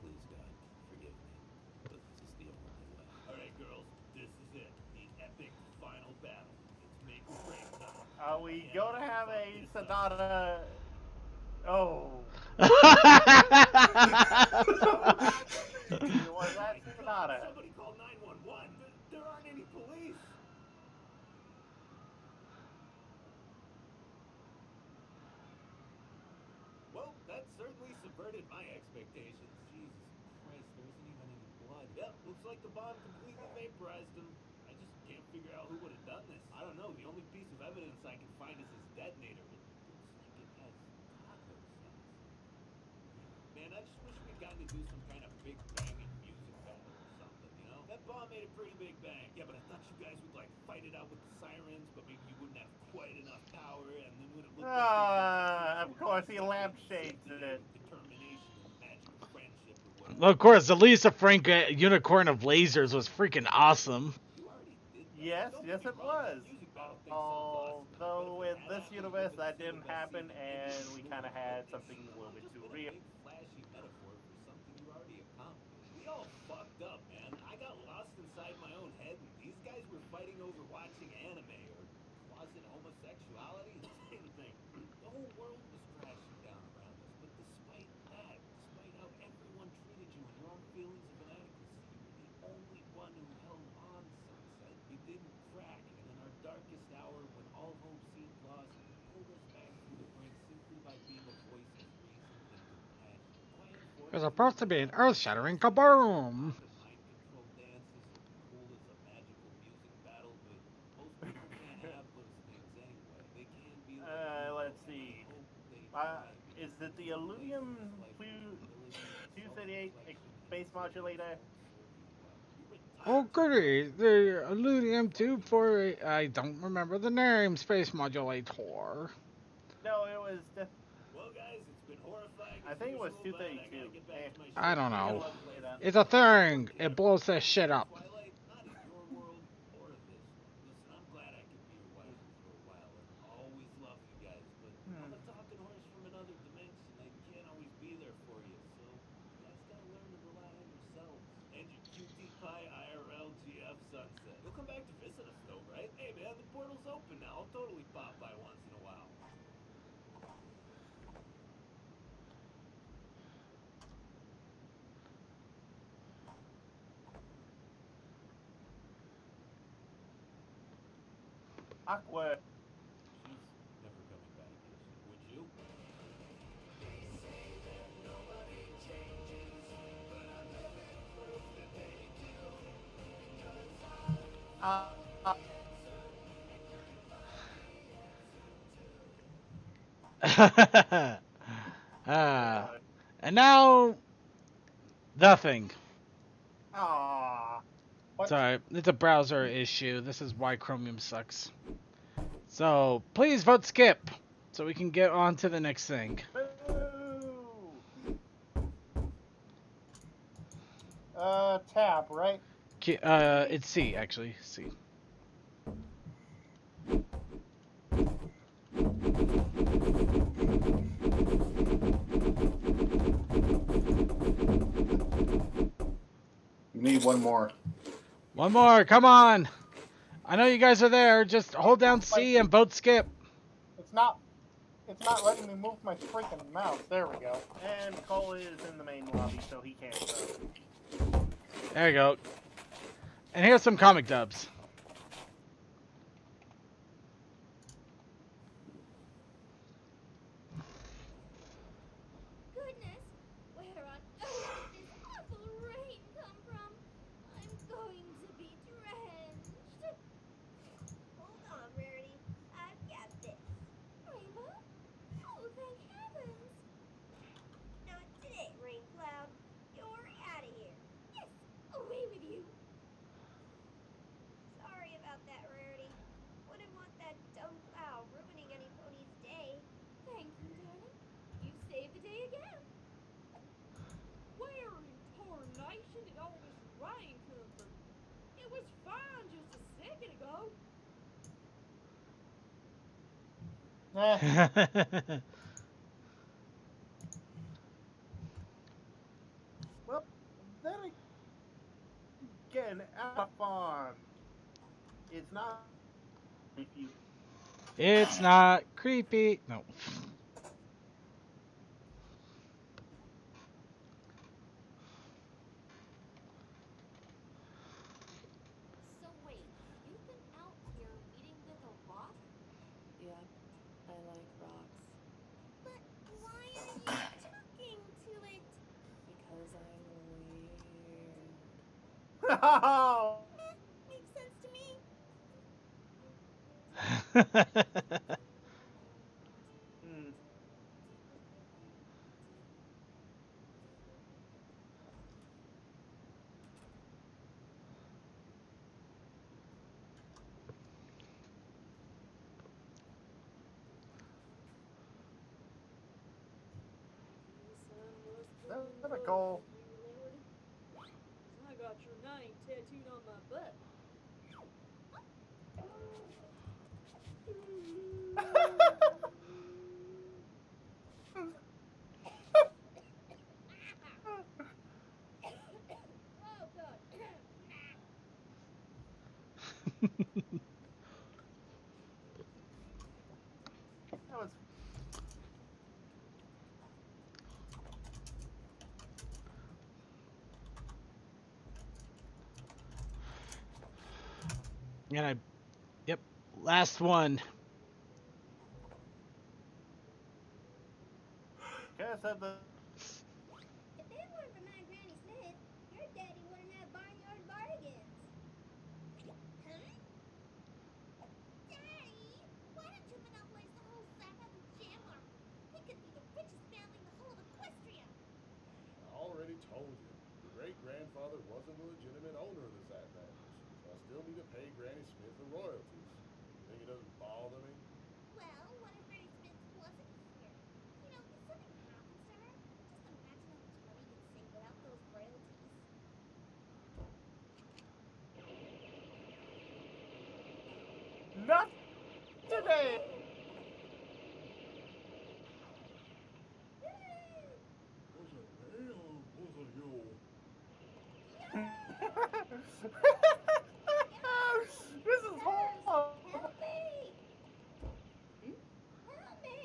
Please, God, forgive me. But this is the only way. Alright, girls, this is it. The epic final battle. It's make or break time. Are we going to have a Sonata? Oh. Was that Sonata? Somebody call 911. There aren't any police. Well, that certainly subverted my expectations. Jesus Christ, there isn't even any blood. Yep, looks like the bomb completely vaporized him. I just can't figure out who would have done this. I don't know, the only piece of evidence I can find is his detonator. It looks like it has taco sauce. Man, I just wish we'd gotten to do some kind of big banging music battle or something, you know? That bomb made a pretty big bang. Yeah, but I thought you guys would, like, fight it out with the sirens, but maybe you wouldn't have quite enough power, and then when it looked like... Of course, he lampshades it. Determination and the magic of friendship or whatever. Of course, the Lisa Frank unicorn of lasers was freaking awesome. Yes, yes it was. Although in this universe that didn't happen, and we kind of had something a little bit too real. Flashy metaphor for something you already accomplished. We all fucked up, man. I got lost inside my own head, and these guys were fighting over watching anime or closet homosexuality. Same thing. The whole world was crashing down around us, but despite that, despite how everyone treated you and your own feelings of inadequacy, you were the only one who held on, Sunset. You didn't crack, and in our darkest hour, when all hope seemed lost, you pulled us back through the brink simply by being a voice of reason and compassion. There's supposed to be an earth-shattering kaboom. Let's see. Is it the Aluminum 238 space modulator? Oh goody, the Illudium 248, I don't remember the name, space modulator. No, it was the... Well, guys, it's been horrifying. I think it was 232. I don't know. It's a thing. It blows this shit up. Twilight, not in your world or this one. Listen, I'm glad I could be your wife for a while and always love you guys, but I'm a talking horse from another dimension. I can't always be there for you, so you guys gotta learn to rely on yourselves. And your cutie pie IRL GF Sunset. You'll come back to visit us though, right? Hey man, the portal's open now. I'll totally pop by once in a while. Awkward. She's never coming back, is she? Would you? And now, the thing. Aww. Sorry, it's a browser issue. This is why Chromium sucks. So, please vote skip, so we can get on to the next thing. Tab, right? It's C, actually. C. You need one more. One more, come on! I know you guys are there, just hold down C and vote skip. It's not letting me move my freaking mouse. There we go. And Cole is in the main lobby, so he can't. There you go. And here's some comic dubs. Goodness, where on earth did this awful rain come from? I'm going to be drenched. Hold on, Rarity. I've got this. Rainbow? Oh, thank heavens. Not today, Rain Cloud. You're out of here. Yes, away with you. Well, then again, out of fun. It's not if you. It's not creepy. No. So wait, you've been out here meeting with a rock? Yep, I like rocks. But why are you talking to it? Because I'm weird. Oh, Makes sense to me. hmm. Is that a call? I got your name tattooed on my butt. Oh god. That was. And yep, last one. Guess that the. If it weren't for my Granny Smith, your daddy wouldn't have barnyard bargains. Huh? Daddy, why don't you monopolize the whole Zappa and Jammer? We could be the richest family in the whole of Equestria. I already told you. Your great-grandfather wasn't a legitimate owner of the Zap Manors, so I still need to pay Granny Smith the royalties. You think it doesn't bother me? Well, what if Granny Smith wasn't here? You know, if something happens to her, just imagine how much money you'd save without those royalties. Not today! Was it me or was it you? This is horrible! Help me! Help me!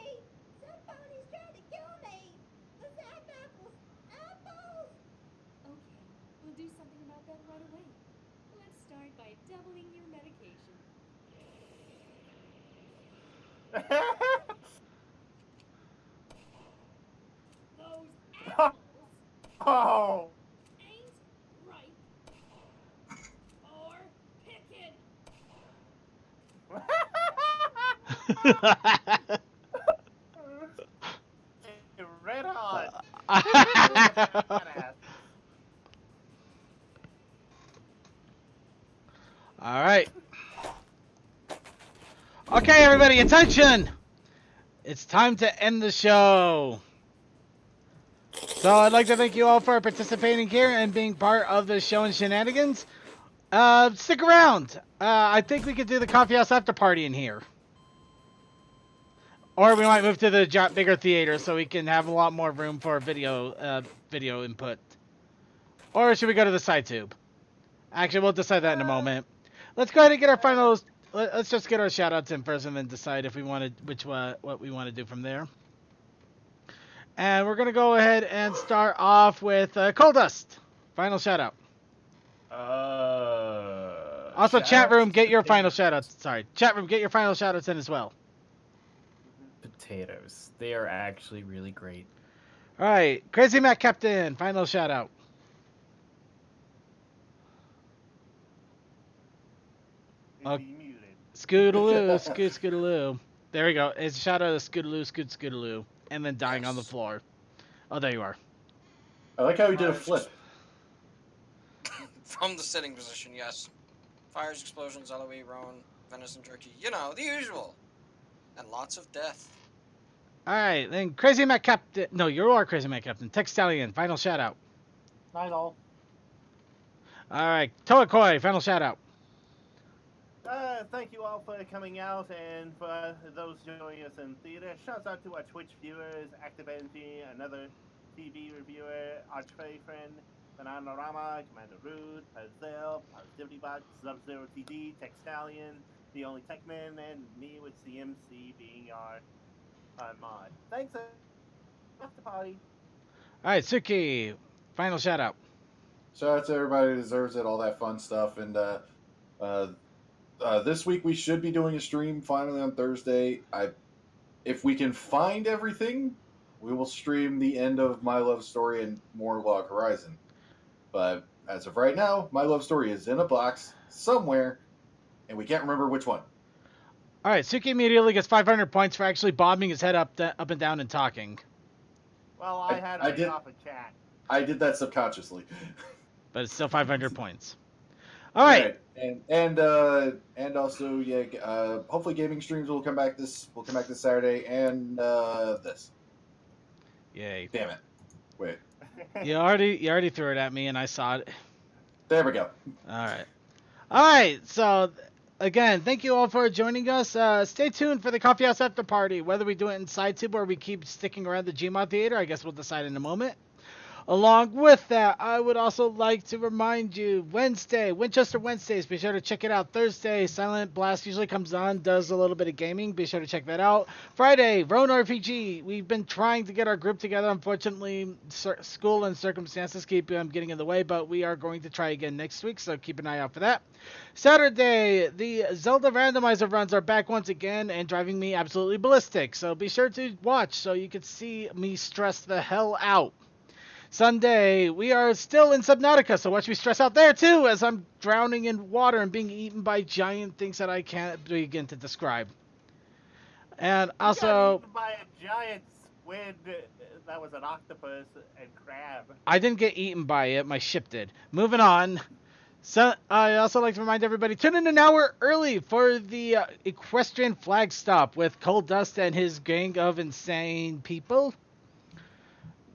Somebody's trying to kill me! The Zap apples! Apples! Okay, we'll do something about that right away. Let's start by doubling your medication. Those apples Oh! ain't ripe or picking! Red hot! All right. Okay, everybody, attention! It's time to end the show. So I'd like to thank you all for participating here and being part of the show and shenanigans. Stick around. I think we could do the coffee house after party in here. Or we might move to the bigger theater so we can have a lot more room for video input. Or should we go to the side tube? Actually, we'll decide that in a moment. Let's go ahead and get our finals. Let's just get our shout-outs in first and then decide if we wanted what we want to do from there. And we're going to go ahead and start off with Coal Dust. Final shout-out. Also, chat room, get your final shout-outs. Sorry, chat room, get your final shout-outs in as well. Potatoes. They are actually really great. All right, Crazy Matt Captain, final shout-out. Scootaloo, scootaloo. There we go. It's a shout out of scootaloo, scootaloo, and then dying on the floor. Oh, there you are. I like how he did a flip. From the sitting position, yes. Fires, explosions, LOE, roan, venison jerky. You know, the usual. And lots of death. All right, then Crazy Matt Captain. No, you are Crazy Matt Captain. Textalian, final shout out. Night all. All right, Toakoi, final shout out. Hey, thank you all for coming out, and for those joining us in theater. Shouts out to our Twitch viewers, Active Energy, another TV reviewer, our Trey friend, Bananarama, Commander Rude, Pazel, Positivity Bot, Sub-Zero TD, Tech Stallion, The Only Techman, and me with CMC being our mod. Thanks, after party. All right, Suki, final shout out. Shout out to everybody who deserves it, all that fun stuff. And this week we should be doing a stream finally on Thursday. If we can find everything, we will stream the end of My Love Story and more Log Horizon. But as of right now, My Love Story is in a box somewhere, and we can't remember which one. All right, Suki immediately gets 500 points for actually bobbing his head up and down and talking. Well, I had to read off a chat. I did that subconsciously. But it's still 500 points. All right. And also, yeah, hopefully gaming streams will come back this Saturday and this. Yay. Damn it. Wait. You already threw it at me and I saw it. There we go. All right. So again, thank you all for joining us. Stay tuned for the Coffee House After Party. Whether we do it inside tube or we keep sticking around the Gmod Theater, I guess we'll decide in a moment. Along with that, I would also like to remind you, Winchester Wednesdays, be sure to check it out. Thursday, Silent Blast usually comes on, does a little bit of gaming. Be sure to check that out. Friday, Roan RPG. We've been trying to get our group together. Unfortunately, school and circumstances keep getting in the way, but we are going to try again next week, so keep an eye out for that. Saturday, the Zelda randomizer runs are back once again and driving me absolutely ballistic, so be sure to watch so you can see me stress the hell out. Sunday, we are still in Subnautica, so watch me stress out there too as I'm drowning in water and being eaten by giant things that I can't begin to describe. And also, got eaten by a giant squid that was an octopus and crab. I didn't get eaten by it, my ship did. Moving on. So I also like to remind everybody, tune in an hour early for the equestrian flag stop with Cold Dust and his gang of insane people.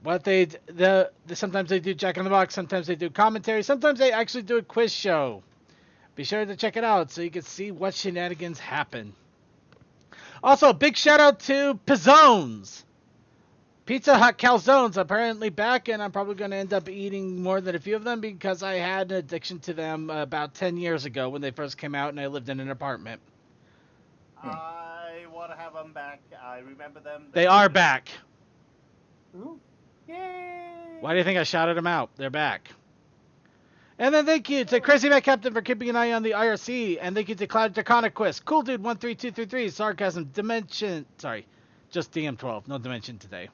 What sometimes they do Jack in the Box, sometimes they do commentary, sometimes they actually do a quiz show. Be sure to check it out so you can see what shenanigans happen. Also, big shout out to Pizzones. Pizza Hut calzones apparently back, and I'm probably going to end up eating more than a few of them because I had an addiction to them about 10 years ago when they first came out and I lived in an apartment. I want to have them back. I remember them. They are back. Ooh. Yay! Why do you think I shouted them out? They're back. And then thank you to Crazy Matt Captain for keeping an eye on the IRC. And thank you to Cloud Draconicquist, Cool Dude 13233, Sarcasm, Dimension. Sorry, just DM12, no Dimension today.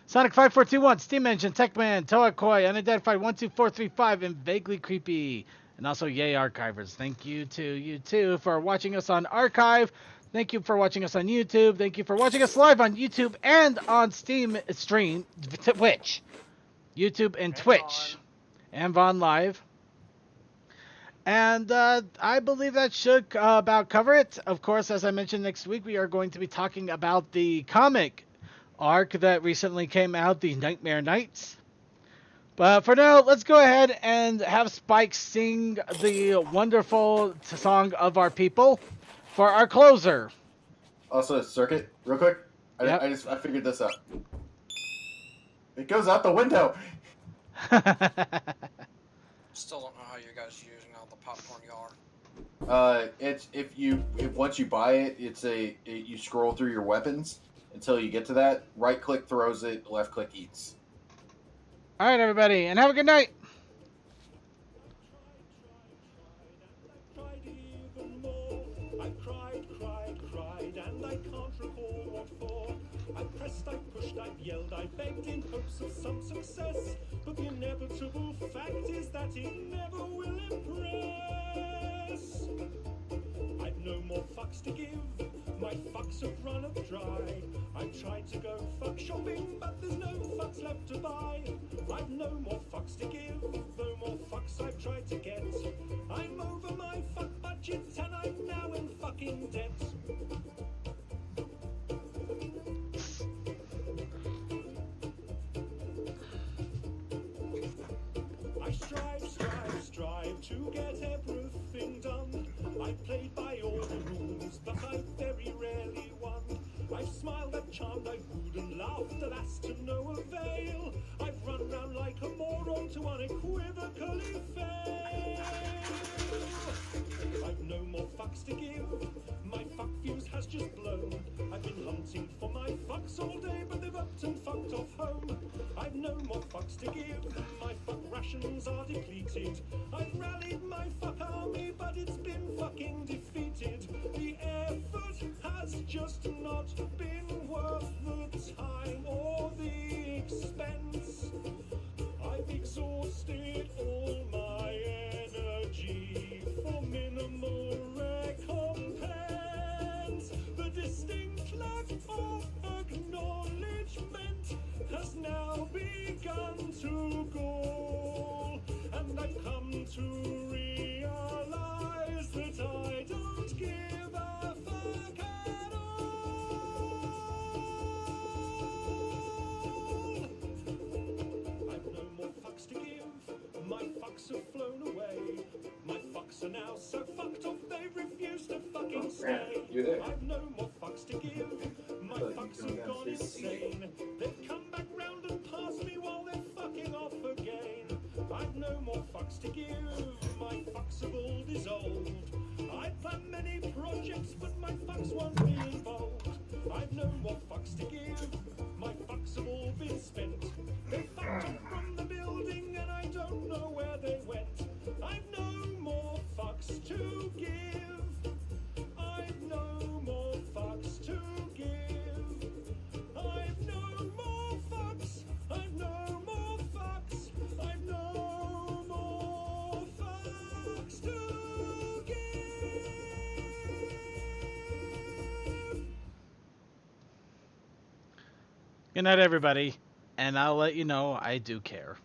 Sonic 5421, Steam Engine, Techman, Toa Koi, Unidentified 12435, and Vaguely Creepy. And also, yay, Archivers. Thank you to you too for watching us on Archive. Thank you for watching us on YouTube. Thank you for watching us live on YouTube and on Twitch, YouTube and Twitch, and Vaughn Live. And I believe that should about cover it. Of course, as I mentioned, next week we are going to be talking about the comic arc that recently came out, the Nightmare Nights. But for now, let's go ahead and have Spike sing the wonderful song of our people for our closer. Also, Circuit, real quick. I figured this out. It goes out the window. Still don't know how you guys are using all the popcorn you are. It's once you buy it, you scroll through your weapons until you get to that. Right click throws it, left click eats. All right, everybody, and have a good night. I pressed, I pushed, I yelled, I begged in hopes of some success. But the inevitable fact is that it never will impress. I've no more fucks to give, my fucks have run up dry. I've tried to go fuck shopping, but there's no fucks left to buy. I've no more fucks to give, no more fucks I've tried to get. I'm over my fuck budget and I'm now in fucking debt. I strive to get everything done. I played by all charmed, I wooed and laughed, alas to no avail. I've run round like a moron to unequivocally fail. I've no more fucks to give, my fuck fuse has just blown. I've been hunting for my fucks all day, but they've upped and fucked off home. I've no more fucks to give, my fuck rations are depleted. I've rallied my fuck army, but it's been fucking defeated. The effort has just not been worth the time or the expense. I've exhausted all my energy for minimal recompense. The distinct lack of acknowledgement has now begun to gall, and I've come to realize that I don't give a fuck at all. I've no more fucks to give, my fucks have flown away. My fucks are now so fucked off they refuse to fucking stay. I've no more fucks to give, my fucks have gone insane. They've come back round and passed me while they're fucking off again. I've no more fucks to give, my fucks have all dissolved. I plan many projects, but my fucks won't be involved. I've no more fucks to give, my fucks have all been spent. They fucked off from the building and I don't know where they went. I've no more fucks to give. I've no more fucks to give. I've no more fucks. I've no more fucks. I've no more fucks to give. Good night, everybody. And I'll let you know I do care.